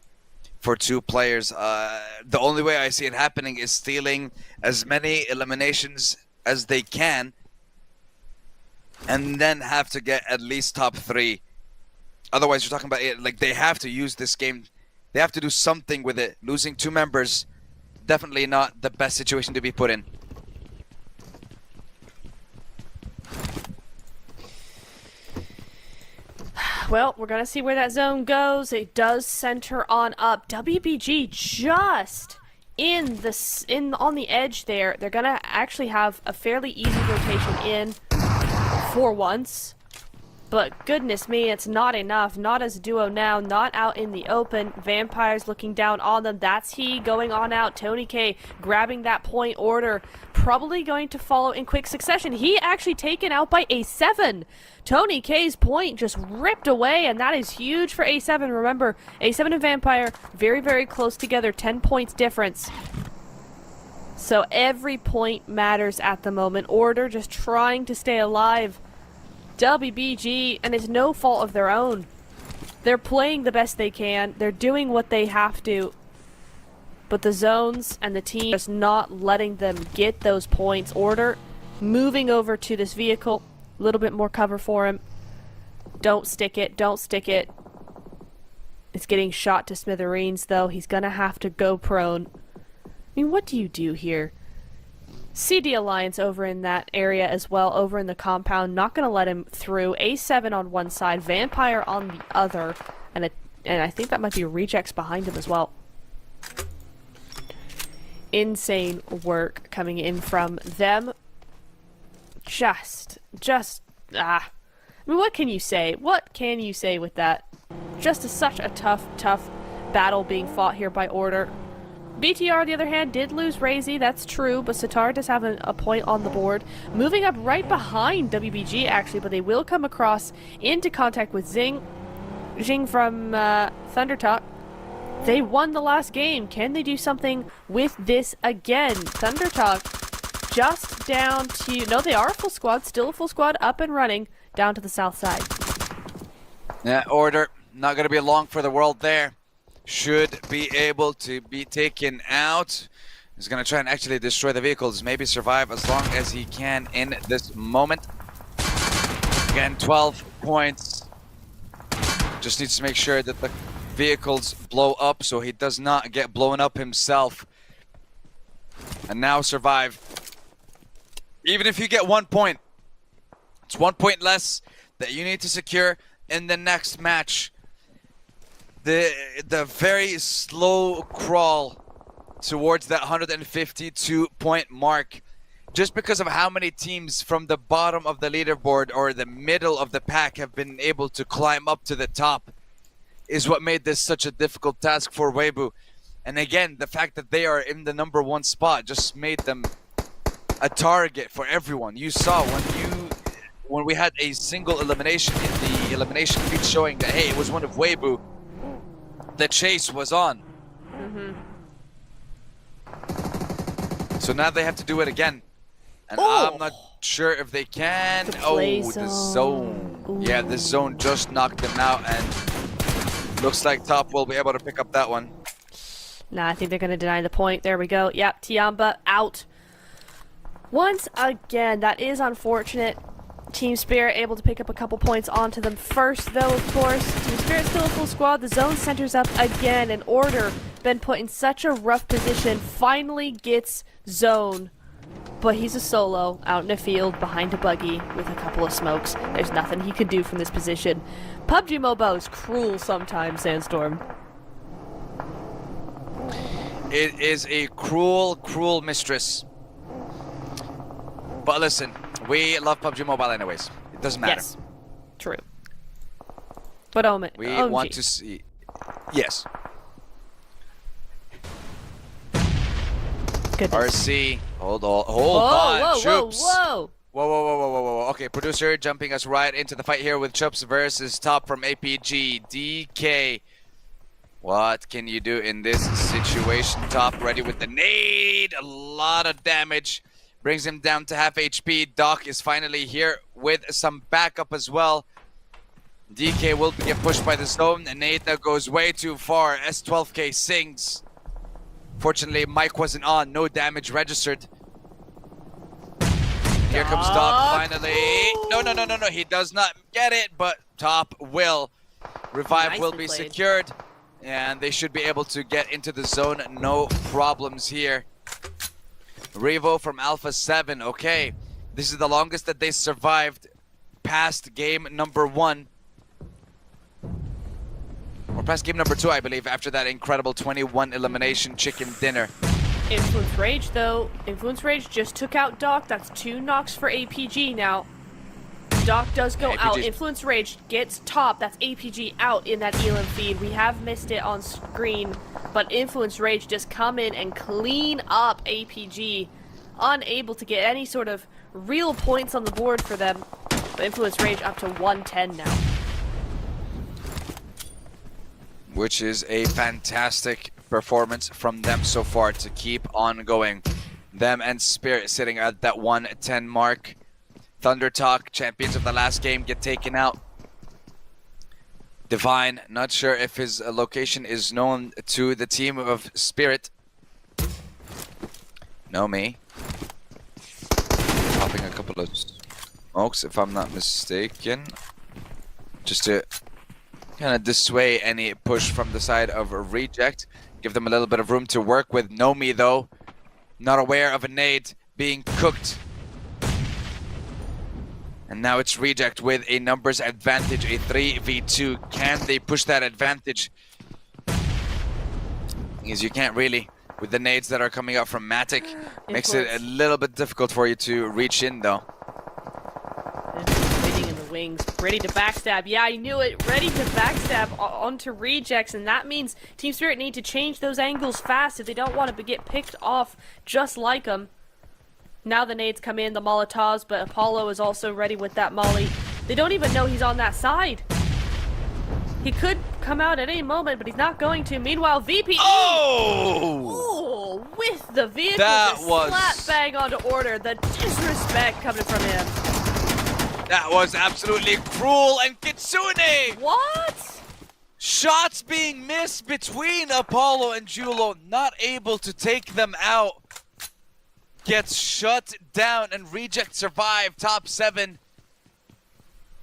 for 2 players. The only way I see it happening is stealing as many eliminations as they can, and then have to get at least top 3. Otherwise, you're talking about it, like they have to use this game. They have to do something with it. Losing 2 members, definitely not the best situation to be put in. Well, we're gonna see where that zone goes. It does center on up. WBG just on the edge there. They're gonna actually have a fairly easy rotation in for once. But goodness me, it's not enough. Not as a duo now, not out in the open. Vampires looking down on them. That's he going on out. Tony K grabbing that point. Order probably going to follow in quick succession. He actually taken out by A7. Tony K's point just ripped away, and that is huge for A7. Remember, A7 and Vampire very, very close together. 10 points difference. So every point matters at the moment. Order just trying to stay alive. WBG, and it's no fault of their own. They're playing the best they can. They're doing what they have to. But the zones and the team just not letting them get those points. Order moving over to this vehicle. A little bit more cover for him. Don't stick it. Don't stick it. It's getting shot to smithereens, though. He's going to have to go prone. I mean, what do you do here? CD Alliance over in that area as well, over in the compound. Not going to let him through. A7 on one side, Vampire on the other. And I think that might be Rejects behind him as well. Insane work coming in from them. I mean, what can you say? What can you say with that? Such a tough battle being fought here by Order. BTR, on the other hand, did lose Razy, that's true, but Sitar does have a point on the board. Moving up right behind WBG, actually, but they will come across into contact with Jing from ThunderTalk. They won the last game. Can they do something with this again? ThunderTalk just down to... No, they are a full squad, still a full squad, up and running, down to the south side. Yeah, Order, not going to be long for the world there. Should be able to be taken out. He's going to try and actually destroy the vehicles, maybe survive as long as he can in this moment. Again, 12 points. Just needs to make sure that the vehicles blow up so he does not get blown up himself. And now survive. Even if you get 1 point, it's 1 point less that you need to secure in the next match. The very slow crawl towards that 152 point mark, just because of how many teams from the bottom of the leaderboard or the middle of the pack have been able to climb up to the top, is what made this such a difficult task for Weibo. And again, the fact that they are in the #1 spot just made them a target for everyone. You saw when we had a single elimination in the elimination feed showing that, hey, it was one of Weibo, the chase was on. So now they have to do it again. And I'm not sure if they can. The zone. Ooh. Yeah, the zone just knocked them out, and looks like Top will be able to pick up that one. Nah, I think they're going to deny the point. There we go. Yep, Tiamba out. Once again, that is unfortunate. Team Spirit able to pick up a couple points onto them first, though, of course. Team Spirit still a full squad. The zone centers up again, and Order been put in such a rough position. Finally gets zone, but he's a solo out in a field behind a buggy with a couple of smokes. There's nothing he could do from this position. PUBG Mobile is cruel sometimes, Sandstorm. It is a cruel, cruel mistress. But listen, we love PUBG Mobile anyways. It doesn't matter. Yes, true. But we want to see... Yes. Goodness. RC. Hold on. Choops. Whoa. Whoa. Okay, producer jumping us right into the fight here with Choops versus Top from APG. DK. What can you do in this situation? Top ready with the nade. A lot of damage. Brings him down to half HP. Doc is finally here with some backup as well. DK will get pushed by the zone, and Nate goes way too far. S12K sings. Fortunately, Mike wasn't on. No damage registered. Here comes Doc finally. No. He does not get it, but Top will. Revive Nicely will be played. secured, and they should be able to get into the zone. No problems here. Revo from Alpha 7. Okay, this is the longest that they survived past game #1. Or past game #2, I believe, after that incredible 21 elimination chicken dinner. Influence Rage, though. Influence Rage just took out Doc. That's 2 knocks for APG now. Doc does go out. Influence Rage gets Top. That's APG out in that Elam feed. We have missed it on screen, but Influence Rage just come in and clean up APG. Unable to get any sort of real points on the board for them. But Influence Rage up to 110 now. Which is a fantastic performance from them so far to keep on going. Them and Spirit sitting at that 110 mark. Thunder Talk, champions of the last game, get taken out. Divine, not sure if his location is known to the team of Spirit. Know me. Popping a couple of smokes, if I'm not mistaken. Just to kind of dissuade any push from the side of a reject. Give them a little bit of room to work with. Know me, though. Not aware of a nade being cooked. And now it's reject with a numbers advantage, a 3v2. Can they push that advantage? Because you can't really, with the nades that are coming out from Matic. Makes it a little bit difficult for you to reach in, though. Waiting in the wings, ready to backstab. Yeah, I knew it. Ready to backstab onto rejects, and that means Team Spirit need to change those angles fast if they don't want to get picked off just like them. Now the nades come in, the Molotovs, but Apollo is also ready with that Molly. They don't even know he's on that side. He could come out at any moment, but he's not going to. Meanwhile, VPE! Oh! With the vehicle, that was slap bang onto order. The disrespect coming from him. That was absolutely cruel, and Kitsune! What? Shots being missed between Apollo and Julo, not able to take them out. Gets shut down, and reject survive top 7.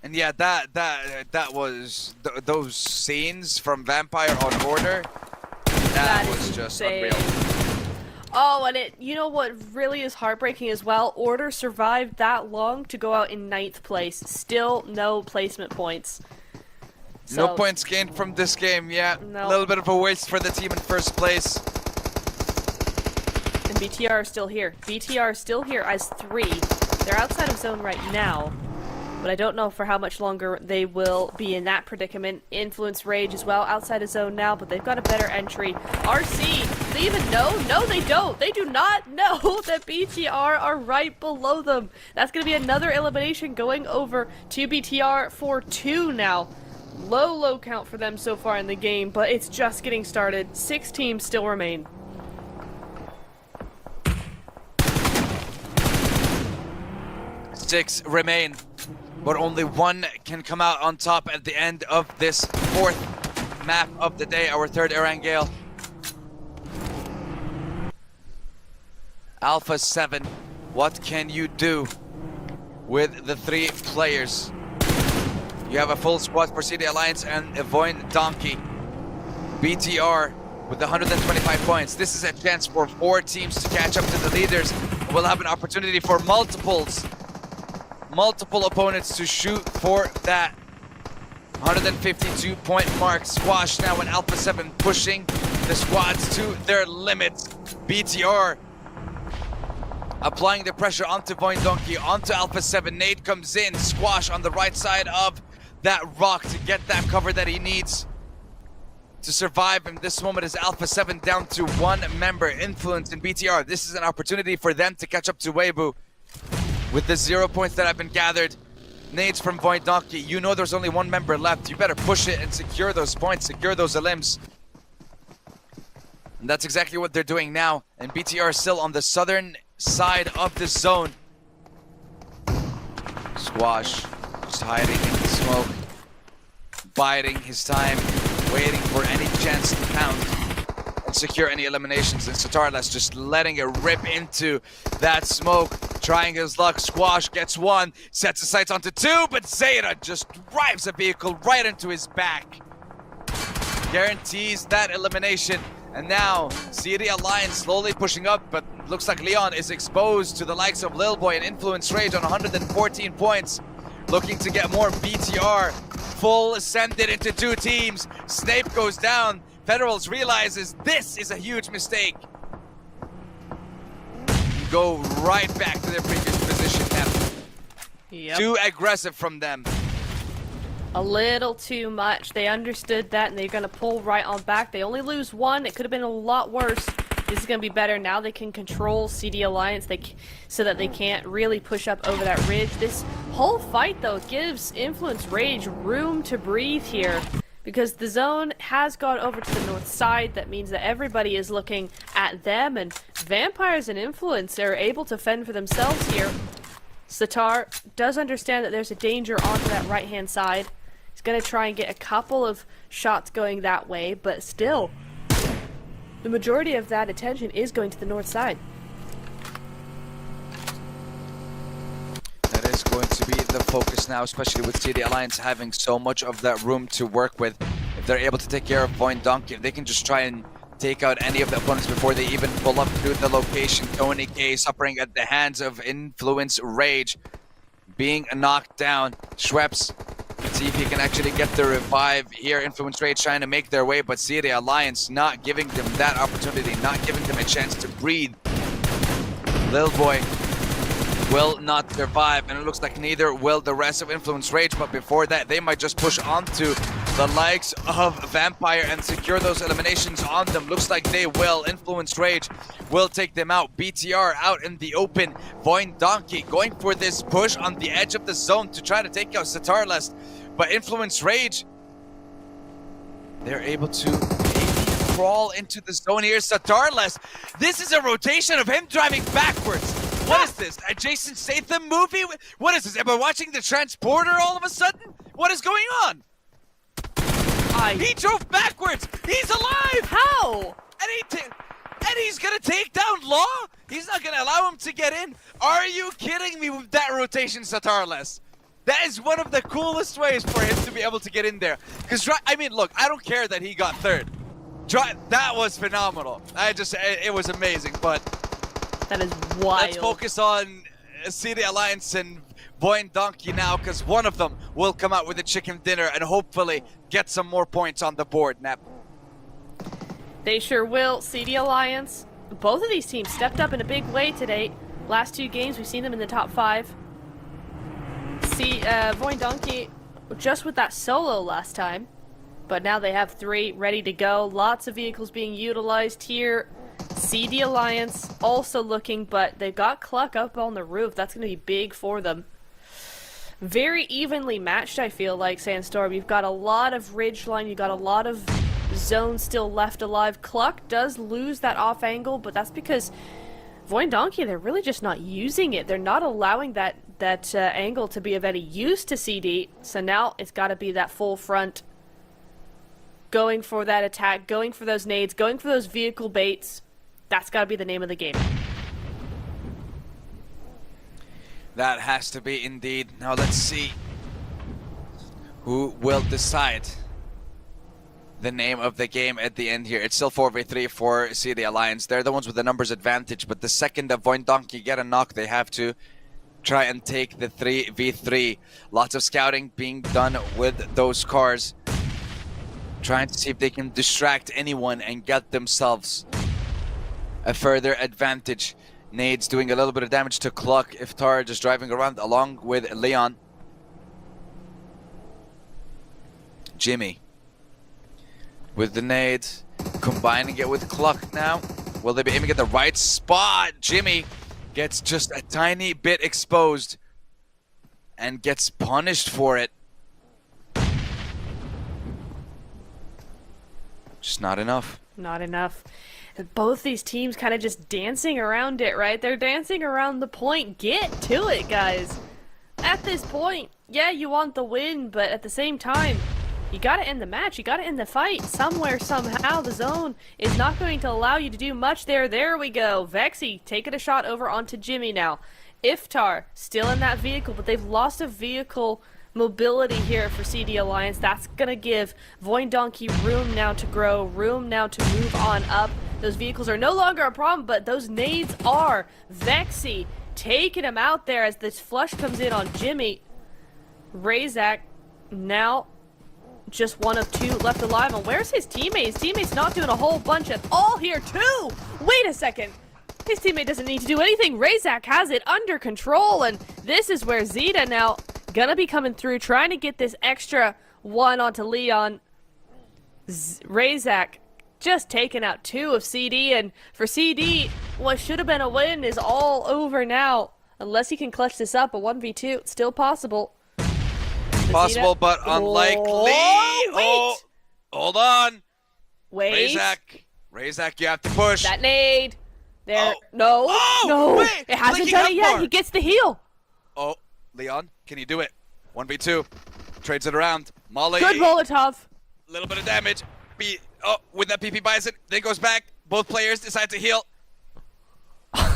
And yeah, that was those scenes from Vampire on Order. That was just insane. unreal. Oh, and you know what really is heartbreaking as well? Order survived that long to go out in 9th place. Still no placement points. So, no points gained from this game, yeah. No. A little bit of a waste for the team in first place. And BTR are still here. BTR is still here as 3. They're outside of zone right now. But I don't know for how much longer they will be in that predicament. Influence Rage as well, outside of zone now, but they've got a better entry. RC, do they even know? No, they don't. They do not know that BTR are right below them. That's going to be another elimination going over to BTR for 2 now. Low count for them so far in the game, but it's just getting started. 6 teams still remain. Six remain, but only 1 can come out on top at the end of this 4th map of the day, our 3rd Erangel. Alpha 7, what can you do with the 3 players? You have a full squad for CD Alliance and Avoin Donkey. BTR with 125 points. This is a chance for 4 teams to catch up to the leaders. We'll have an opportunity for multiple opponents to shoot for that 152 point mark. Squash now in Alpha 7 pushing the squads to their limits. BTR applying the pressure onto Voin Donkey, onto Alpha 7. Nade comes in, Squash on the right side of that rock to get that cover that he needs to survive in this moment. Is Alpha 7 down to 1 member. Influence in BTR. This is an opportunity for them to catch up to Weibo. With the 0 points that have been gathered, nades from Void Donkey, you know there's only 1 member left. You better push it and secure those points, secure those elims. And that's exactly what they're doing now. And BTR is still on the southern side of the zone. Squash, just hiding in the smoke, biding his time, waiting for any chance to pound and secure any eliminations. And Satarlas just letting it rip into that smoke, trying his luck. Squash gets 1, sets his sights onto 2, but Zeta just drives a vehicle right into his back. Guarantees that elimination. And now, CD Alliance slowly pushing up, but looks like Leon is exposed to the likes of Lil Boy and Influence Rage on 114 points. Looking to get more. BTR full ascended into 2 teams. Snape goes down. Federals realizes this is a huge mistake. Go right back to their previous position now. Yep. Too aggressive from them. A little too much. They understood that, and they're going to pull right on back. They only lose 1. It could have been a lot worse. This is going to be better. Now they can control CD Alliance so that they can't really push up over that ridge. This whole fight, though, gives Influence Rage room to breathe here, because the zone has gone over to the north side. That means that everybody is looking at them, and Vampires and Influence are able to fend for themselves here. Satar does understand that there's a danger onto that right-hand side. He's going to try and get a couple of shots going that way, but still, the majority of that attention is going to the north side. the focus now, especially with CD Alliance having so much of that room to work with. If they're able to take care of Void Donkey, if they can just try and take out any of the opponents before they even pull up to the location. Tony K suffering at the hands of Influence Rage, being knocked down. Schweppes, let's see if he can actually get the revive here. Influence Rage trying to make their way, but CD Alliance not giving them that opportunity, not giving them a chance to breathe. Lil Boy will not survive, and it looks like neither will the rest of Influence Rage, but before that, they might just push onto the likes of Vampire and secure those eliminations on them. Looks like they will. Influence Rage will take them out. BTR out in the open. Void Donkey going for this push on the edge of the zone to try to take out Satarlest, but Influence Rage, they're able to maybe crawl into the zone here. Satarlest, this is a rotation of him driving backwards. What is this? A Jason Statham movie? What is this? Am I watching The Transporter all of a sudden? What is going on? He drove backwards! He's alive! How? And he's gonna take down Law? He's not gonna allow him to get in? Are you kidding me with that rotation, Satarless? That is one of the coolest ways for him to be able to get in there. Because, I mean, look, I don't care that he got third. That was phenomenal. It was amazing, but that is wild. Let's focus on CD Alliance and Void Donkey now, because one of them will come out with a chicken dinner and hopefully get some more points on the board, Nap. They sure will. CD Alliance, both of these teams stepped up in a big way today. Last 2 games, we've seen them in the top 5. Void Donkey just with that solo last time, but now they have 3 ready to go. Lots of vehicles being utilized here. CD Alliance also looking, but they've got Cluck up on the roof. That's going to be big for them. Very evenly matched, I feel like, Sandstorm. You've got a lot of ridgeline, you've got a lot of zones still left alive. Cluck does lose that off angle, but that's because Void Donkey, they're really just not using it. They're not allowing that angle to be of any use to CD. So now it's got to be that full front, going for that attack, going for those nades, going for those vehicle baits. That's got to be the name of the game. That has to be indeed. Now let's see who will decide the name of the game at the end here. It's still 4v3 for CD Alliance. They're the ones with the numbers advantage, but the second the Void Donkey get a knock, they have to try and take the 3v3. Lots of scouting being done with those cars, trying to see if they can distract anyone and get themselves a further advantage. Nades doing a little bit of damage to Cluck. Iftar just driving around along with Leon. Jimmy with the nades, combining it with Cluck now. Will they be aiming at the right spot? Jimmy gets just a tiny bit exposed and gets punished for it. Just not enough. Not enough. Both these teams kind of just dancing around it, right? They're dancing around the point. Get to it, guys. At this point, yeah, you want the win, but at the same time, you gotta end the match. You gotta end the fight. Somewhere, somehow, the zone is not going to allow you to do much there. There we go. Vexy taking a shot over onto Jimmy now. Iftar still in that vehicle, but they've lost a vehicle mobility here for CD Alliance. That's gonna give Void Donkey room now to grow, room now to move on up. Those vehicles are no longer a problem, but those nades are. Vexy taking him out there as this flush comes in on Jimmy. Razak now just one of 2 left alive. And where's his teammate? His teammate's not doing a whole bunch at all here too. Wait a second. His teammate doesn't need to do anything. Razak has it under control, and this is where Zeta now gonna be coming through, trying to get this extra 1 onto Leon. Razak just taking out 2 of CD, and for CD, what should have been a win is all over now. Unless he can clutch this up, a 1v2, still possible. Possible, but unlikely. Oh, wait. Hold on. Wait. Razak, you have to push. That nade. There. Oh. No. Oh, no. wait. It hasn't Linking done it yet. more. He gets the heal. Oh, Leon, can you do it? 1v2. Trades it around. Molly. Good Molotov. A little bit of damage. With that PP buys it. Then goes back. Both players decide to heal.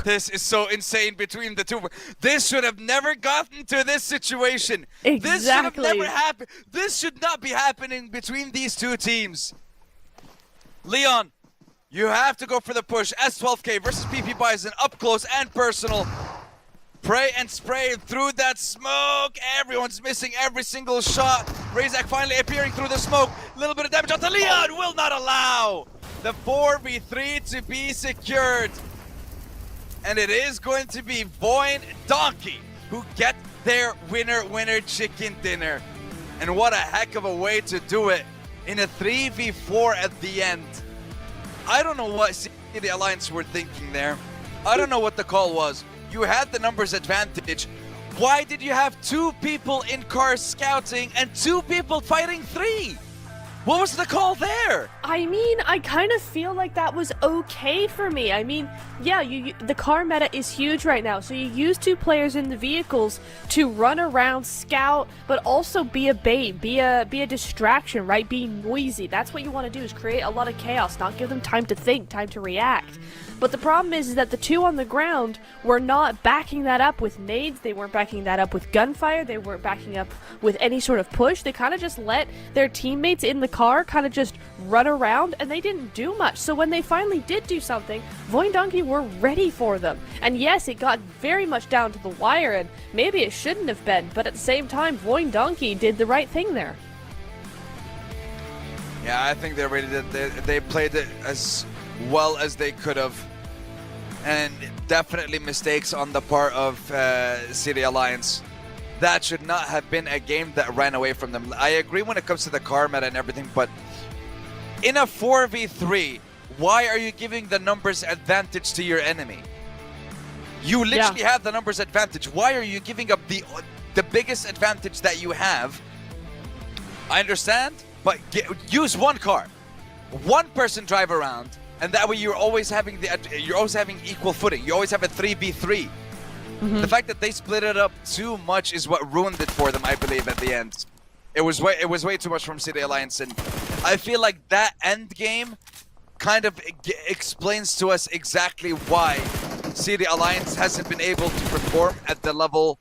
This is so insane between the two. This should have never gotten to this situation. Exactly. This should have never happened. This should not be happening between these two teams. Leon, you have to go for the push. S12K versus PP Bison, up close and personal. Pray and spray through that smoke. Everyone's missing every single shot. Razak finally appearing through the smoke. A little bit of damage onto Leon. Will not allow the 4v3 to be secured. And it is going to be Void Donkey who get their winner chicken dinner. And what a heck of a way to do it in a 3v4 at the end. I don't know what the Alliance were thinking there. I don't know what the call was. You had the numbers advantage. Why did you have 2 people in cars scouting and 2 people fighting 3? What was the call there? I mean, I kind of feel like that was okay for me. I mean, yeah, the car meta is huge right now, so you use 2 players in the vehicles to run around, scout, but also be a bait, be a distraction, right? Be noisy. That's what you want to do, is create a lot of chaos, not give them time to think, time to react. But the problem is that the 2 on the ground were not backing that up with nades, they weren't backing that up with gunfire, they weren't backing up with any sort of push. They kind of just let their teammates in the car kind of just run around, and they didn't do much. So when they finally did do something, Void Donkey were ready for them. And yes, it got very much down to the wire, and maybe it shouldn't have been, but at the same time, Void Donkey did the right thing there. Yeah, I think they really did. They played it as well as they could have. And definitely mistakes on the part of City Alliance. That should not have been a game that ran away from them. I agree when it comes to the car meta and everything, but in a 4v3, why are you giving the numbers advantage to your enemy? You literally have the numbers advantage. Why are you giving up the biggest advantage that you have? I understand, but use 1 car. 1 person drive around. And that way you're always having equal footing. You always have a 3v3. The fact that they split it up too much is what ruined it for them, I believe, at the end. It was way too much from City Alliance, and I feel like that end game kind of explains to us exactly why City Alliance hasn't been able to perform at the level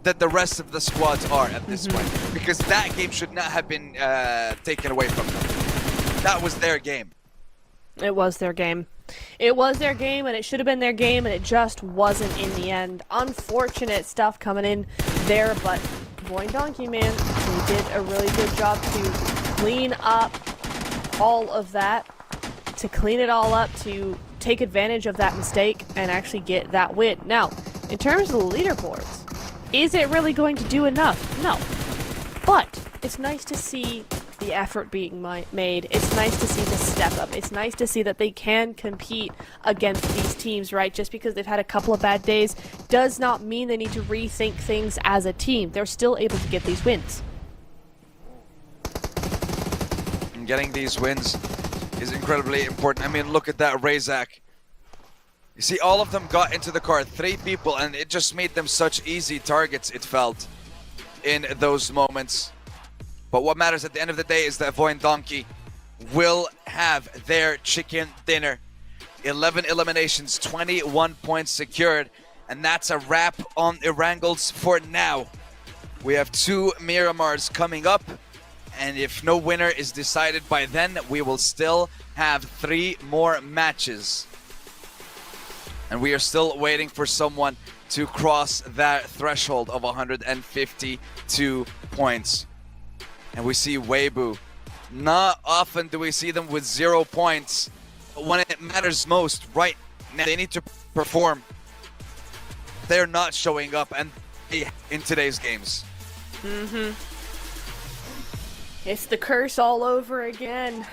that the rest of the squads are at this point. Because that game should not have been taken away from them. That was their game. It was their game. It was their game, and it should have been their game, and it just wasn't in the end. Unfortunate stuff coming in there, but Void Donkey, man, he did a really good job to clean up all of that, to clean it all up, to take advantage of that mistake, and actually get that win. Now, in terms of the leaderboards, is it really going to do enough? No. But it's nice to see the effort being made. It's nice to see the step up. It's nice to see that they can compete against these teams, right? Just because they've had a couple of bad days does not mean they need to rethink things as a team. They're still able to get these wins. And getting these wins is incredibly important. I mean, look at that Razak. You see, all of them got into the car, 3 people, and it just made them such easy targets, it felt, in those moments. But what matters at the end of the day is that Void Donkey will have their chicken dinner. 11 eliminations, 21 points secured. And that's a wrap on Erangels for now. We have 2 Miramars coming up. And if no winner is decided by then, we will still have 3 more matches. And we are still waiting for someone to cross that threshold of 152 points. And we see Weibo. Not often do we see them with 0 points. But when it matters most, right now, they need to perform. They're not showing up and in today's games. It's the curse all over again.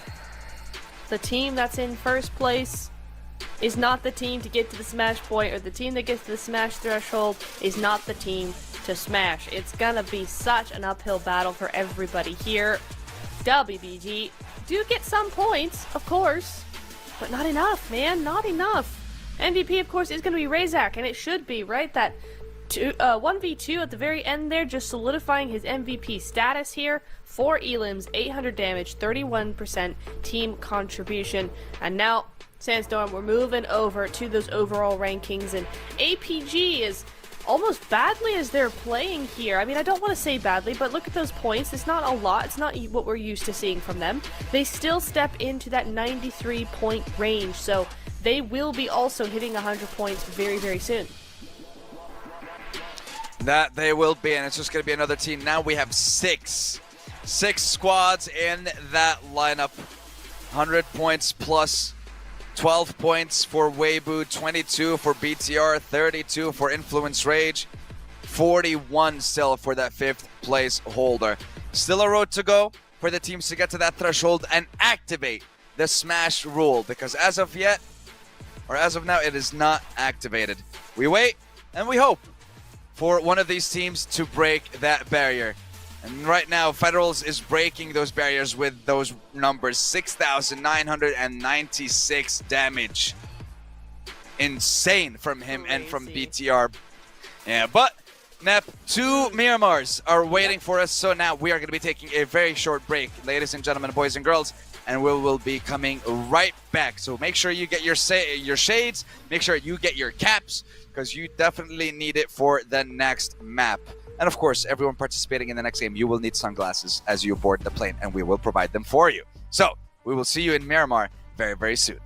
The team that's in first place is not the team to get to the smash point, or the team that gets to the smash threshold is not the team to smash. It's gonna be such an uphill battle for everybody here. WBG do get some points, of course, but not enough, man, not enough. MVP, of course, is gonna be Razak, and it should be, right? That 1v2 at the very end there, just solidifying his MVP status here. 4 elims, 800 damage, 31% team contribution, and now Sandstorm, we're moving over to those overall rankings, and APG is almost badly as they're playing here. I mean, I don't want to say badly, but look at those points. It's not a lot. It's not what we're used to seeing from them. They still step into that 93-point range, so they will be also hitting 100 points very, very soon. That they will be, and it's just going to be another team. Now we have six squads in that lineup. 100 points plus 12 points for Weibo, 22 for BTR, 32 for Influence Rage, 41 still for that 5th place holder. Still a road to go for the teams to get to that threshold and activate the Smash rule, because as of now, it is not activated. We wait and we hope for one of these teams to break that barrier. And right now, Federals is breaking those barriers with those numbers. 6,996 damage. Insane from him and from BTR. Yeah, but Nep, 2 Miramars are waiting for us. So now we are going to be taking a very short break, ladies and gentlemen, boys and girls. And we will be coming right back. So make sure you get your shades. Make sure you get your caps, because you definitely need it for the next map. And of course, everyone participating in the next game, you will need sunglasses as you board the plane, and we will provide them for you. So we will see you in Miramar very, very soon.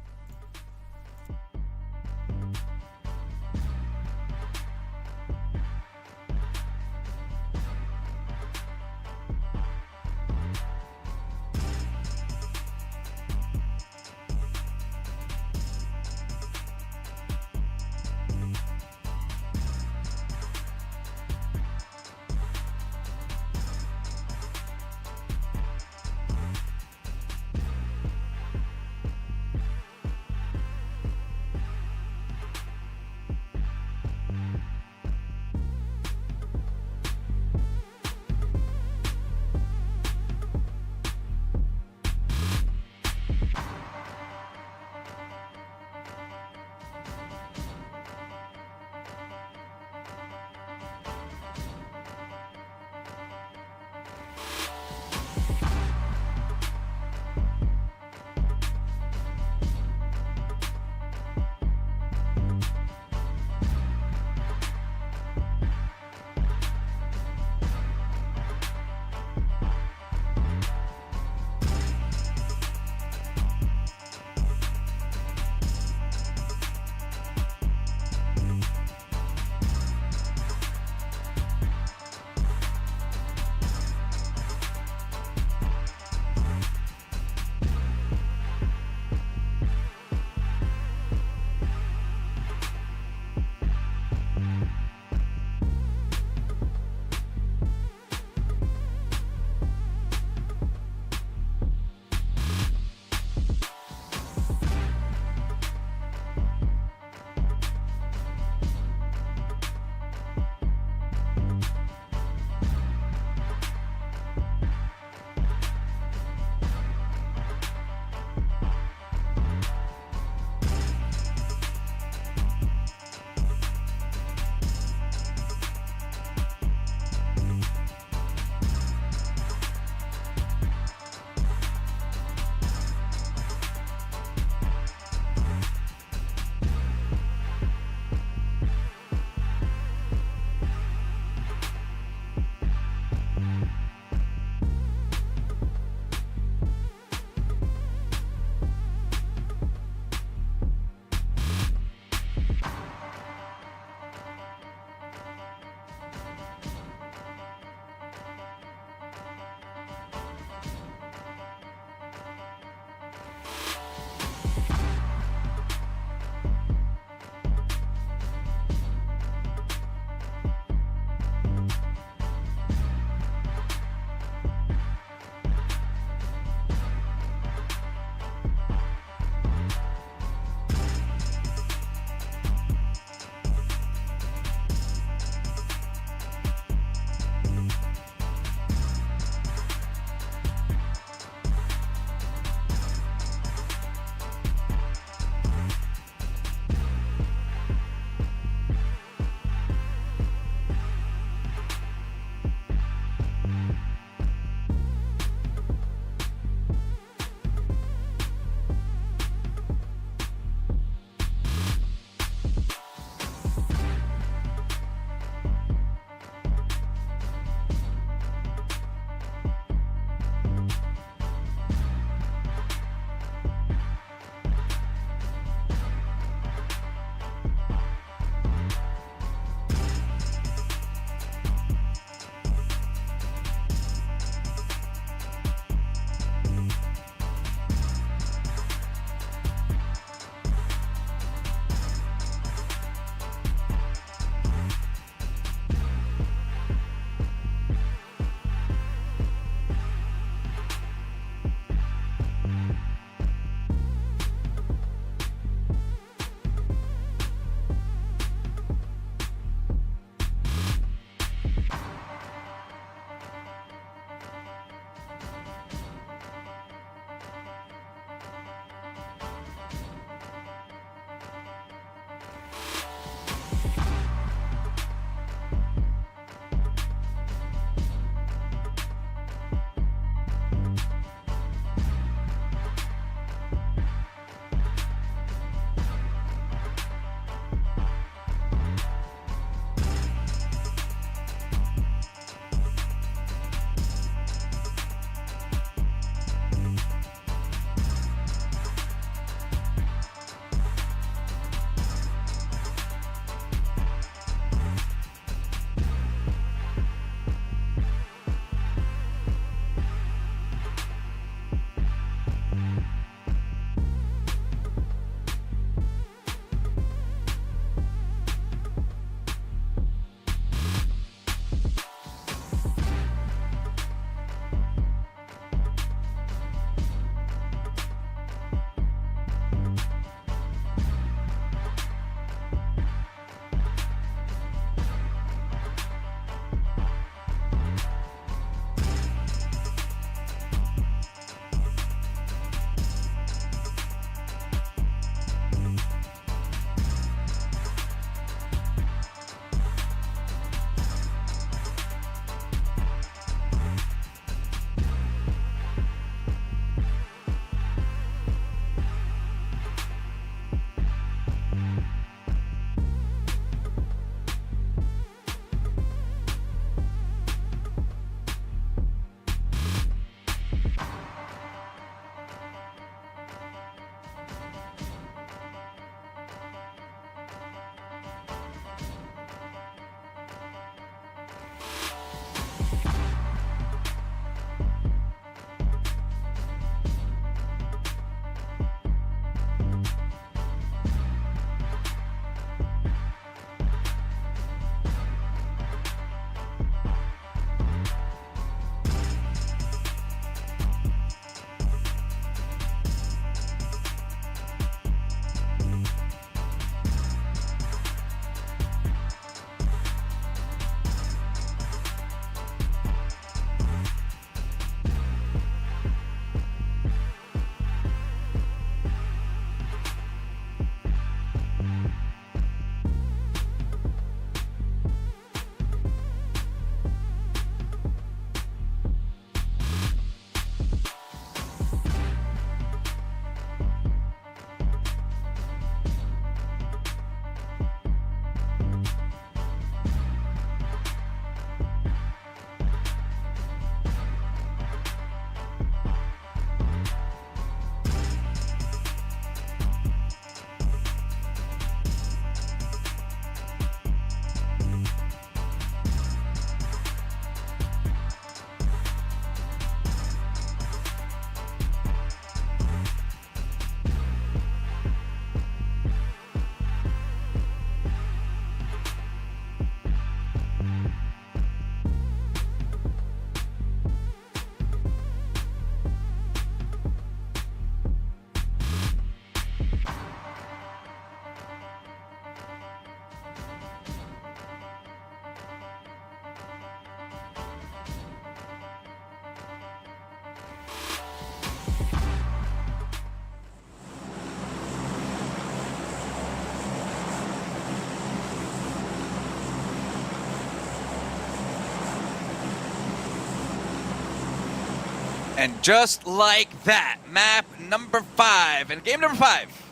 And just like that, map number 5 and game number 5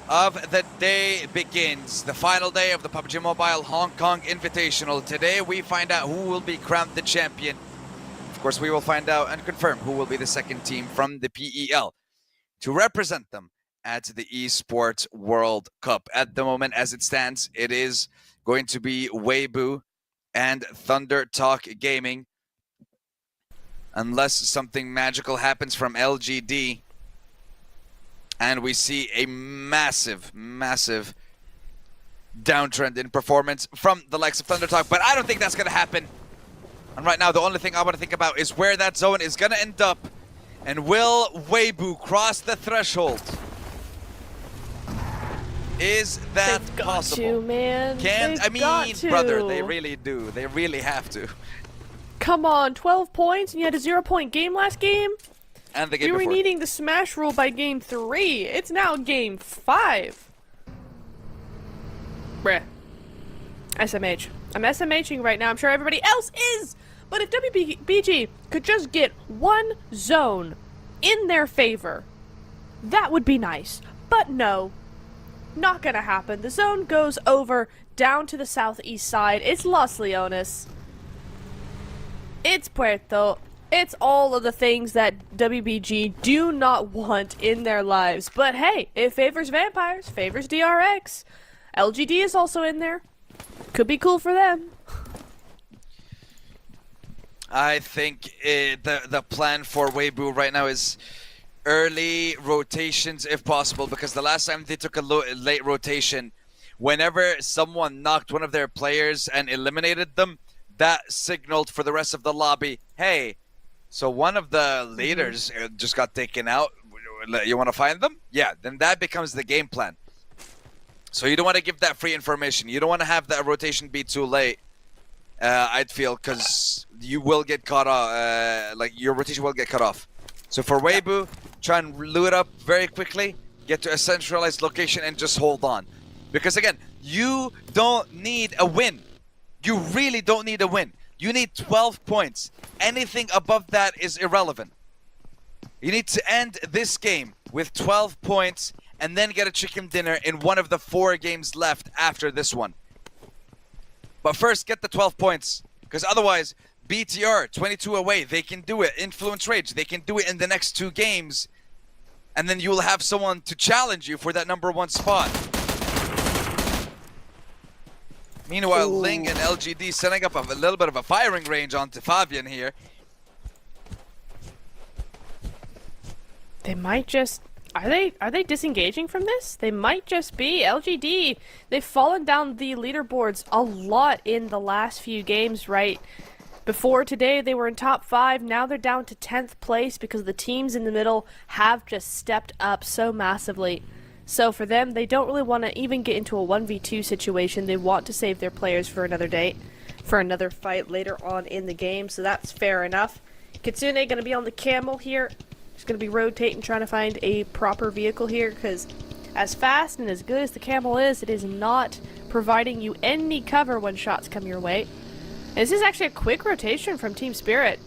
of the day begins. The final day of the PUBG Mobile Hong Kong Invitational. Today we find out who will be crowned the champion. Of course, we will find out and confirm who will be the second team from the PEL to represent them at the Esports World Cup. At the moment, as it stands, it is going to be Weibo and Thunder Talk Gaming. Unless something magical happens from LGD and we see a massive, massive downtrend in performance from the likes of Thunder Talk, but I don't think that's going to happen. And right now, the only thing I want to think about is where that zone is going to end up. And will Weibo cross the threshold? Is that They've got possible? to, man. I mean, got to. brother, they really do. They really have to. Come on, 12 points, and you had a 0-point game last game? And the game We were before. needing the smash rule by game 3. It's now game 5. Bruh. SMH. I'm SMHing right now. I'm sure everybody else is. But if WBG could just get one zone in their favor, that would be nice. But no. Not gonna happen. The zone goes over down to the southeast side. It's Los Leones. It's Puerto. It's all of the things that WBG do not want in their lives. But hey, it favors vampires, favors DRX. LGD is also in there. Could be cool for them. I think the plan for Weibo right now is early rotations if possible, because the last time they took a late rotation, whenever someone knocked one of their players and eliminated them, that signaled for the rest of the lobby, hey, so one of the leaders just got taken out. You want to find them? Yeah, then that becomes the game plan. So you don't want to give that free information. You don't want to have that rotation be too late, I'd feel, because you will get caught off. Like, your rotation will get cut off. So for Weibo, try and loot up very quickly, get to a centralized location, and just hold on. Because again, you don't need a win. You really don't need a win. You need 12 points. Anything above that is irrelevant. You need to end this game with 12 points and then get a chicken dinner in one of the 4 games left after this one. But first, get the 12 points. Because otherwise, BTR, 22 away, they can do it. Influence Rage, they can do it in the next 2 games. And then you'll have someone to challenge you for that #1 spot. Meanwhile, Ling and LGD setting up a little bit of a firing range onto Fabian here. They might just... Are they disengaging from this? They might just be. LGD, they've fallen down the leaderboards a lot in the last few games, right? Before today, they were in top 5. Now they're down to 10th place because the teams in the middle have just stepped up so massively. So for them, they don't really want to even get into a 1v2 situation. They want to save their players for another date, for another fight later on in the game. So that's fair enough. Kitsune going to be on the camel here. He's going to be rotating, trying to find a proper vehicle here, because as fast and as good as the camel is, it is not providing you any cover when shots come your way. And this is actually a quick rotation from Team Spirit.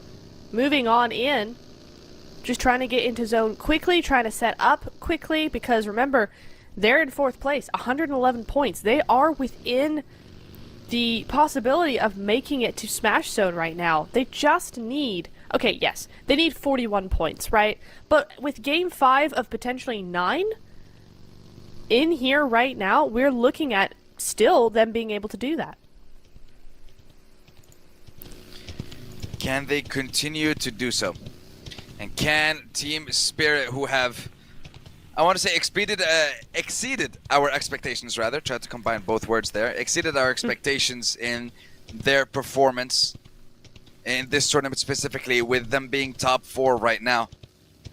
Moving on in. Just trying to get into zone quickly, trying to set up quickly, because remember, they're in 4th place, 111 points. They are within the possibility of making it to Smash Zone right now. They just need... Okay, yes, they need 41 points, right? But with Game 5 of potentially 9, in here right now, we're looking at still them being able to do that. Can they continue to do so? And can Team Spirit, who have, I want to say exceeded our expectations, rather, tried to combine both words there, exceeded our expectations in their performance in this tournament specifically, with them being top 4 right now.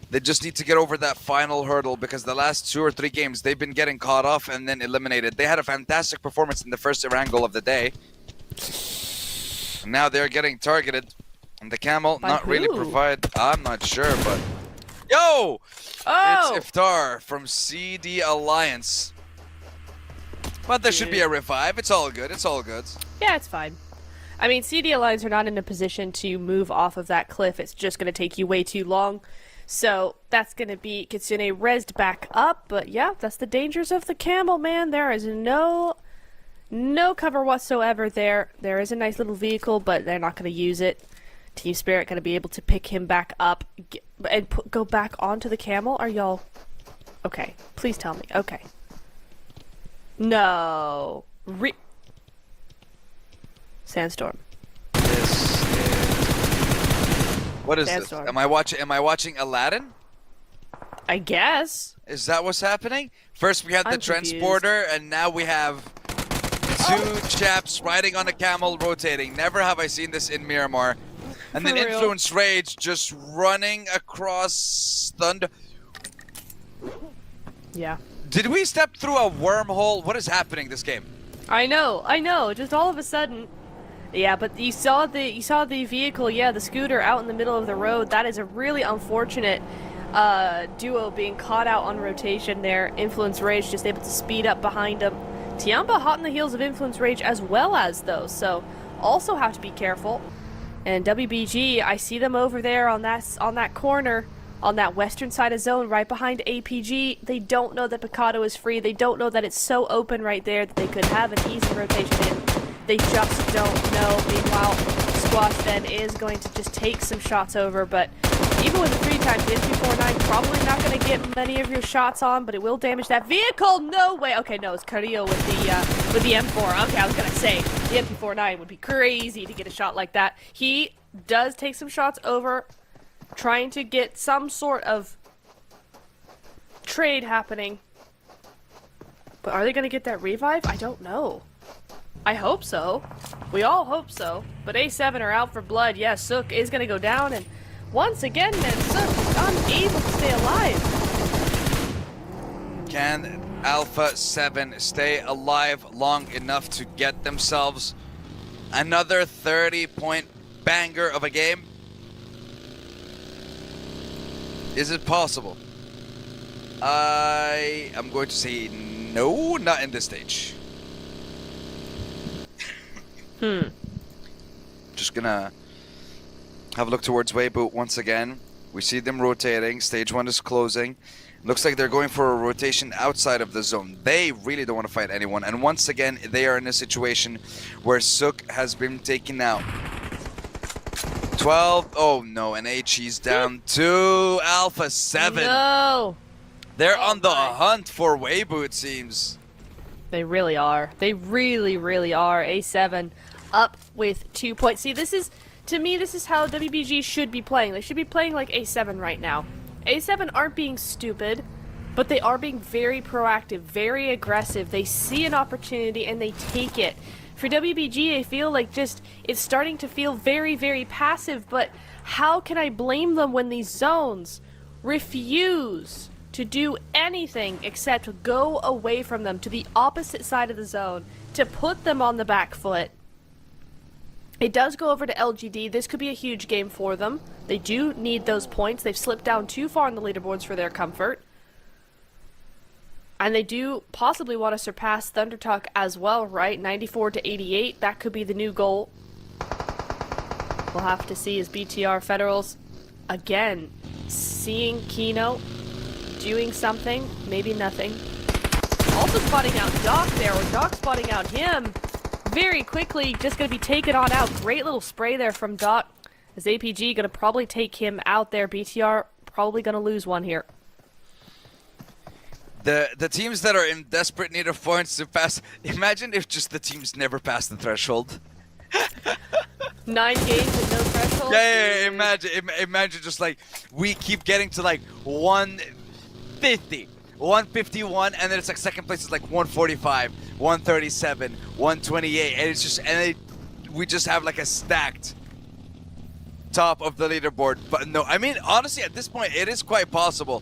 They just need to get over that final hurdle, because the last 2 or 3 games, they've been getting caught off and then eliminated. They had a fantastic performance in the first Erangel of the day. And now they're getting targeted. And the camel not really provide, I'm not sure, but... Yo! Oh! It's Iftar from CD Alliance. But there should be a revive. It's all good. It's all good. Yeah, it's fine. I mean, CD Alliance are not in a position to move off of that cliff. It's just going to take you way too long. So that's going to be Kitsune rezzed back up. But yeah, that's the dangers of the camel, man. There is no cover whatsoever there. There is a nice little vehicle, but they're not going to use it. Team Spirit going to be able to pick him back up and go back onto the camel. Are y'all... Okay, please tell me. Okay. No. Sandstorm. What is Sandstorm. this? Am I watching Aladdin? I guess. Is that what's happening? First we had the I'm confused. transporter, and now we have two chaps riding on a camel rotating. Never have I seen this in Miramar. And then For real. Influence Rage just running across Thunder. Yeah. Did we step through a wormhole? What is happening this game? I know. Just all of a sudden. Yeah, but you saw the vehicle, yeah, the scooter out in the middle of the road. That is a really unfortunate duo being caught out on rotation there. Influence Rage just able to speed up behind him. Tiamba hot on the heels of Influence Rage as well as those, so also have to be careful. And WBG, I see them over there on that corner, on that western side of zone, right behind APG. They don't know that Picado is free. They don't know that it's so open right there that they could have an easy rotation in. They just don't know. Meanwhile, Squash then is going to just take some shots over, but even with the 3 times, the MP49 probably not going to get many of your shots on, but it will damage that vehicle. No way. Okay, no, it's Carrillo with the M4. Okay, I was going to say, the MP49 would be crazy to get a shot like that. He does take some shots over, trying to get some sort of trade happening. But are they going to get that revive? I don't know. I hope so. We all hope so. But A7 are out for blood. Yes, Sook is going to go down, and once again, man, Sook is unable to stay alive. Can Alpha 7 stay alive long enough to get themselves another 30-point banger of a game? Is it possible? I am going to say no, not in this stage. Just gonna have a look towards Weibo once again. We see them rotating. Stage 1 is closing. Looks like they're going for a rotation outside of the zone. They really don't want to fight anyone. And once again, they are in a situation where Sook has been taken out. 12. Oh no, and HE's down to Alpha 7. No! They're on the hunt for Weibo, it seems. They really are. They really, really are. A7 up with 2 points. See, this is, to me, this is how WBG should be playing. They should be playing like A7 right now. A7 aren't being stupid, but they are being very proactive, very aggressive. They see an opportunity and they take it. For WBG, I feel like just, it's starting to feel very, very passive, but how can I blame them when these zones refuse to do anything except go away from them to the opposite side of the zone to put them on the back foot? It does go over to LGD. This could be a huge game for them. They do need those points. They've slipped down too far on the leaderboards for their comfort. And they do possibly want to surpass ThunderTalk as well, right? 94 to 88. That could be the new goal. We'll have to see as BTR Federals, again, seeing Kino doing something, maybe nothing. Also spotting out Doc there, or Doc spotting out him. Very quickly, just going to be taken on out. Great little spray there from Doc. As APG going to probably take him out there. BTR probably going to lose one here. The teams that are in desperate need of points to pass. Imagine if just the teams never pass the threshold. 9 games with no threshold. Yeah, imagine just like we keep getting to like 150. 151, and then it's like second place is like 145, 137, 128, and it's just, we just have like a stacked top of the leaderboard. But no, I mean, honestly, at this point, it is quite possible.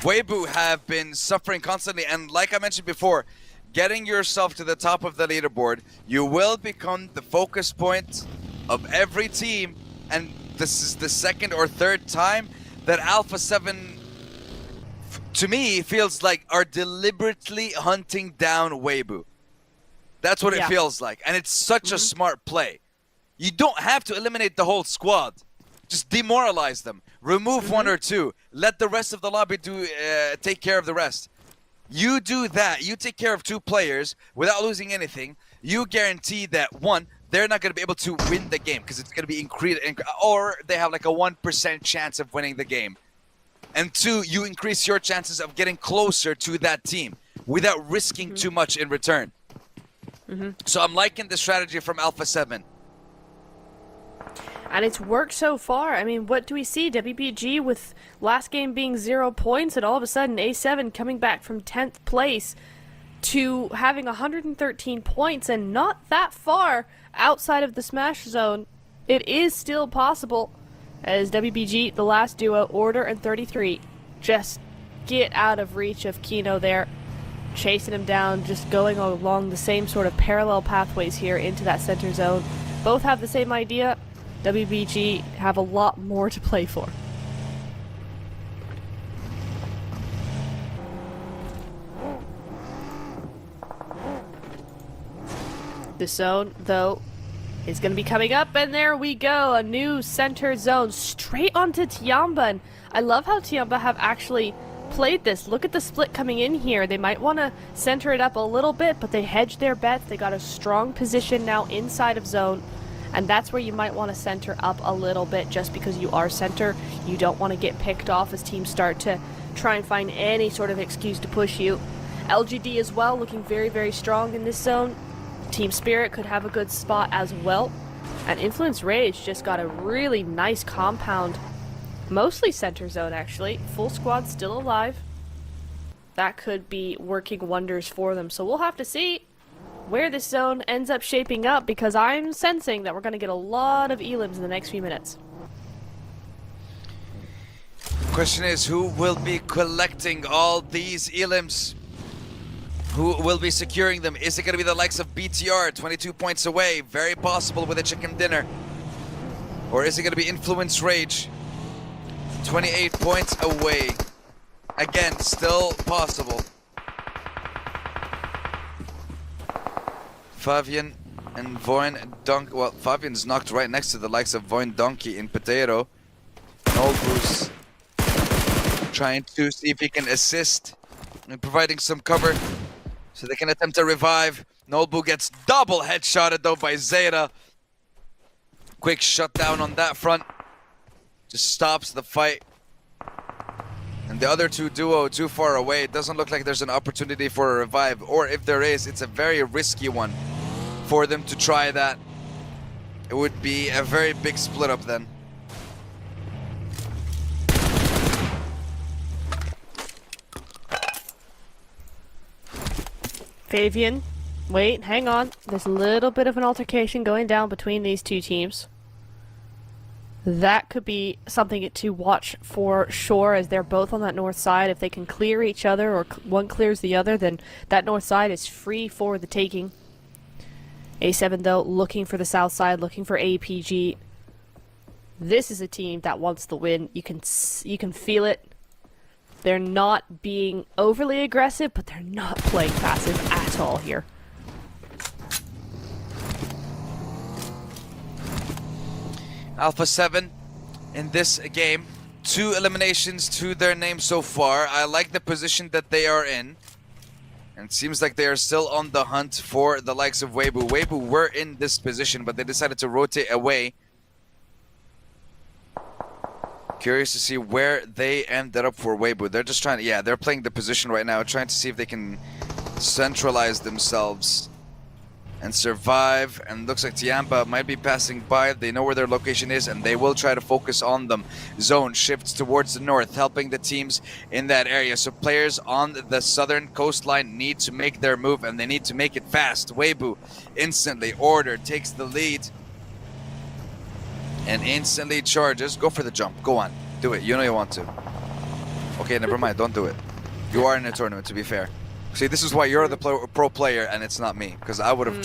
Weibo have been suffering constantly, and like I mentioned before, getting yourself to the top of the leaderboard, you will become the focus point of every team, and this is the second or third time that Alpha 7, to me, feels like are deliberately hunting down Weibo. That's what it feels like. And it's such a smart play. You don't have to eliminate the whole squad. Just demoralize them. Remove one or two. Let the rest of the lobby take care of the rest. You do that. You take care of 2 players without losing anything. You guarantee that, 1, they're not going to be able to win the game because it's going to be increased, or they have like a 1% chance of winning the game. And 2, you increase your chances of getting closer to that team without risking too much in return. So I'm liking the strategy from Alpha 7. And it's worked so far. I mean, what do we see? WBG with last game being 0 points, and all of a sudden A7 coming back from 10th place to having 113 points, and not that far outside of the Smash Zone. It is still possible, as WBG, the last duo, Order and 33, just get out of reach of Kino there, chasing him down, just going along the same sort of parallel pathways here into that center zone. Both have the same idea. WBG have a lot more to play for. The zone, though, is going to be coming up, and there we go. A new center zone straight onto Tiamba. And I love how Tiamba have actually played this. Look at the split coming in here. They might want to center it up a little bit, but they hedged their bets. They got a strong position now inside of zone. And that's where you might want to center up a little bit. Just because you are center, you don't want to get picked off as teams start to try and find any sort of excuse to push you. LGD as well, looking very, very strong in this zone. Team Spirit could have a good spot as well. And Influence Rage just got a really nice compound. Mostly center zone, actually. Full squad still alive. That could be working wonders for them. So we'll have to see where this zone ends up shaping up, because I'm sensing that we're going to get a lot of elims in the next few minutes. Question is, who will be collecting all these elims? Who will be securing them? Is it going to be the likes of BTR, 22 points away, very possible with a chicken dinner? Or is it going to be Influence Rage, 28 points away? Again, still possible. Fabian and Voin Donkey. Well, Fabian's knocked right next to the likes of Voin Donkey in Potato. Nolbus trying to see if he can assist and providing some cover so they can attempt a revive. Nolbu gets double headshotted though by Zeta. Quick shutdown on that front. Just stops the fight. And the other two duo too far away. It doesn't look like there's an opportunity for a revive. Or if there is, it's a very risky one for them to try that. It would be a very big split up then. Fabian, wait, hang on. There's a little bit of an altercation going down between these two teams. That could be something to watch for sure, as they're both on that north side. If they can clear each other, or one clears the other, then that north side is free for the taking. A7 though, looking for the south side, looking for APG. This is a team that wants the win. You can feel it. They're not being overly aggressive, but they're not playing passive at all here. Alpha 7 in this game. 2 eliminations to their name so far. I like the position that they are in. And it seems like they are still on the hunt for the likes of Weibo. Weibo were in this position, but they decided to rotate away. Curious to see where they ended up for Weibo. They're just trying to, yeah, they're playing the position right now, trying to see if they can centralize themselves and survive. And looks like Tiamba might be passing by. They know where their location is, and they will try to focus on them. Zone shifts towards the north, helping the teams in that area. So players on the southern coastline need to make their move, and they need to make it fast. Weibo instantly, Order takes the lead and instantly charges. Go for the jump. Go on. Do it. You know you want to. Okay, never mind. Don't do it. You are in a tournament, to be fair. See, this is why you're the pro player and it's not me, because I would have